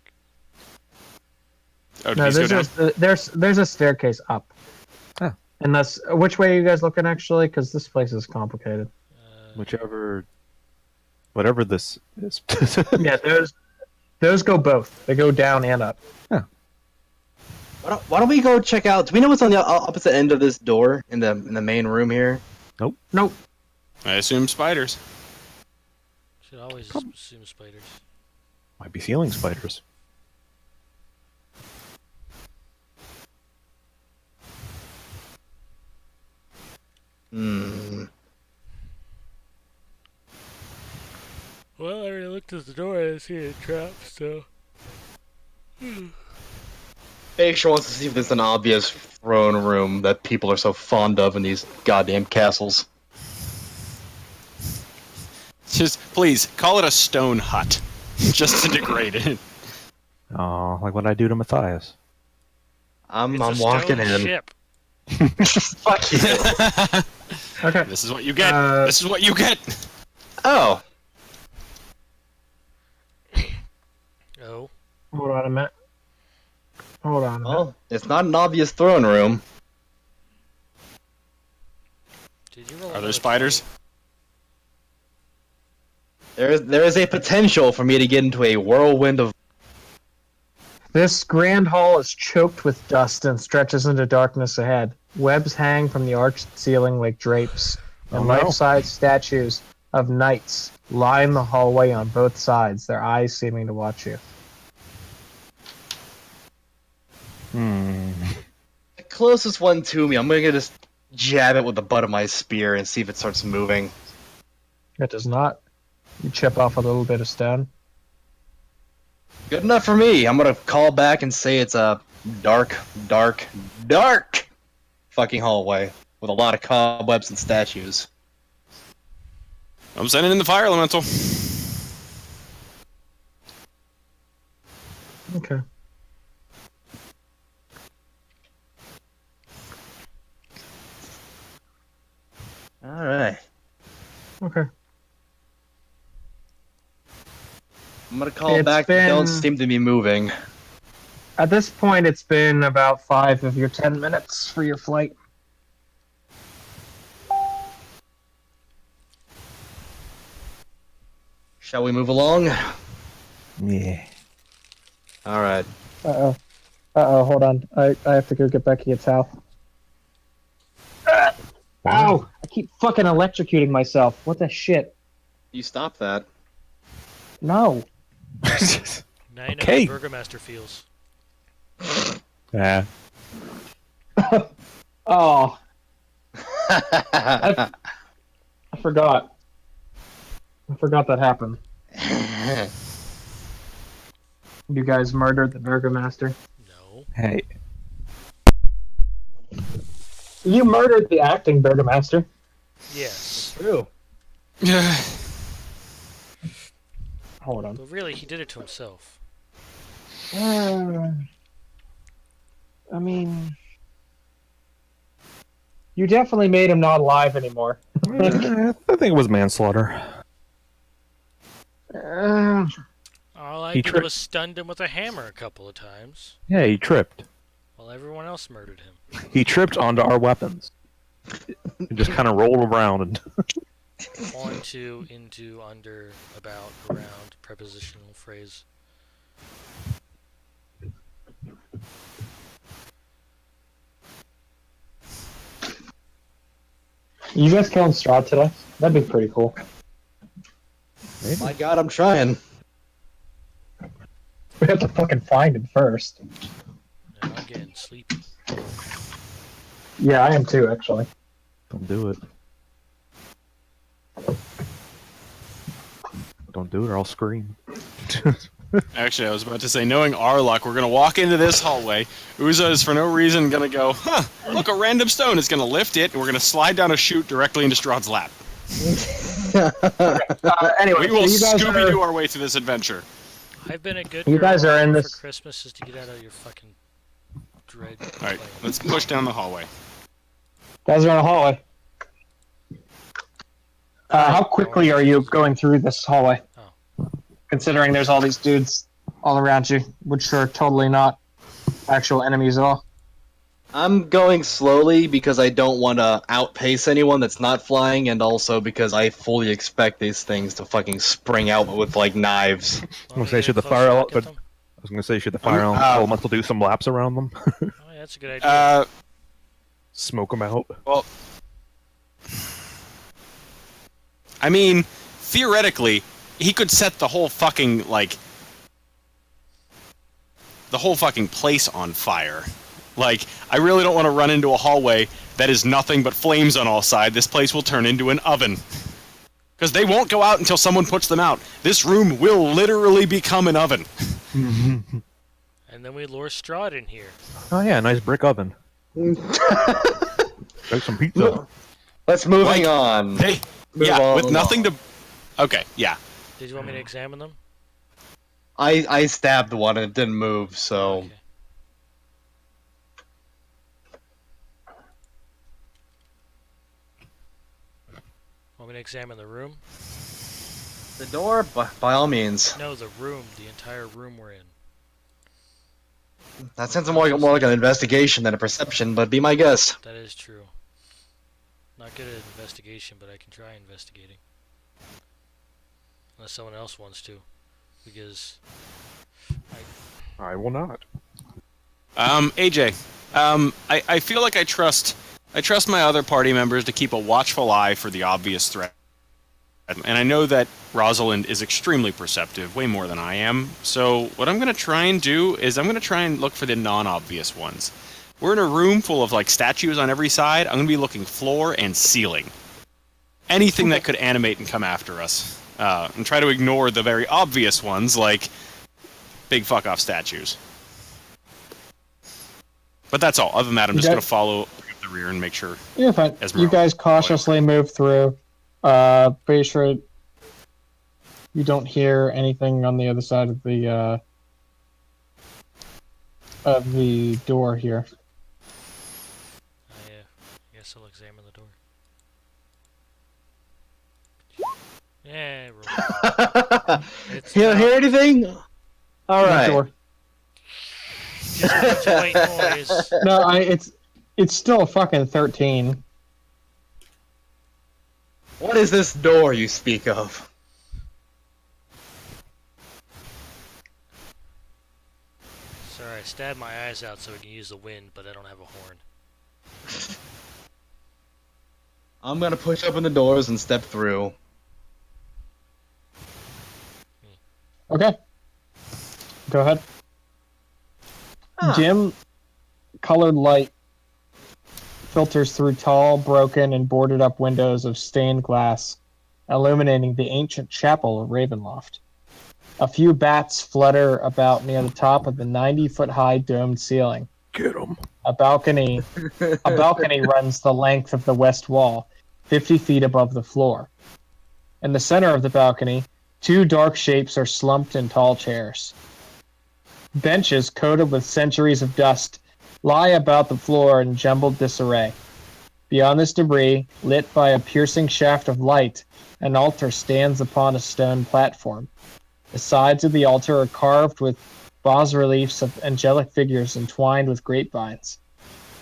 Oh, No, these go down? there's a staircase up. Huh. Unless, which way are you guys looking actually? Because this place is complicated. Whatever this is. Yeah, those go both. They go down and up. Why don't we go check out? Do we know what's on the opposite end of this door in the main room here? Nope. I assume spiders. Should always assume spiders. Might be ceiling spiders. Hmm. Well, I already looked at the door. I didn't see any traps, so. Beishra wants to see if there's an obvious throne room that people are so fond of in these goddamn castles. Just please call it a stone hut, just to degrade it. Oh, like what I do to Matthias. I'm It's a walking stone in. ship. Fuck you. Okay. This is what you get. This is what you get. Oh, Oh. Hold on a minute. Hold on a minute. well, it's not an obvious throne room. Did you roll Are there another spiders? There is a potential for me to get into a whirlwind of. This grand hall is choked with dust and stretches into darkness ahead. Webs hang from the arched ceiling like drapes, and Oh, no. life-size statues of knights line the hallway on both sides, their eyes seeming to watch you. The closest one to me, I'm gonna just jab it with the butt of my spear and see if it starts moving. It does not. You chip off a little bit of stone. Good enough for me. I'm gonna call back and say it's a dark, dark, dark fucking hallway with a lot of cobwebs and statues. I'm sending in the fire elemental. Okay. Alright. Okay. I'm gonna call It's back. been- They don't seem to be moving. At this point, it's been about 5 of your 10 minutes for your flight. Shall we move along? Yeah. Alright. Uh-oh. Uh-oh, hold on. I have to go get Becky a towel. Ow! I keep fucking electrocuting myself. What the shit? You stop that. No. Now you know Okay. how the Burgomaster feels. Yeah. Oh, I forgot. I forgot that happened. You guys murdered the Burgomaster. No. Hey. You murdered the acting Burgomaster. Yes. True. Hold on. But really, he did it to himself. I mean, you definitely made him not alive anymore. I think it was manslaughter. All I He did tripped. was stunned him with a hammer a couple of times, Yeah, he tripped. while everyone else murdered him. He tripped onto our weapons. He just kind of rolled around and Onto, into, under, about, around, prepositional phrase. You guys killing Strahd today? That'd be pretty cool. My god, I'm trying. We have to fucking find him first. And I'm getting sleepy. Yeah, I am too, actually. don't do it. Don't do it or I'll scream. Actually, I was about to say, knowing our luck, we're gonna walk into this hallway. Uza is for no reason gonna go, huh, look, a random stone is gonna lift it, and we're gonna slide down a chute directly into Strahd's lap. Anyway, We will so you guys Scooby-Doo are, our way through this adventure. I've been a good You girl guys are in for this- Christmas is to get out of your fucking dread. Alright, plane. let's push down the hallway. guys are in the hallway. How quickly are you going through this hallway? Oh. Considering there's all these dudes all around you, which are totally not actual enemies at all. I'm going slowly because I don't want to outpace anyone that's not flying, and also because I fully expect these things to fucking spring out with, like, knives. gonna say, should the fire ele- but- I was gonna say, should the fire elemental do some laps around them? Oh, yeah, that's a good idea. Smoke them out. I mean, theoretically, he could set the whole fucking, like, the whole fucking place on fire. Like, I really don't want to run into a hallway that is nothing but flames on all sides. This place will turn into an oven. Because they won't go out until someone puts them out. This room will literally become an oven. And then we lure Strahd in here. Oh yeah, nice brick oven. Make some pizza. Let's moving Like, on. Hey, Move yeah, on with nothing along. to. Okay, yeah. Did you want me to examine them? I stabbed one and it didn't move, so Okay. Want me to examine the room? the door, by all means. No, the room. The entire room we're in. That sounds more like an investigation than a perception, but be my guest. That is true. Not good at investigation, but I can try investigating. Unless someone else wants to. Because... I will not. AJ, I feel like I trust my other party members to keep a watchful eye for the obvious threat. And I know that Rosalind is extremely perceptive, way more than I am. So what I'm going to try and do is I'm going to try and look for the non-obvious ones. We're in a room full of like statues on every side. I'm going to be looking floor and ceiling. Anything that could animate and come after us. And try to ignore the very obvious ones like big fuck off statues. But that's all. Other than that, I'm just going to follow the rear and make sure. You're fine. Esmeralda. You guys cautiously move through. Pretty sure you don't hear anything on the other side of the door here. I guess I'll examine the door. Yeah, roll. It's You don't not hear anything? All What right. door? just a bunch of white noise. No, it's still a fucking 13. What is this door you speak of? Sorry, I stabbed my eyes out so we can use the wind, but I don't have a horn. I'm gonna push open the doors and step through. Okay. Go ahead. Huh. Dim colored light filters through tall, broken, and boarded up windows of stained glass, illuminating the ancient chapel of Ravenloft. A few bats flutter about near the top of the 90-foot-high domed ceiling. Get him. A balcony runs the length of the west wall, 50 feet above the floor. In the center of the balcony, two dark shapes are slumped in tall chairs. Benches coated with centuries of dust lie about the floor in jumbled disarray. Beyond this debris, lit by a piercing shaft of light, an altar stands upon a stone platform. The sides of the altar are carved with bas-reliefs of angelic figures entwined with grapevines.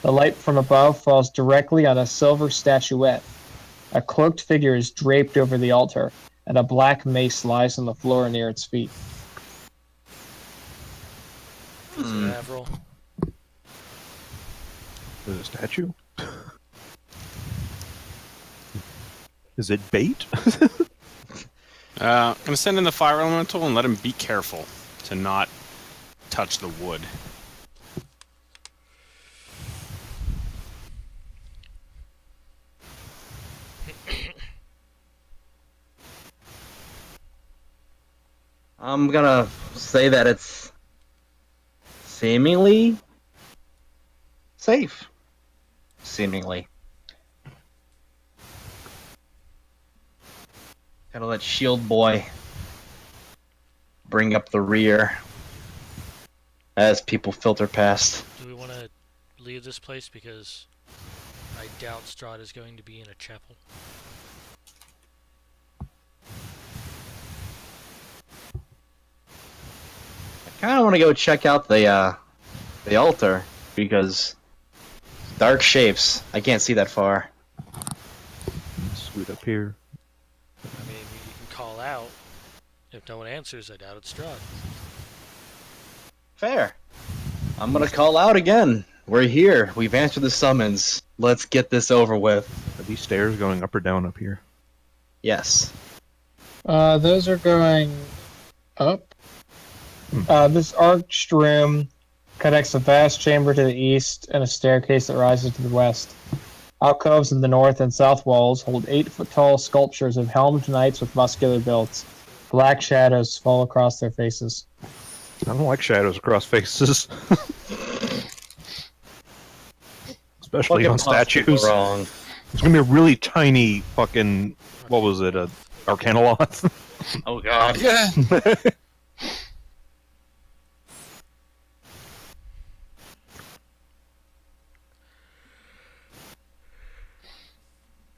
The light from above falls directly on a silver statuette. A cloaked figure is draped over the altar, and a black mace lies on the floor near its feet. Does it have roll? Is it a statue? Is it bait? I'm going to send in the fire elemental and let him be careful to not touch the wood. I'm gonna say that it's seemingly safe. Seemingly. Gotta let Shield Boy bring up the rear as people filter past. Do we want to leave this place because I doubt Strahd is going to be in a chapel? I kind of want to go check out the altar because dark shapes. I can't see that far. Sweet up here. I mean, you can call out. If no one answers, I doubt it's Strahd. Fair. I'm gonna call out again. We're here. We've answered the summons. Let's get this over with. Are these stairs going up or down up here? Yes. Those are going up. This arched room connects a vast chamber to the east and a staircase that rises to the west. Alcoves in the north and south walls hold 8-foot-tall sculptures of helmed knights with muscular builds. Black shadows fall across their faces. I don't like shadows across faces. especially What on could possibly go statues. wrong? It's gonna be a really tiny fucking, what was it, a Arcanaloth? Oh god. Yeah.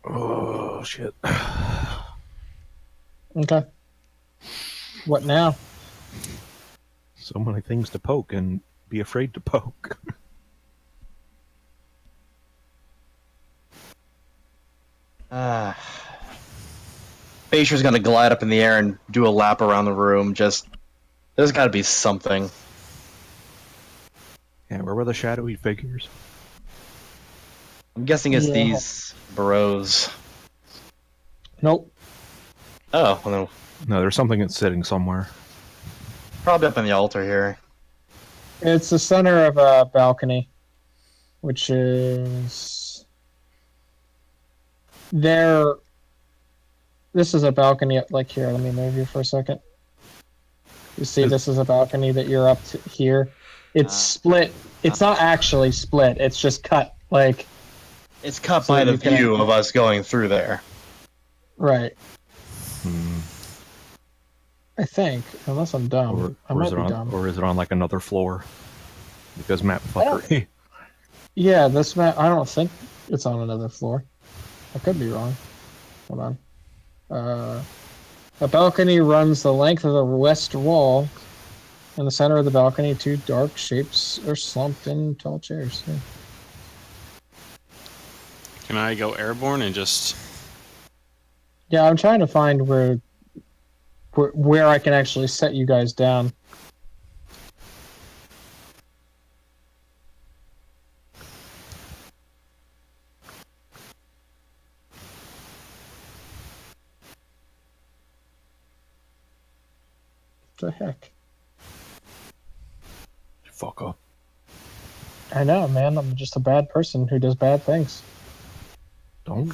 Oh shit. Okay. What now? So many things to poke and be afraid to poke. Basher's gonna glide up in the air and do a lap around the room. There's gotta be something. Yeah, where were the shadowy figures? I'm guessing it's Yeah. these bros. Nope. Oh, well, no. No, there's something that's sitting somewhere. Probably up on the altar here. It's the center of a balcony, which is there. This is a balcony, like here. Let me move you for a second. You see, this is a balcony that you're up to here. It's split. It's not actually split. It's just cut, like It's cut So by the you can- view of us going through there. right. Hmm. I think, unless I'm dumb. I might be dumb. Or is it on like another floor? Because map don't- fuckery. Yeah, this map. I don't think it's on another floor. I could be wrong. Hold on. A balcony runs the length of the west wall. In the center of the balcony, two dark shapes are slumped in tall chairs. Yeah. Can I go airborne and just... Yeah, I'm trying to find where I can actually set you guys down. What the heck? Fuck up. I know, man. I'm just a bad person who does bad things. Don't.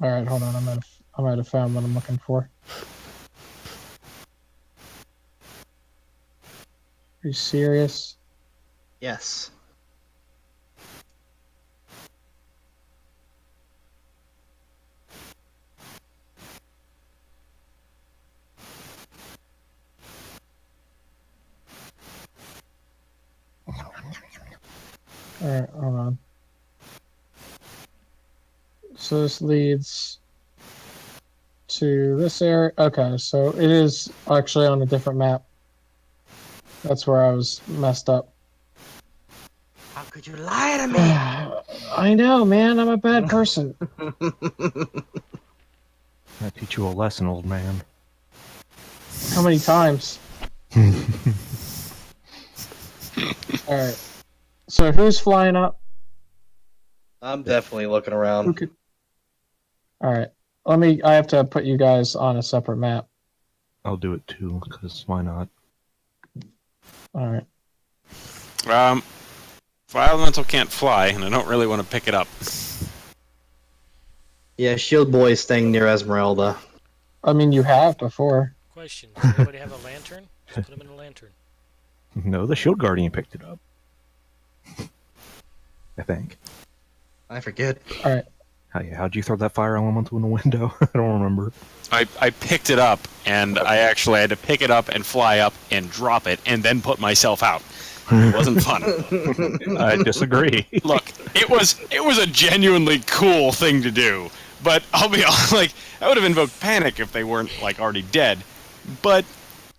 All right, hold on. I might have found what I'm looking for. Are you serious? Yes. All right, hold on. So this leads to this area. Okay, so it is actually on a different map. That's where I was messed up. How could you lie to I know, man. I'm a bad person. I teach you a lesson, old man. How many times? All right. So who's flying up? I'm definitely looking around. Who could? All right. I have to put you guys on a separate map. I'll do it too, because why not? All right. Fire Elemental can't fly, and I don't really want to pick it up. Yeah, Shield Boy is staying near Esmeralda. I mean, you have before. Question: does anybody have a lantern? Just put him in a lantern. No, the Shield Guardian picked it up. I think. I forget. All right. How'd you throw that fire elemental in the window? I don't remember. I picked it up, and I actually had to pick it up and fly up and drop it, and then put myself out. It wasn't fun. I disagree. Look, it was a genuinely cool thing to do, but I'll be honest, like, I would have invoked panic if they weren't, like, already dead. But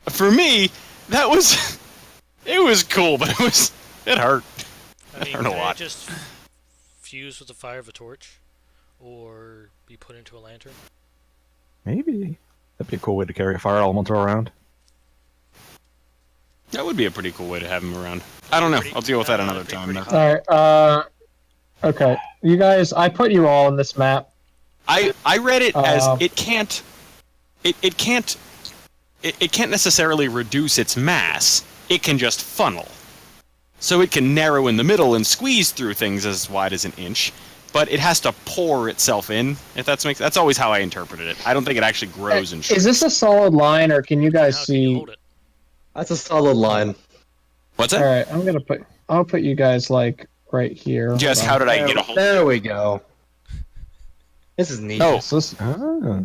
for me, that was... It was cool, but it hurt. I mean, don't know can what. it just fuse with the fire of a torch, or be put into a lantern? Maybe. That'd be a cool way to carry a fire elemental around. That would be a pretty cool way to have him around. I don't know. I'll deal with that another Pretty time. Though. All right. Okay. You guys, I put you all on this map. I read it as Um, it can't necessarily reduce its mass. It can just funnel. So it can narrow in the middle and squeeze through things as wide as an inch, but it has to pour itself in. If that's always how I interpreted it. I don't think it actually grows and shrinks. Is this a solid line, or can you guys How can you see? hold it? That's a solid line. What's All that? right, I'll put you guys like right here. Just Hold how on. did I get a hold? There we go. This is neat. Oh, So this- Ah.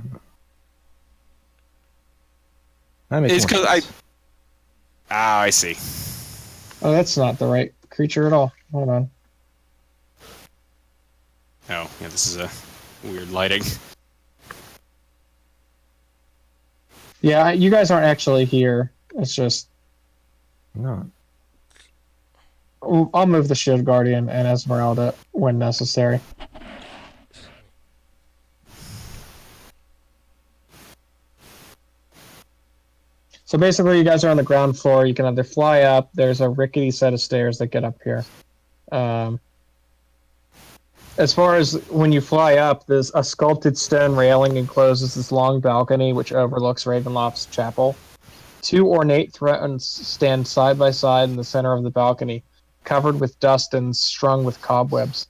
That makes it's more because sense. I see. oh, that's not the right creature at all. Hold on. Oh, yeah, this is a weird lighting. Yeah, you guys aren't actually here. It's just No. I'll move the Shield Guardian and Esmeralda when necessary. So basically, you guys are on the ground floor. You can either fly up. There's a rickety set of stairs that get up here. As far as when you fly up, there's a sculpted stone railing encloses this long balcony which overlooks Ravenloft's chapel. Two ornate thrones stand side by side in the center of the balcony, covered with dust and strung with cobwebs.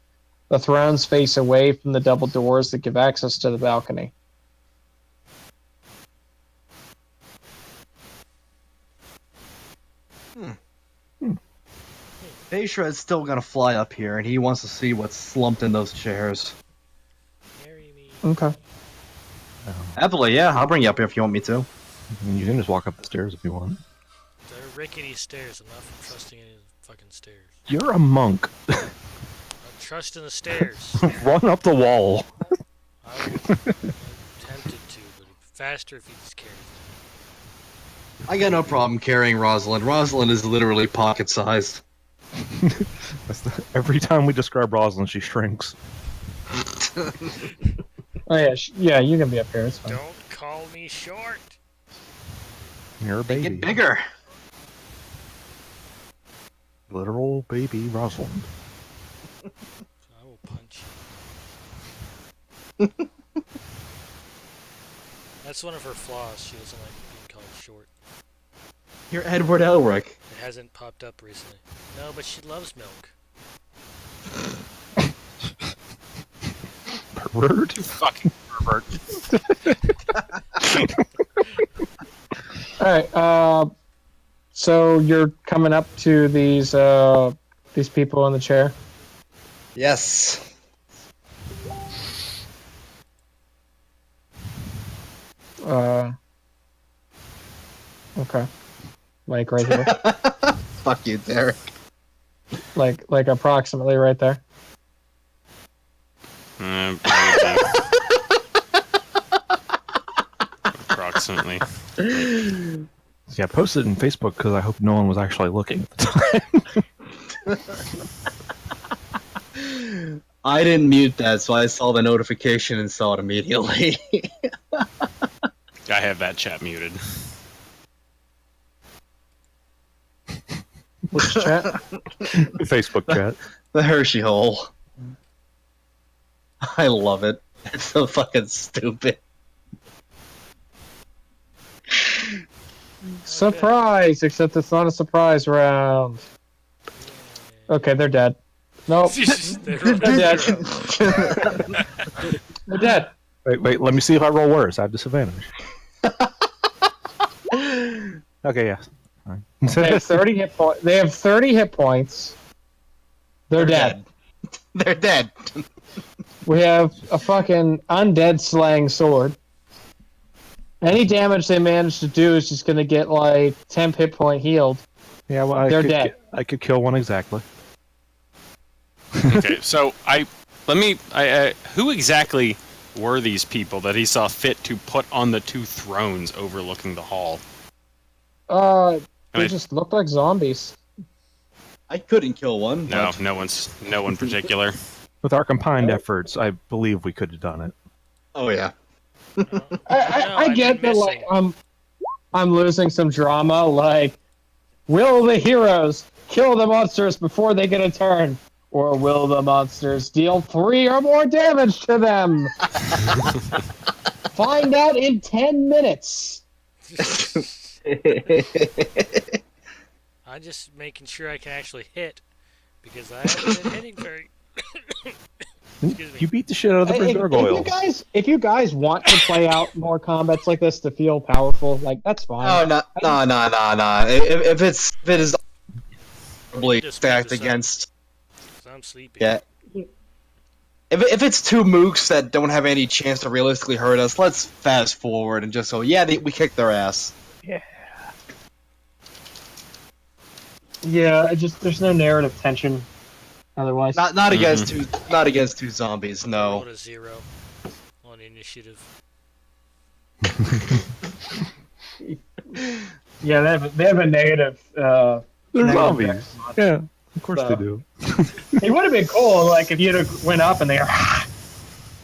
The thrones face away from the double doors that give access to the balcony. Beishra is still gonna fly up here, and he wants to see what's slumped in those chairs. Marry me. Okay. Happily, yeah. I'll bring you up here if you want me to. You can just walk up the stairs if you want. They're rickety stairs. I'm not trusting any of the fucking stairs. You're a monk. I'm trusting the stairs. Run up the wall. I would, I'm tempted to, but faster if you just carry me. I got no problem carrying Rosalind. Rosalind is literally pocket-sized. Every time we describe Rosalind, she shrinks. Oh yeah, yeah, you can be up here. It's fine. Don't call me short. You're a baby. Get bigger. Literal baby Rosalind. I will punch you. That's one of her flaws. She doesn't like being called short. You're Edward Elric. It hasn't popped up recently. No, but she loves milk. Pervert. Fucking pervert. All right. So you're coming up to these people in the chair. Yes. Okay. Like right here. Fuck you, Derek. like approximately right there. Probably. Approximately. Yeah, I posted it in Facebook because I hope no one was actually looking at the time. I didn't mute that, so I saw the notification and saw it immediately. I have that chat muted. Which chat? The Facebook chat. The Hershey hole. I love it. It's so fucking stupid. Surprise! Except it's not a surprise round. Okay, they're dead. Nope, They're they're dead. They're dead. Wait, let me see if I roll worse. I have disadvantage. Okay, yeah. Fine. They have 30 hit points. They have 30 hit points. They're dead. They're dead. We have a fucking undead slaying sword. Any damage they manage to do is just gonna get like 10 hit point healed. Yeah, well, They're dead. I could kill one exactly. Okay, so who exactly were these people that he saw fit to put on the two thrones overlooking the hall? They I- just look like zombies. I couldn't kill one. No, but- no one particular. With our combined efforts, I believe we could have done it. Oh yeah. I get that. Like I'm losing some drama. Like, will the heroes kill the monsters before they get a turn, or will the monsters deal 3 or more damage to them? Find out in 10 minutes. I'm just making sure I can actually hit because I haven't been hitting very. Excuse me. You beat the shit out of the If big gargoyle. if you guys want to play out more combats like this to feel powerful, like that's fine. Oh no. If it is probably just stacked speed this up. against. 'Cause I'm sleepy. Yeah. If it's two mooks that don't have any chance to realistically hurt us, let's fast forward and just go. Yeah, we kicked their ass. Yeah, there's no narrative tension. Otherwise, Not against two zombies. I No. rolled a 0 on initiative. yeah, they have a negative. They're negative zombies. dex mod. Yeah, of course So- they do. It would have been cool, like if you'd have went up and they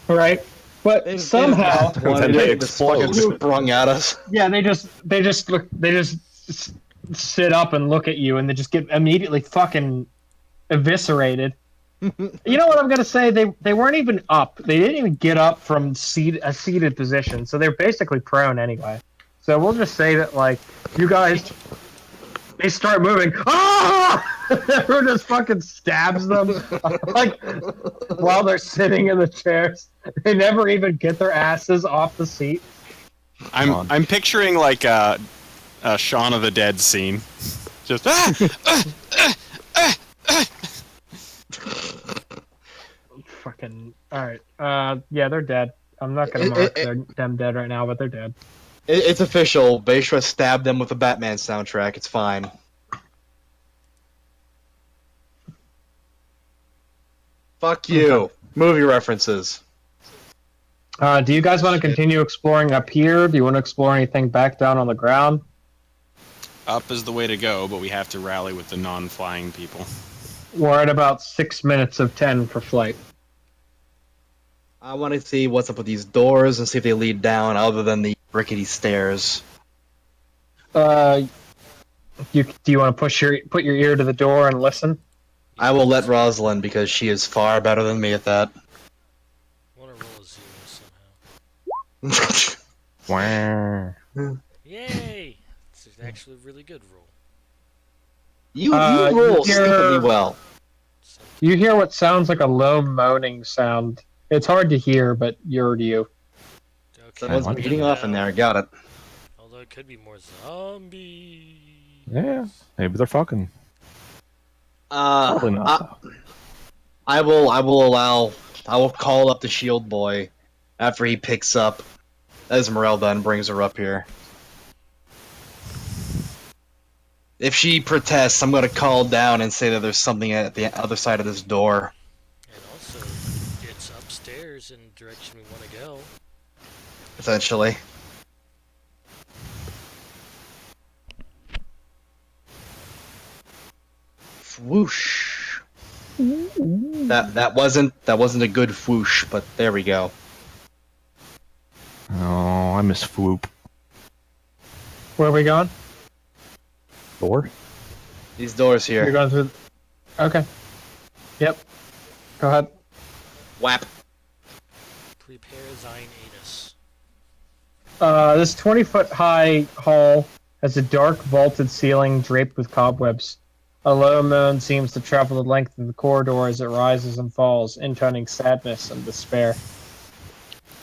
were right. But somehow, Then they explode. Sprung at us. yeah, they just sit up and look at you, and they just get immediately fucking eviscerated. You know what I'm gonna say? They weren't even up. They didn't even get up from a seated position, so they're basically prone anyway. So we'll just say that like you guys, they start moving. Ah! Everyone just fucking stabs them like while they're sitting in the chairs. They never even get their asses off the seat. I'm picturing like a Shaun of the Dead scene. Just Fucking all right. Yeah, they're dead. I'm not gonna mark them dead right now, but they're dead. It's official. Beishra stabbed them with the Batman soundtrack. It's fine. Fuck you. Okay. Movie references. Do you guys want to continue exploring up here? Do you want to explore anything back down on the ground? up is the way to go, but we have to rally with the non-flying people. We're at about 6 minutes of 10 for flight. I want to see what's up with these doors and see if they lead down other than the rickety stairs. Do you want to put your ear to the door and listen? I will let Rosalind because she is far better than me at that. I want to roll a 0 somehow. Wow. Yay! This is actually a really good roll. You you roll hear- stupidly well. You hear what sounds like a low moaning sound. It's hard to hear, but you're you. Okay. Someone's What? beating off in there. Got it. Although it could be more zombies. Yeah, maybe they're fucking. Probably not. though. I will call up the shield boy after he picks up Esmeralda and brings her up here. If she protests, I'm gonna call down and say that there's something at the other side of this door. And also, it's upstairs in the direction we want to go. Essentially. Whoosh. That wasn't a good whoosh, but there we go. Oh, I miss Swoop. Where are we going? Door? These doors You're here. going through. Okay. Yep. Go ahead. Whap. Prepare thine anus. This 20-foot high hall has a dark vaulted ceiling draped with cobwebs. A low moan seems to travel the length of the corridor as it rises and falls, intoning sadness and despair.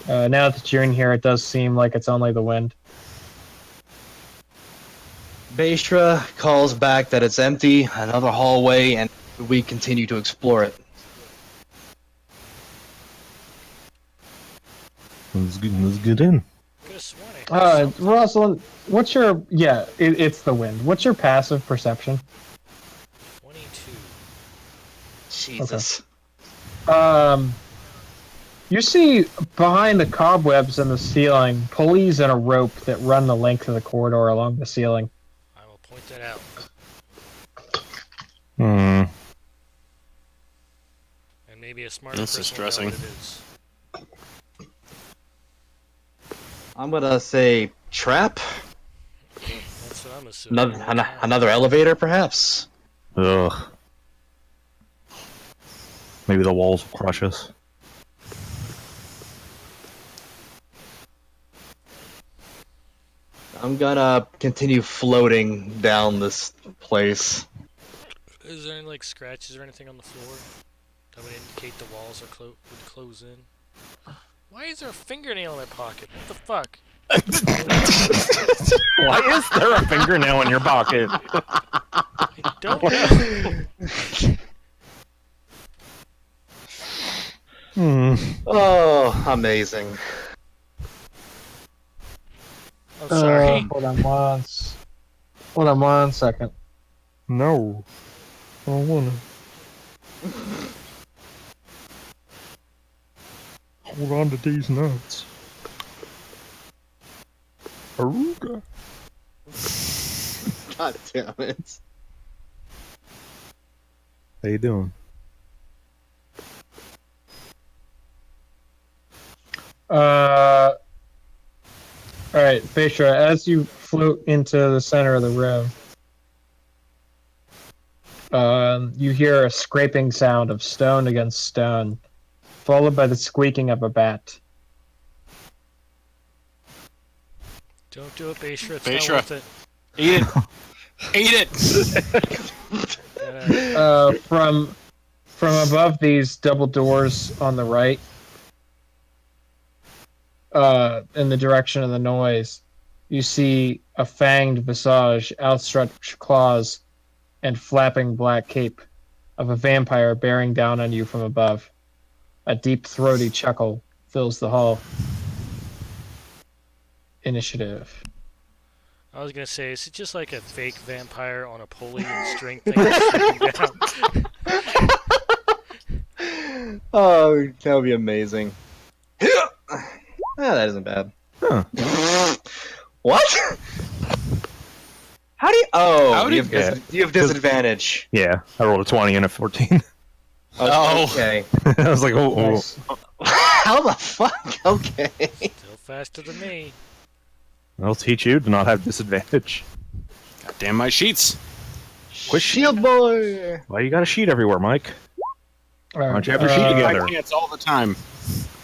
Now that you're in here, it does seem like it's only the wind. Baistra calls back that it's empty, another hallway, and we continue to explore it. Let's get in. Could have sworn I heard something. Rosalind, what's your... Yeah, it's the wind. What's your passive perception? 22. Jesus. You see behind the cobwebs in the ceiling, pulleys and a rope that run the length of the corridor along the ceiling. I will point that out. Hmm. And maybe a smarter That's person will know distressing. what it is. I'm gonna say trap? That's what I'm assuming. Another elevator, perhaps? Ugh. Maybe the walls will crush us. I'm gonna continue floating down this place. Is there any like scratches or anything on the floor that would indicate hate the walls would close in. Why is there a fingernail in my pocket? What the fuck? Why is there a fingernail in your pocket? I don't know. Oh, amazing. I'm sorry. Hold on one second. No. I don't wanna. Hold on to these nuts. Aruga. God damn it. How you doing? Alright, Phaedra, as you float into the center of the room, you hear a scraping sound of stone against stone, followed by the squeaking of a bat. Don't do it, Bashra. It's Bashra. not worth it. Eat it. Eat it. From above these double doors on the right, in the direction of the noise, you see a fanged visage, outstretched claws, and flapping black cape of a vampire bearing down on you from above. A deep, throaty chuckle fills the hall. Initiative. I was gonna say, is it just like a fake vampire on a pulley and string thing that's stripping down? Oh, that would be amazing. That isn't bad. Huh. What? How do you? Oh, How do you you- have, you have disadvantage. Yeah, I rolled a 20 and a 14. Oh. Okay. I was like, oh. Nice. How the fuck? Okay. Still faster than me. I'll teach you to not have disadvantage. God damn my sheets. Shield boy. Why you got a sheet everywhere, Mike? All right, Why don't you have your sheet together? I can't all the time.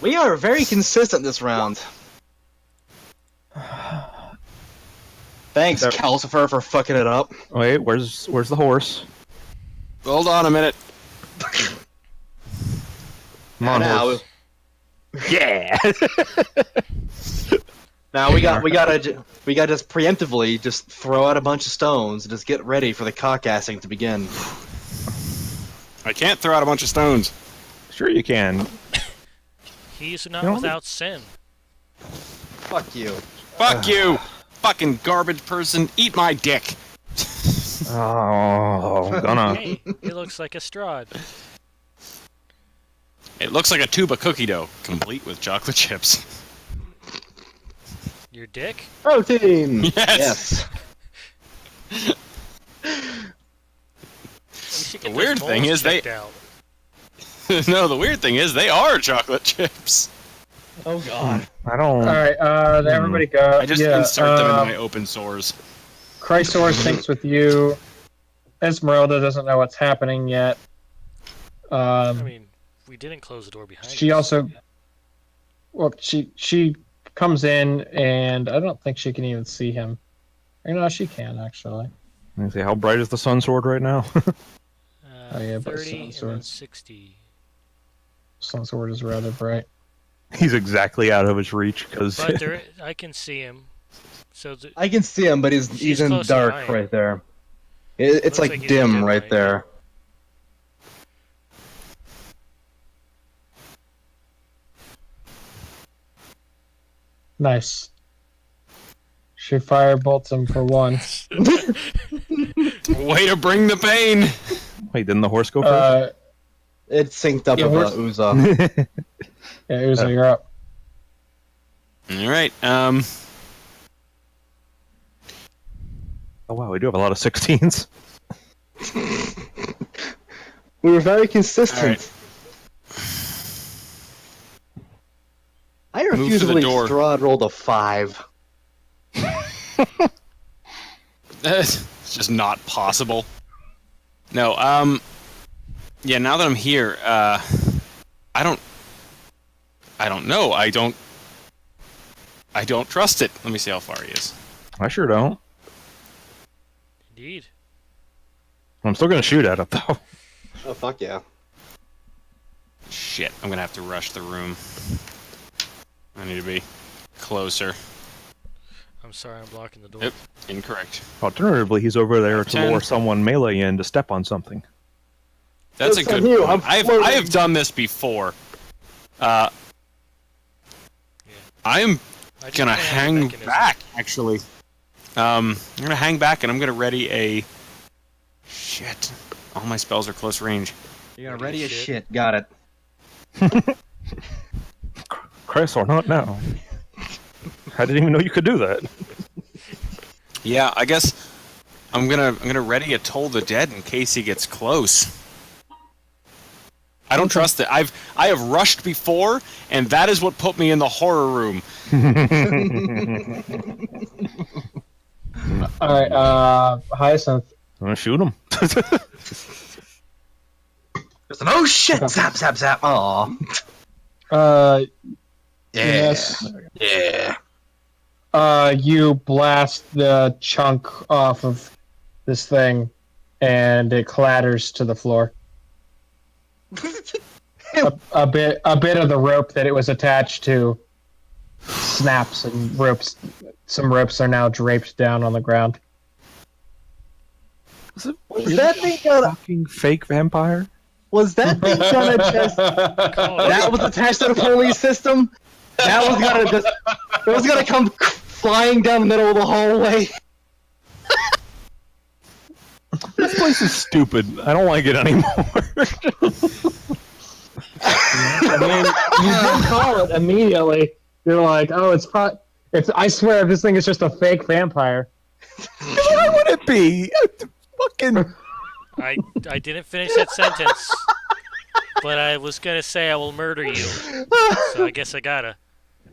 We are very consistent this round. Thanks, That- Calcifer, for fucking it up. Wait, where's the horse? Hold on a minute. Come on, Now- horse. Yeah. Now we gotta just preemptively just throw out a bunch of stones and just get ready for the cockgassing to begin. I can't throw out a bunch of stones. Sure you can. He's not You know- without sin. Fuck you. Fuck you. Fucking garbage person. Eat my dick. Oh, I'm gonna. Hey, he looks like a Strahd. It looks like a tube of cookie dough, complete with chocolate chips. Your dick? Protein. Yes. You should get The weird those thing moles is they- checked out. No, the weird thing is they are chocolate chips. Oh god. I don't. All right, everybody go. I just insert them in my open sores. Chrysaor thinks with you. Esmeralda doesn't know what's happening yet. I mean, we didn't close the door behind She us. also, well, she comes in, and I don't think she can even see him. Or no, she can actually. Let me see, how bright is the sun sword right now? Oh, yeah, but 30 and then swords. 60. Sun sword is rather bright. He's exactly out of his reach because But there, I can see him. So I can see him, but he's She's in closer than I dark am. right there. It's Looks like like he's dim dim right light. there. Nice. She firebolts him for one. Way to bring the pain. wait, didn't the horse go first? It synced up Yeah, with horse- Uza. Yeah, Uzo, you're up. All right. Oh wow, we do have a lot of 16s. We were very consistent. Alright. I Move refuse to to the believe door. Strahd rolled a 5. It's just not possible. No, yeah, now that I'm here, I don't know. I don't trust it. Let me see how far he is. I sure don't. Indeed. I'm still gonna shoot at it though. Oh fuck yeah. Shit, I'm gonna have to rush the room. I need to be closer. I'm sorry, I'm blocking the door. Yep, incorrect. Alternatively, he's over there to 10. lure someone melee in to step on something. That's a It's good on you, point. I'm I flirting. have done this before. I am I just gonna don't have a hang mechanism. back, actually. I'm gonna hang back and I'm gonna ready a... Shit. All my spells are close range. You're Ready ready as as shit. shit. Got it. Chris, or not now. I didn't even know you could do that. Yeah, I guess I'm gonna ready a Toll the Dead in case he gets close. I don't trust it. I have rushed before, and that is what put me in the horror room. All right, Hyacinth. I'm gonna shoot him. There's an oh shit! Zap, zap, zap. Aw. Yeah. Yes. Yeah. You blast the chunk off of this thing, and it clatters to the floor. A bit of the rope that it was attached to snaps, and some ropes are now draped down on the ground. Was that thing gonna? Fucking fake vampire. Was that thing gonna just? That was attached to the police system. That was gonna just. It was gonna come flying down the middle of the hallway. This place is stupid. I don't like it anymore. I mean, you did call it immediately. You're like, oh, it's. I swear, this thing is just a fake vampire. Why would it be? Fucking. I didn't finish that sentence, but I was gonna say I will murder you. So I guess I gotta.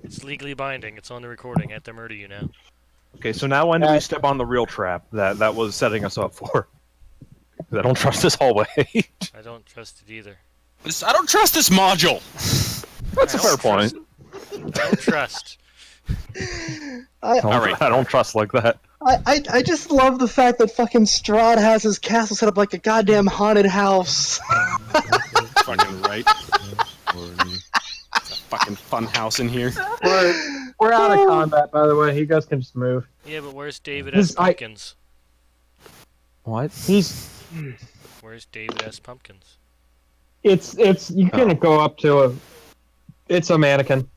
It's legally binding. It's on the recording. I have to murder you now. Okay, so now when do we step on the real trap that was setting us up for? 'Cause I don't trust this hallway. I don't trust it either. I don't trust this module. That's a fair point. I don't trust. I Alright. don't trust like that. I just love the fact that fucking Strahd has his castle set up like a goddamn haunted house. Fucking right. It's a fucking fun house in here. We're out of combat, by the way. You guys can just move. Yeah, but where's David S. Pumpkins? What? Where's David S. Pumpkins? It's you can go up to it's a mannequin.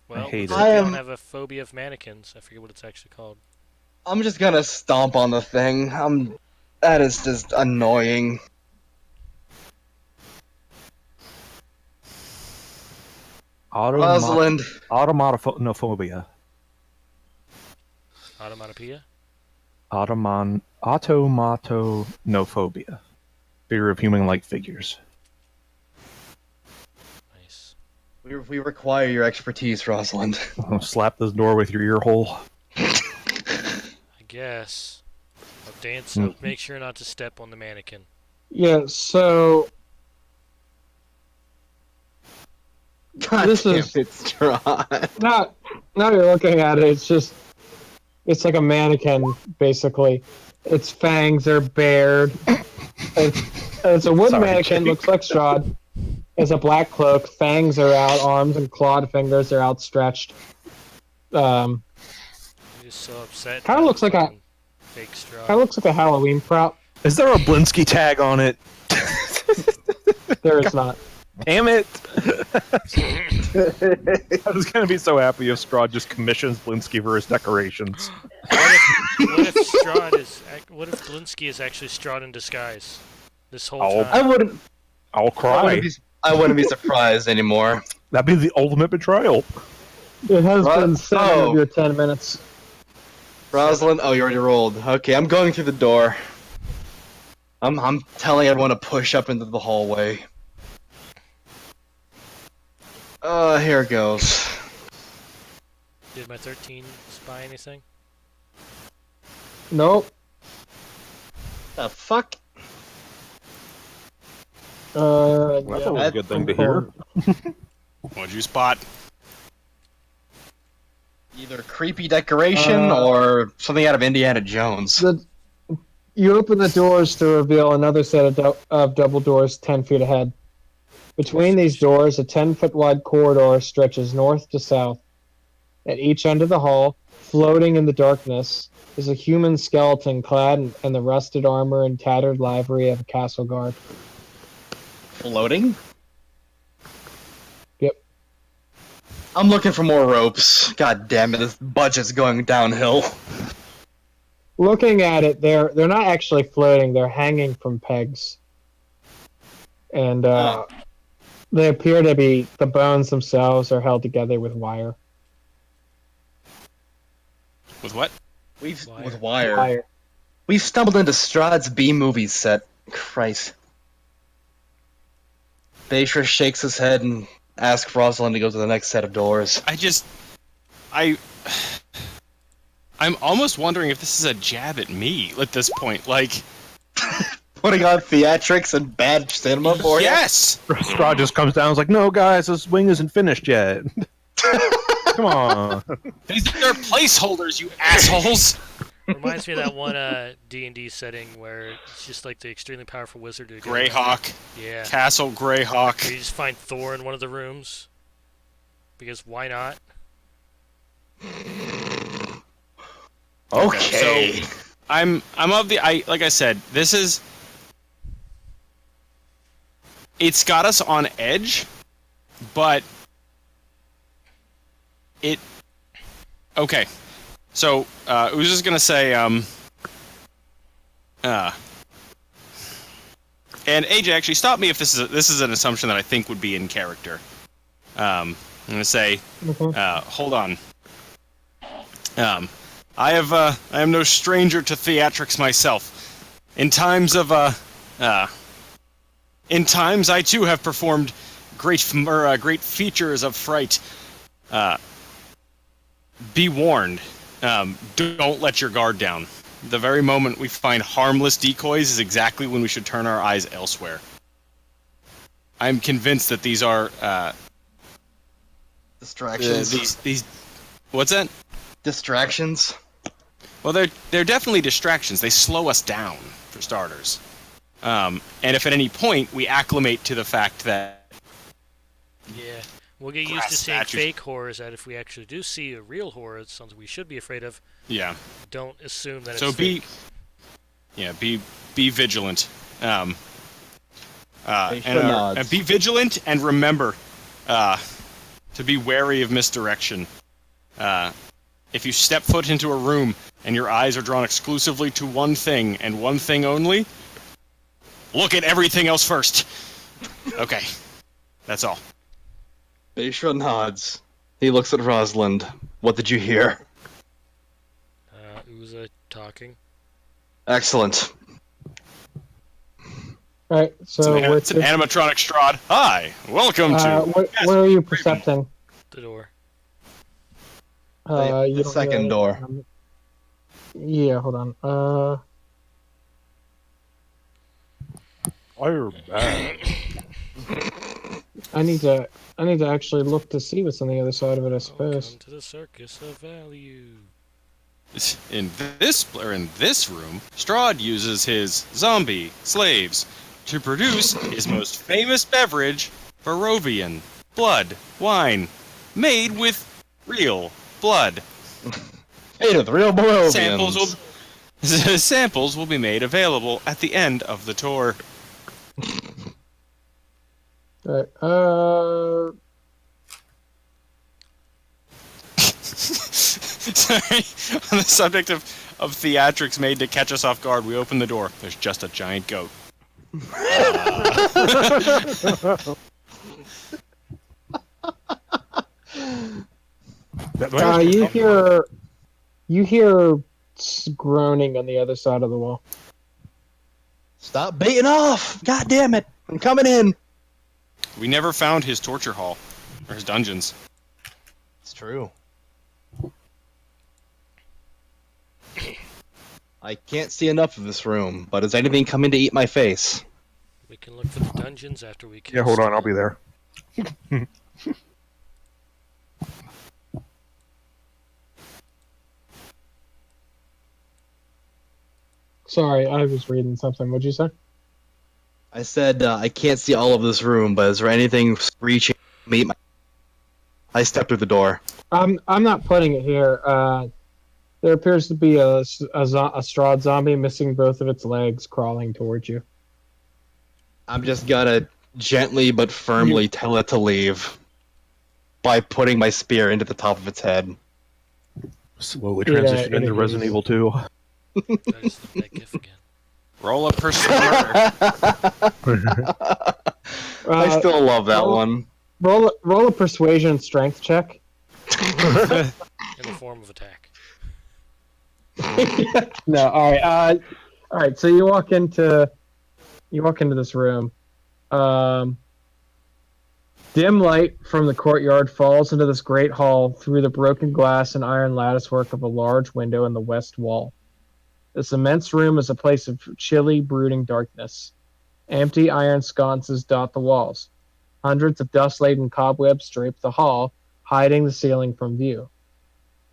Well, hate looks it. like I I am- don't have a phobia of mannequins. I forget what it's actually called. I'm just gonna stomp on the thing. That is just annoying. Rosalind. Automatophobia. Automatopoeia? Automatonophobia. Fear of human-like figures. Nice. We require your expertise, Rosalind. I'll slap this door with your ear hole. I guess. I'll dance. I'll make sure not to step on the mannequin. Yeah, so God This damn is- it, Strahd. now you're looking at it, it's like a mannequin, basically. Its fangs are bared. It's a wood Sorry, mannequin, Jake. looks like Strahd. It's a black cloak, fangs are out, arms and clawed fingers are outstretched. I'm just so upset. Kinda that looks like a- fucking fake straw. Kind of looks like a Halloween prop. Is there a Blinsky tag on it? There is not. Damn it! I was gonna be so happy if Strahd just commissions Blinsky for his decorations. What if Strahd is? What if Blinsky is actually Strahd in disguise? This whole Oh. time. I wouldn't. I'll cry. I wouldn't be surprised anymore. That'd be the ultimate betrayal. It has Right. been 7 Oh. of your 10 minutes. Rosalind, oh, you already rolled. Okay, I'm going through the door. I'm telling everyone to push up into the hallway. Here it goes. Did my 13 spy anything? Nope. The fuck? Yeah. That's always a good thing to hear. What'd you spot? Either creepy decoration or something out of Indiana Jones. You open the doors to reveal another set of double doors 10 feet ahead. Between these doors, a 10-foot wide corridor stretches north to south. At each end of the hall, floating in the darkness, is a human skeleton clad in the rusted armor and tattered livery of a castle guard. Floating? Yep. I'm looking for more ropes. God damn it, this budget's going downhill. Looking at it, they're not actually floating; they're hanging from pegs, and they appear to be the bones themselves are held together with wire. With what? With wire. Wire. We've stumbled into Strahd's B-movie set. Christ. Beishra shakes his head and asks Rosalind to go to the next set of doors. I'm almost wondering if this is a jab at me at this point. Like, Putting on theatrics and bad cinema for you? yes! Strahd just comes down and is like, no, guys, this wing isn't finished yet. Come on. These are placeholders, you assholes! Reminds me of that one D&D setting where it's just like the extremely powerful wizard who Greyhawk. Yeah. Castle Greyhawk. Where you just find Thor in one of the rooms. Because why not? Okay. So, I'm of the like I said, this is it's got us on edge, but it okay. So, I was just gonna say, and AJ, actually, stop me if this is an assumption that I think would be in character. I'm gonna say, hold on. I am no stranger to theatrics myself. In times I too have performed great features of fright. Be warned. Don't let your guard down. The very moment we find harmless decoys is exactly when we should turn our eyes elsewhere. I'm convinced that these are Distractions. these. What's that? Distractions. Well, they're definitely distractions. They slow us down, for starters. And if at any point we acclimate to the fact that Yeah. We'll get used to seeing fake horrors that if we actually do see a real horror, it's something we should be afraid of. yeah, Don't assume that so it's be fake. be vigilant. And nods. be vigilant and remember to be wary of misdirection. If you step foot into a room and your eyes are drawn exclusively to one thing and one thing only, look at everything else first. Okay, that's all. Beishra nods. He looks at Rosalind. What did you hear? Uza talking. Excellent. Alright, so It's an animatronic Strahd. Hi, welcome to. where are you percepting? The door. The You don't second really- door. Yeah, hold on. Fire back. I need to actually look to see what's on the other side of it, I suppose. Welcome to the circus of value. In this room, Strahd uses his zombie slaves to produce his most famous beverage, Barovian blood wine, made with real blood. Made with real Barovians. Samples will be made available at the end of the tour. Alright, Sorry, on the subject of theatrics made to catch us off guard, we open the door. There's just a giant goat. you hear groaning on the other side of the wall. Stop beating off! God damn it! I'm coming in! We never found his torture hall, or his dungeons. It's true. I can't see enough of this room, but is anything coming to eat my face? We can look for the dungeons after we kill Yeah, hold on, Strahd. I'll be there. Sorry, I was reading something. What'd you say? I said I can't see all of this room, but is there anything screeching? Meet my. I stepped through the door. I'm not putting it here. There appears to be a Strahd zombie missing both of its legs, crawling towards you. I'm just gonna gently but firmly tell it to leave by putting my spear into the top of its head. Slowly Yeah, transition it into is. Resident Evil 2. I just looked at GIF again. Roll a persuasion. I still love that roll- one. Roll a persuasion strength check. In the form of attack. No, all right. All right. So you walk into this room. Dim light from the courtyard falls into this great hall through the broken glass and iron latticework of a large window in the west wall. This immense room is a place of chilly, brooding darkness. Empty iron sconces dot the walls. Hundreds of dust-laden cobwebs drape the hall, hiding the ceiling from view.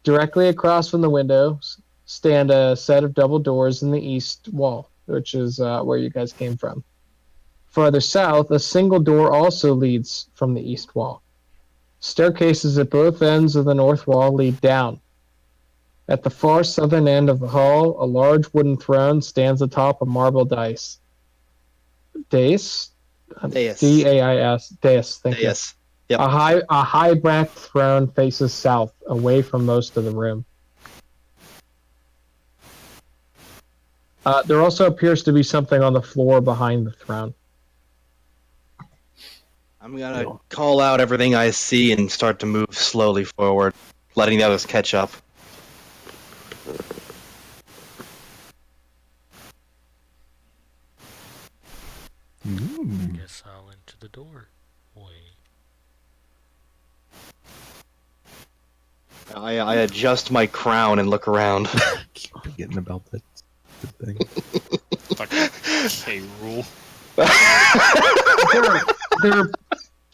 Directly across from the windows stand a set of double doors in the east wall, which is where you guys came from. Farther south, a single door also leads from the east wall. Staircases at both ends of the north wall lead down. At the far southern end of the hall, a large wooden throne stands atop a marble dais. Dais? Dais. D-A-I-S. Dais, thank you. Yes. Yep. A high-backed throne faces south, away from most of the room. There also appears to be something on the floor behind the throne. I'm gonna call out everything I see and start to move slowly forward, letting the others catch up. Guess I'll into the door. I adjust my crown and look around. Keep forgetting about that thing. Fucking K rule.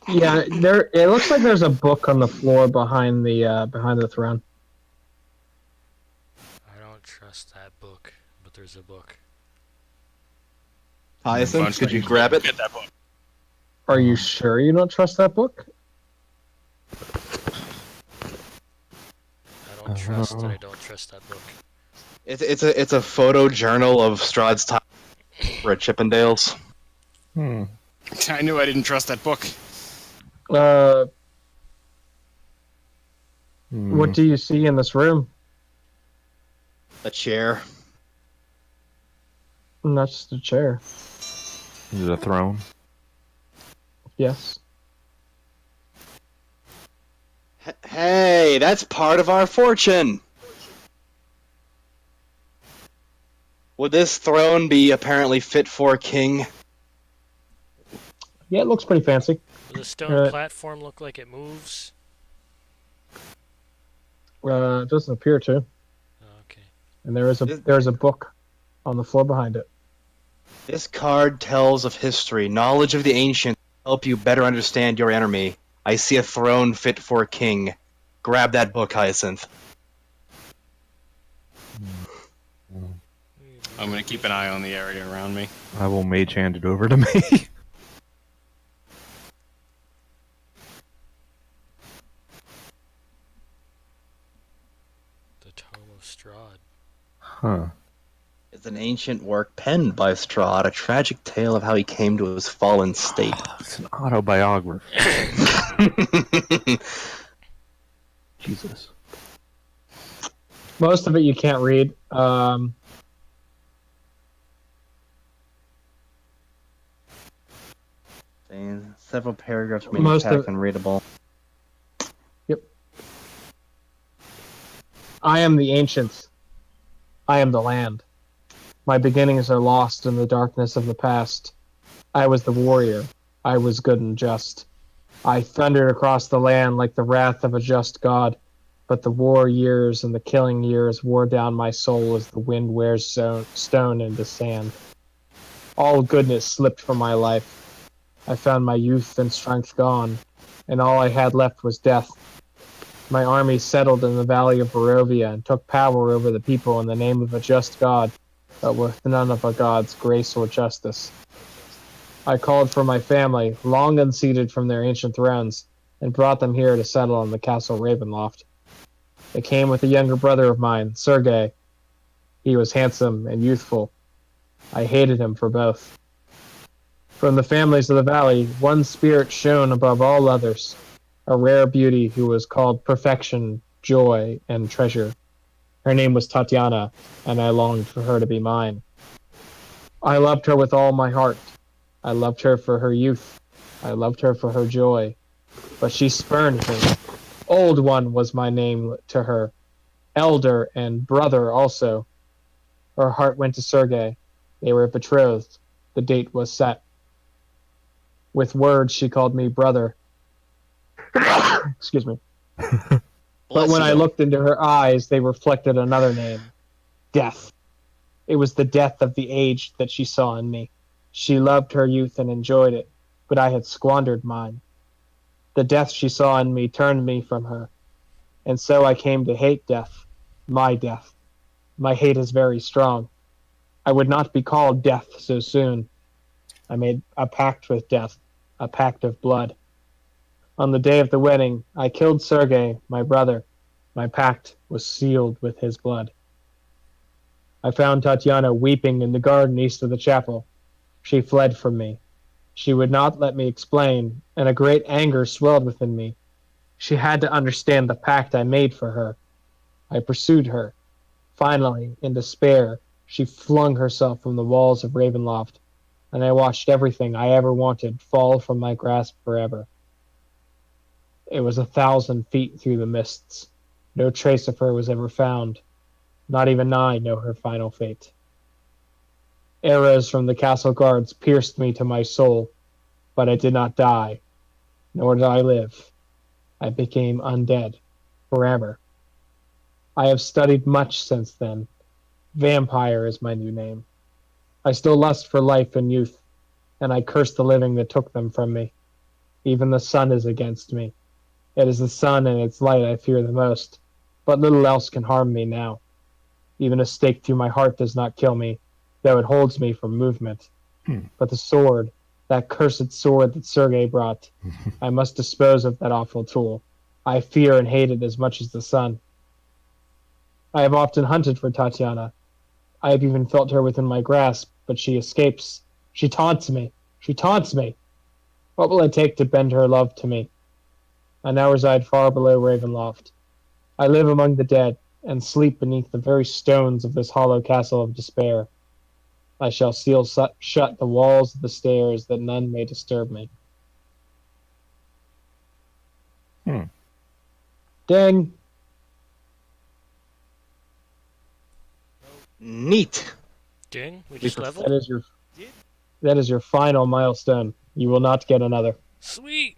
It looks like there's a book on the floor behind the throne. I don't trust that book, but there's a book. Hyacinth, could you grab it? Get that book. Are you sure you don't trust that book? I don't trust that I don't trust that book. It's a photo journal of Strahd's time for Chippendales. I knew I didn't trust that book. What do you see in this room? A chair. Not just a chair. Is it a throne? Yes. Hey, that's part of our fortune. Would this throne be apparently fit for a king? Yeah, it looks pretty fancy. Does the stone platform look like it moves? It doesn't appear to. Okay. And there's a book on the floor behind it. This card tells of history, knowledge of the ancients, help you better understand your enemy. I see a throne fit for a king. Grab that book, Hyacinth. I'm gonna keep an eye on the area around me. I will mage hand it over to me. The Tome of Strahd. Huh. It's an ancient work penned by Strahd, a tragic tale of how he came to his fallen state. It's an autobiography. Jesus. Most of it you can't read. Several paragraphs remain Most of- intact and readable. Yep. I am the ancients. I am the land. My beginnings are lost in the darkness of the past. I was the warrior. I was good and just. I thundered across the land like the wrath of a just god, but the war years and the killing years wore down my soul as the wind wears stone into sand. All goodness slipped from my life. I found my youth and strength gone, and all I had left was death. My army settled in the valley of Barovia and took power over the people in the name of a just god. but with none of a god's grace or justice. I called for my family, long unseated from their ancient thrones, and brought them here to settle on the castle Ravenloft. They came with a younger brother of mine, Sergei. He was handsome and youthful. I hated him for both. From the families of the valley, one spirit shone above all others, a rare beauty who was called perfection, joy, and treasure. Her name was Tatiana, and I longed for her to be mine. I loved her with all my heart. I loved her for her youth. I loved her for her joy. But she spurned me. Old One was my name to her. Elder and brother also. Her heart went to Sergei. They were betrothed. The date was set. With words, she called me brother. Excuse me. But when I looked into her eyes, they reflected another name. Death. It was the death of the age that she saw in me. She loved her youth and enjoyed it, but I had squandered mine. The death she saw in me turned me from her, and so I came to hate death. My death. My hate is very strong. I would not be called death so soon. I made a pact with death, a pact of blood. On the day of the wedding, I killed Sergei, my brother. My pact was sealed with his blood. I found Tatiana weeping in the garden east of the chapel. She fled from me. She would not let me explain, and a great anger swelled within me. She had to understand the pact I made for her. I pursued her. Finally, in despair, she flung herself from the walls of Ravenloft, and I watched everything I ever wanted fall from my grasp forever. It was 1,000 feet through the mists. No trace of her was ever found. Not even I know her final fate. Arrows from the castle guards pierced me to my soul, but I did not die, nor did I live. I became undead, forever. I have studied much since then. Vampire is my new name. I still lust for life and youth, and I curse the living that took them from me. Even the sun is against me. It is the sun and its light I fear the most, but little else can harm me now. Even a stake through my heart does not kill me, though it holds me from movement. But the sword, that cursed sword that Sergei brought, I must dispose of that awful tool. I fear and hate it as much as the sun. I have often hunted for Tatiana. I have even felt her within my grasp, but she escapes. She taunts me. She taunts me. What will it take to bend her love to me? I now reside far below Ravenloft. I live among the dead, and sleep beneath the very stones of this hollow castle of despair. I shall seal shut the walls of the stairs that none may disturb me. Ding! Neat. Ding, we just leveled? That is your final milestone. You will not get another. Sweet!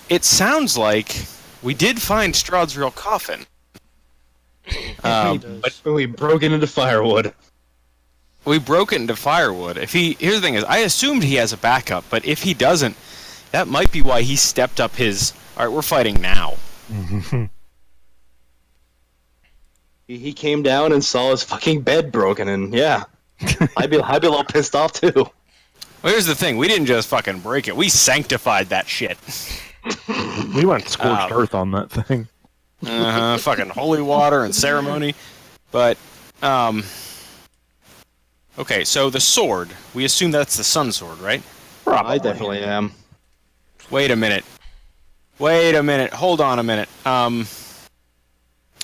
It sounds like we did find Strahd's real coffin. But we broke into firewood. We broke it into firewood. Here's the thing is, I assumed he has a backup, but if he doesn't, that might be why he stepped up his. All right, we're fighting now. He came down and saw his fucking bed broken, and yeah, I'd be a little pissed off too. Well, here's the thing: we didn't just fucking break it; we sanctified that shit. We went scorched earth on that thing. Fucking holy water and ceremony. But, okay, so the sword. We assume that's the sun sword, right? I definitely am. Wait a minute. Hold on a minute.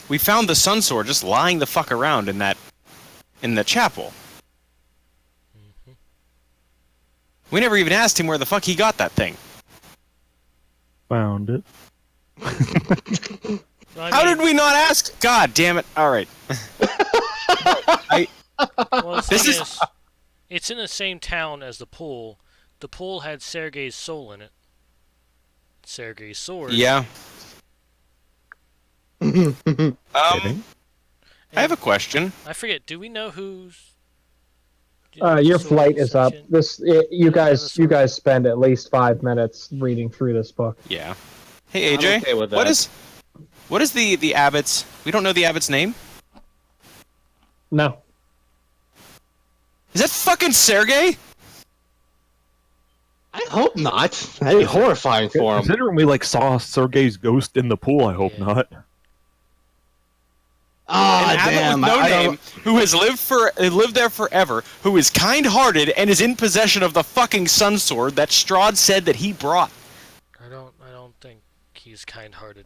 We found the sun sword just lying the fuck around in the chapel. We never even asked him where the fuck he got that thing. Found it. How did we not ask? God damn it! All right. Well, the thing is, it's in the same town as the pool. The pool had Sergei's soul in it. Sergei's sword. Yeah. I have a question. I forget. Do we know who's? Your flight is up. You guys spend at least 5 minutes reading through this book. Yeah. Hey AJ, I'm okay with that. what is the abbot's? We don't know the abbot's name. No. Is that fucking Sergey? I hope not. That'd be horrifying for him. Considering we saw Sergei's ghost in the pool, I hope Yeah. not. Ah, An abbot damn. with no I name, who has lived there forever, who is kind-hearted and is in possession of the fucking sun sword that Strahd said that he brought. I don't think he's kind-hearted.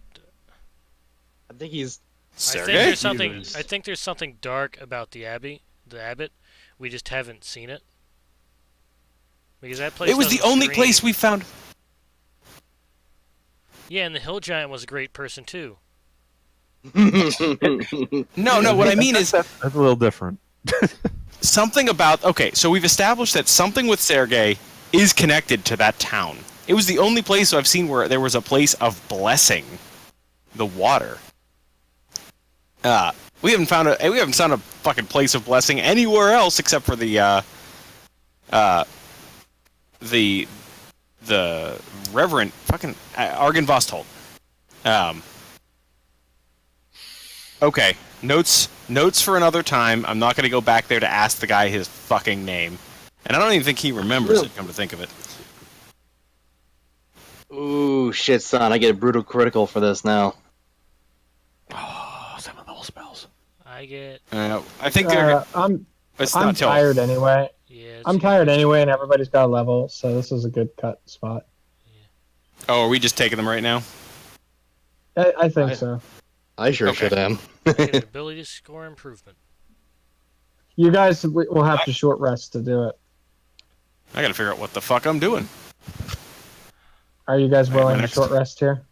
I think he's. Sergey? Jesus. I think there's something dark about the abbot. We just haven't seen it. Because that place It was the doesn't only scream. place we found. Yeah, and the hill giant was a great person too. No, what I mean is That's a little different. something about. Okay, so we've established that something with Sergey is connected to that town. It was the only place I've seen where there was a place of blessing the water. We haven't found a fucking place of blessing anywhere else except for the Reverend fucking Argon Vosthold. Okay, notes for another time. I'm not going to go back there to ask the guy his fucking name, and I don't even think he remembers it. Come to think of it. Ooh, shit, son. I get a brutal critical for this now. Oh, some of those spells. I get I think they're. I'm It's I'm not till. tired anyway. yeah. I'm tired anyway, and everybody's got a level, so this is a good cut spot. Oh, are we just taking them right now? I think so. I sure Okay. should am. I get an ability to score improvement. You guys will have to short rest to do it. I got to figure out what the fuck I'm doing. Are you guys Right, willing to next. short rest here?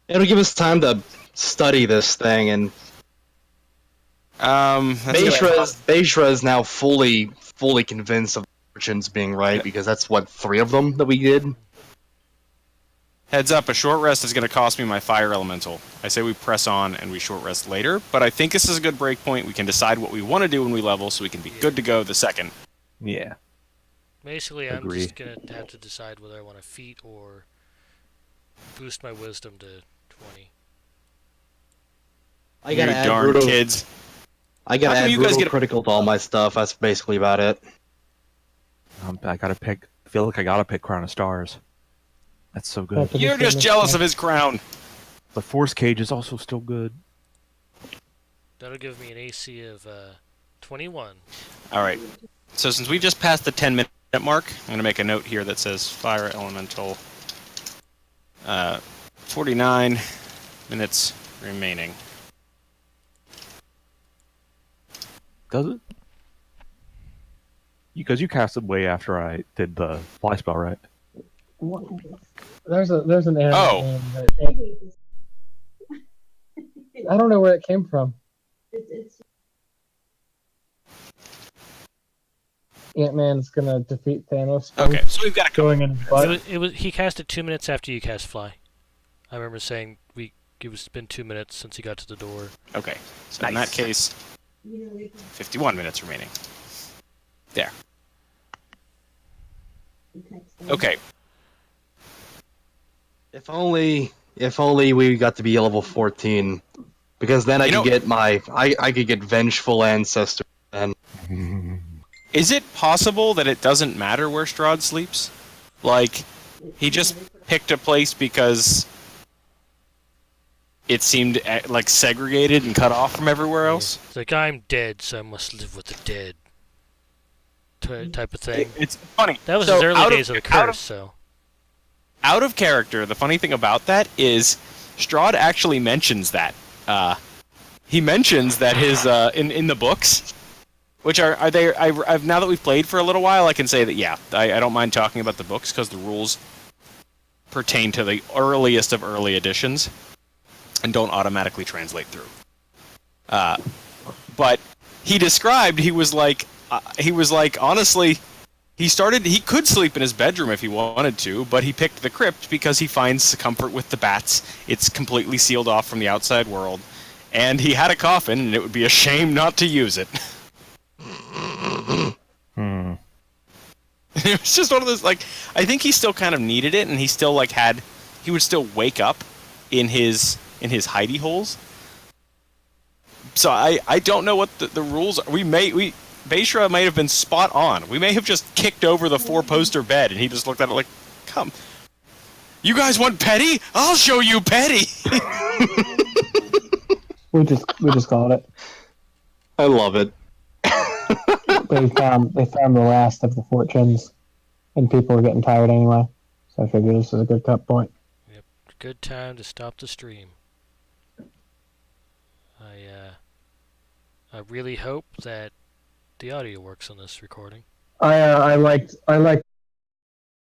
It'll give us time to study this thing, and Beishra is now fully convinced of fortunes being right, because that's what 3 of them that we did. Heads up, a short rest is going to cost me my fire elemental. I say we press on and we short rest later, but I think this is a good break point. We can decide what we want to do when we level, so we can be good to go the second. Yeah. Basically, I'm Agree. just gonna have to decide whether I want to feat or boost my wisdom to 20. I You gotta add darn brutal. kids. I gotta How come add you guys brutal get a- critical to all my stuff. That's basically about it. I gotta pick. I feel like I gotta pick Crown of Stars. That's so good. Okay. You're just jealous of his crown. But Force Cage is also still good. That'll give me an AC of 21. All right. So since we just passed the 10-minute mark, I'm going to make a note here that says fire elemental. 49 minutes remaining. Does it? Because you cast it way after I did the fly spell, right? There's an anime Oh. name that I don't know where it came from. Ant-Man's gonna defeat Thanos. Okay, so we've got a Going in his butt. It was he cast it 2 minutes after you cast fly. I remember saying it was been 2 minutes since he got to the door. Okay, so in that case, 51 minutes remaining. There. Okay. If only we got to be level 14, because then I could get I could get vengeful ancestor. And Is it possible that it doesn't matter where Strahd sleeps? Like, he just picked a place because it seemed like segregated and cut off from everywhere else? It's like, I'm dead, so I must live with the dead. Type of thing. It's funny. That was So his early out of- days of the out of- curse, so. Out of character, the funny thing about that is Strahd actually mentions that. He mentions that his in the books, which are they? I've now that we've played for a little while, I can say that yeah, I don't mind talking about the books because the rules pertain to the earliest of early editions and don't automatically translate through. But he described he was like honestly. He could sleep in his bedroom if he wanted to, but he picked the crypt because he finds comfort with the bats. It's completely sealed off from the outside world. And he had a coffin, and it would be a shame not to use it. It was just one of those, like, I think he still kind of needed it, and he still, like, he would still wake up in his hidey holes. So I don't know what the rules are. Beishra might have been spot on. We may have just kicked over the 4-poster bed, and he just looked at it like, come. You guys want petty? I'll show you petty! We just called it. I love it. They found the last of the fortunes, and people were getting tired anyway. So I figured this is a good cut point. Yep, good time to stop the stream. I really hope that the audio works on this recording. I liked